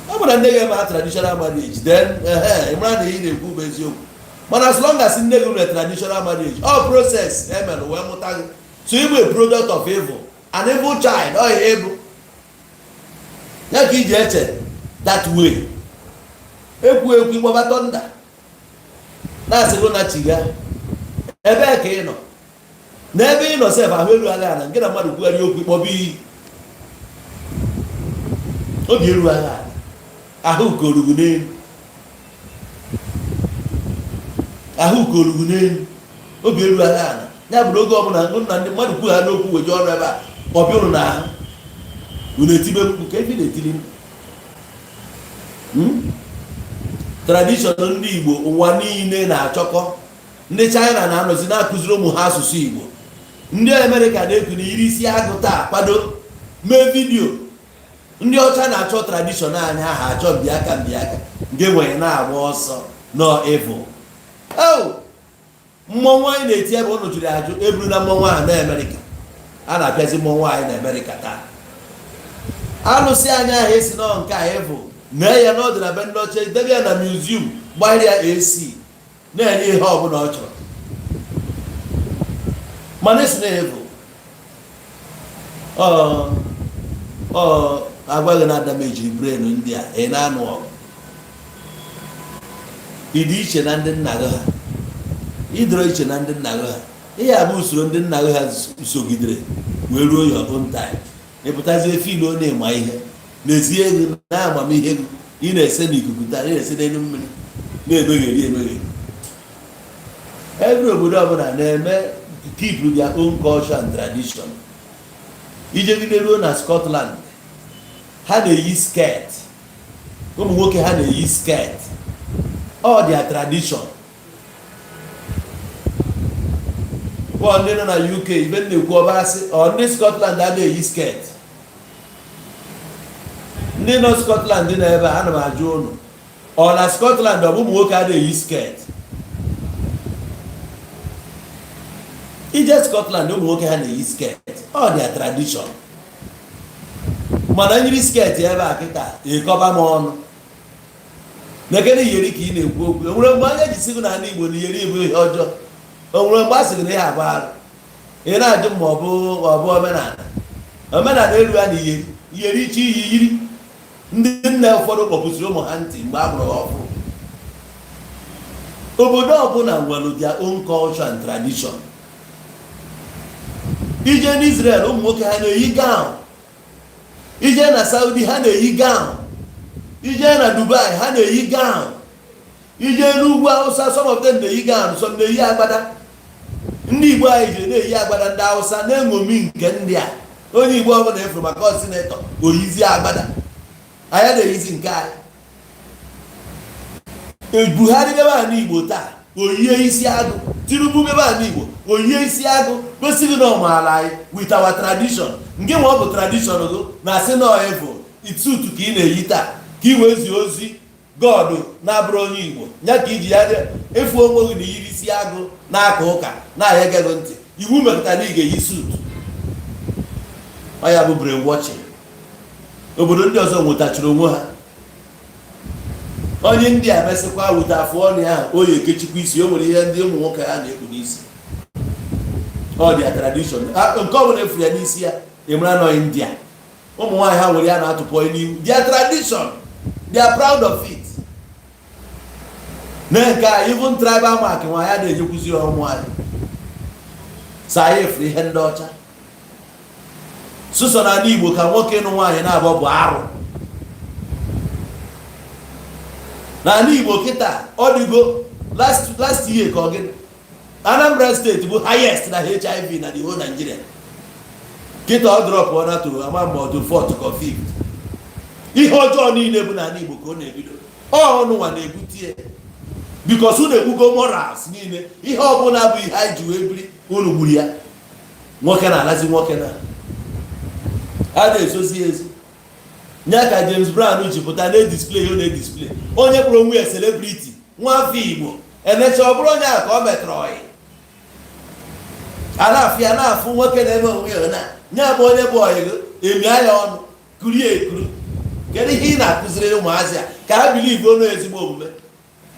Ọ bụ na nne gị eme traditional marriage then ịmara na ị na-ekwu bụ eziokwu. But as long as nne gị nwere traditional marriage, all process emere wee mụta gị. So you be a product of evil, an evil child, or evil. Ya ka iji eche that way. Ekwu ịgbaba tọnda. Na-asịgo na chiga. Ebee ka ị nọ? N'ebe ị nọ sef ahụ elu agha na nke na mmadụ kwugharị okwu ịkpọba iyi. Obi elu agha ahụ korugu n'elu. Ahụ korugu n'elu. Obi elu agha ya bụrụ oge ọbụla nna ndị mmadụ kwugharị n'okwu weje ọrụ ebe a ọbịụrụ na unu etibe mkpu ka ebi na-etili tradishọn ndị Igbo ụwa niile na-achọkọ. Ndị China na-anọzi na-akụziri ụmụ ha asụsụ Igbo. Ndị Amerịka na-ekwu na iri isi agụ taa kwado mee vidiyo. Ndị ọcha na-achọ tradishọn anyị ha achọ mbịaka nke nwere na-agba ọsọ nọ evil. Mmọnwụ anyị na-eti ebe ụnụ jụrụ ajụ eburu na mmọnwụ ahụ na Amerịka. A na-apịazi mmọnwụ anyị na Amerịka taa. Alụsị anyị ahụ esi nọ nke a evil na ya n'ọdụ na be ndị ọcha debe ya na muzium gbahịrị ya AC na-enye ihe ọbụla ọ chọrọ mana esi na evil. Agwaghị na damejiri brain ndị a ị na-anụ ọgụ. Ịdị iche na ndị nna gị ha, ịdịrọ iche na ndị nna gị ha. Ihe a bụ usoro ndị nna gị ha sogidere wee ruo your own time. Ịpụtazie fiil ọ na-ema ihe n'ezie ego na amamihe gị ị na-ese n'ikuku taa, ị na-ese n'elu mmiri na-emegheri. Every obodo ọbụla na-eme keep their own culture and tradition. Ijegide ruo na Scotland, ha na-eyi skirt. Ụmụ nwoke ha na-eyi skirt. All their tradition. Ndị nọ na UK ibe na-ekwu ọbasị ndị Scotland a na-eyi skirt. Ndị nọ Scotland na ebe a na m ajụ ụnụ na Scotland ọ bụ ụmụ nwoke a na-eyi skirt. Ije Scotland ụmụ nwoke ha na-eyi skirt. All their tradition. Mana nyiri skirt ebe a kịta ịkọba m ọnụ nekene iyeri ka ị na-ekwu okwu. Enwere mgbe anya jisigo na ndị Igbo na iyeri bụ ihe ọjọọ. Onwere mgbe a sị gị na ihe abụ arụ. Ị na-ajụ ma ọ bụ omenala elu a na iyeri iche iyi yiri. Ndị nne ụfọdụ kpọpụsiri ụmụ ha ntị mgbe a mụrụ ha ọfụ. Obodo ọbụla nwere their own culture and tradition. Ije n'Israel ụmụ nwoke ha na-eyi gown. Ije na Saudi ha na-eyi gown. Ije na Dubai ha na-eyi gown. Ije n'ugwu Hausa some of them na-eyi gown, some na-eyi agbada. Ndị Igbo anyị jiri na-eyi agbada ndị Hausa na-eṅomi nke ndị a. Onye Igbo ọbụla efuru maka sinetọ oyizi agbada. Anyị na-eyizi nke anyị. Buhari bebe a n'Igbo taa oyie isi agụ. Tinubu bebe a n'Igbo oyie isi agụ. Gosiri na ọmaala anyị with our tradition. Nke ma ọ bụ tradition gị na-asị na evil itutu ka ị na-eyi taa ka ị wee zie ozi God na-abụrụ onye Igbo nya ka iji ya efu onwe gị na iyiri isi agụ na-aka ụka na-ahịa gị ntị. Iwu mepụtara na ị ga-eyi suit. Ọ ya bụ brainwashing. Obodo ndị ọzọ nwetachiri onwe ha. Onye ndị a mesịkwa wute afọ ọnụ ya oyi ekechikwa isi. O nwere ihe ndị ụmụ nwoke ha na-ekpu n'isi. Ọ dị tradition. Nke ọ bụla efuru ya n'isi ya emere nọ India. Ụmụ nwaanyị ha nwere ya na-atụpọ n'ihu. Their tradition. They are proud of it. Na nke a even tribal mark nwa ya na-ejekwuzi ụmụ anyị. Saa ya efuru ihe ndị ọcha. Sụsọ na ndị Igbo ka nwoke nụ nwaanyị na-abọ bụ arụ. Na ndị Igbo kịta ọ dịgo last year ka ọ gị Anambra State bụ highest na HIV na the whole Nigeria. Kịta ọ drop ọ na-atụ ama mgbe ọdụ 4th ka 5th. Ihe ọjọọ niile bụ na ndị Igbo ka ọ na-ebido. Ọnụnwa na-ebutie because unu egbugo morals niile. Ihe ọbụla bụ ihe anyị ji wee biri unu gburu ya. Nwoke na-alazi nwoke na a na-ezozi ezo. Nya ka James Brown ji pụta na-edisplay ihe ọ na-edisplay. Onye kpọrọ onwe ya celebrity nwa afọ Igbo enecha ọ bụrụ onye a ka ọ metọrọ ọyị. Alafia na-afụ nwoke na-eme onwe ya na nya bụ onye bụ ọyị gị emi anya ọnụ kuru ya ekuru. Kedu ihe ị na-akụziri ụmụazị a ka ha believe ọnụ ezigbo omume?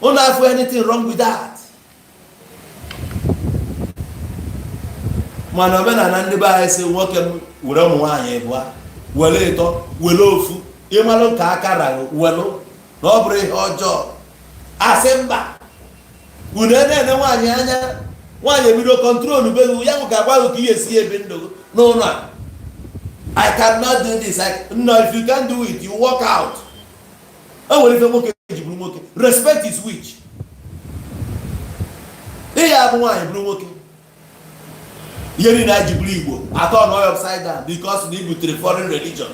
Unu afụ anything wrong with that? Mana omenala ndị be anyị sị nwoke were ụmụ nwaanyị ịbụa were ịtọ were ofu ịmalụ nke akara welụ na ọ bụrụ ihe ọjọọ. Asị mba unu na-ene nwaanyị anya nwaanyị ebido kọntrol be ya ka agwa ka ihe esi ebe ndụ n'ụlọ a. I cannot do this. No, if you can't do it, you walk out. Oh, well, if you walk, respect is which. Ihe abụ nwaanyị bụrụ nwoke ihe niile anyị ji bụrụ Igbo atọ nọ upside down because na ibutere foreign religion.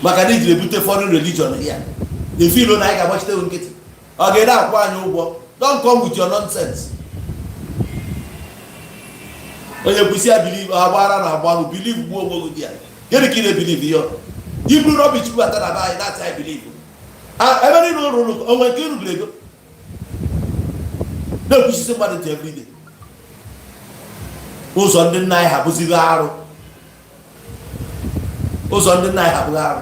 Maka na ijiri ebute foreign religion ya efilo na anyị ga-agbachite nkịtị ọ ga-ede akwụ anyị ụgwọ. Don't come with your nonsense. Onye kwụsị ya believe agbara na agbarụ believe gbuo ogbogo dị ya gịnị ka ị na-ebelieve ihe iburu rubbish bata na be anyị that's I believe. Ebe niile ụrụ onwe nke irugoro ego na-ekwuchisi mmadụ ntị everyday. Ụzọ ndị nna anyị ha bụzighị arụ. Ụzọ ndị nna anyị ha bụghị arụ.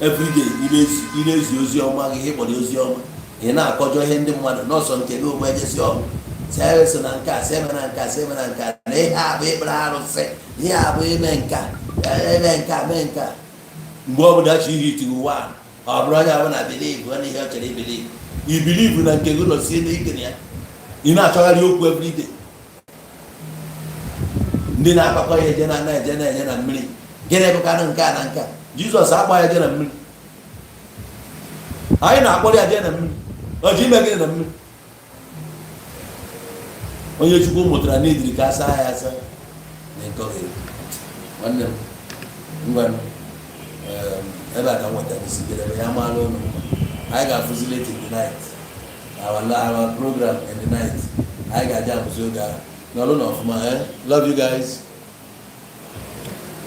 Everyday ị na-ezi ozi ọma gị ịkpọrọ ozi ọma ị na-akọjọ ihe ndị mmadụ n'ọsọ nke gị onwe ejesi ọgụ so na nke a seme na nke a seme na nke a na ihe a bụ ịkpara arụsị ihe a bụ ime nka eme nka mee nka mgbe ọ bụla chi ihe itighị ụwa ọ bụrụ onye abụ na bilivu na ihe ọ chọrọ ibilivu ibilivu na nke gị nọsie n'ike na ya ị na-achọgharị okwu everyday. Ndị na-akpakọ ya eje na-enye na mmiri gịnị bụkanụ nke a na nke a Jizọs agba ya je na mmiri anyị na-akpọrọ ya je na mmiri ọ ji ime gịnị na mmiri. Onye Chukwu mụtara n'idiri ka asa ya asa na-ekọghị nwanne m ngwa ebe a ka nweta isi ebe ya maala ụlọ anyị ga-afụzi late in the night our program in the night anyị ga-aja amụzi oge ahụ n'ọrụ na ọfụma. Love you guys.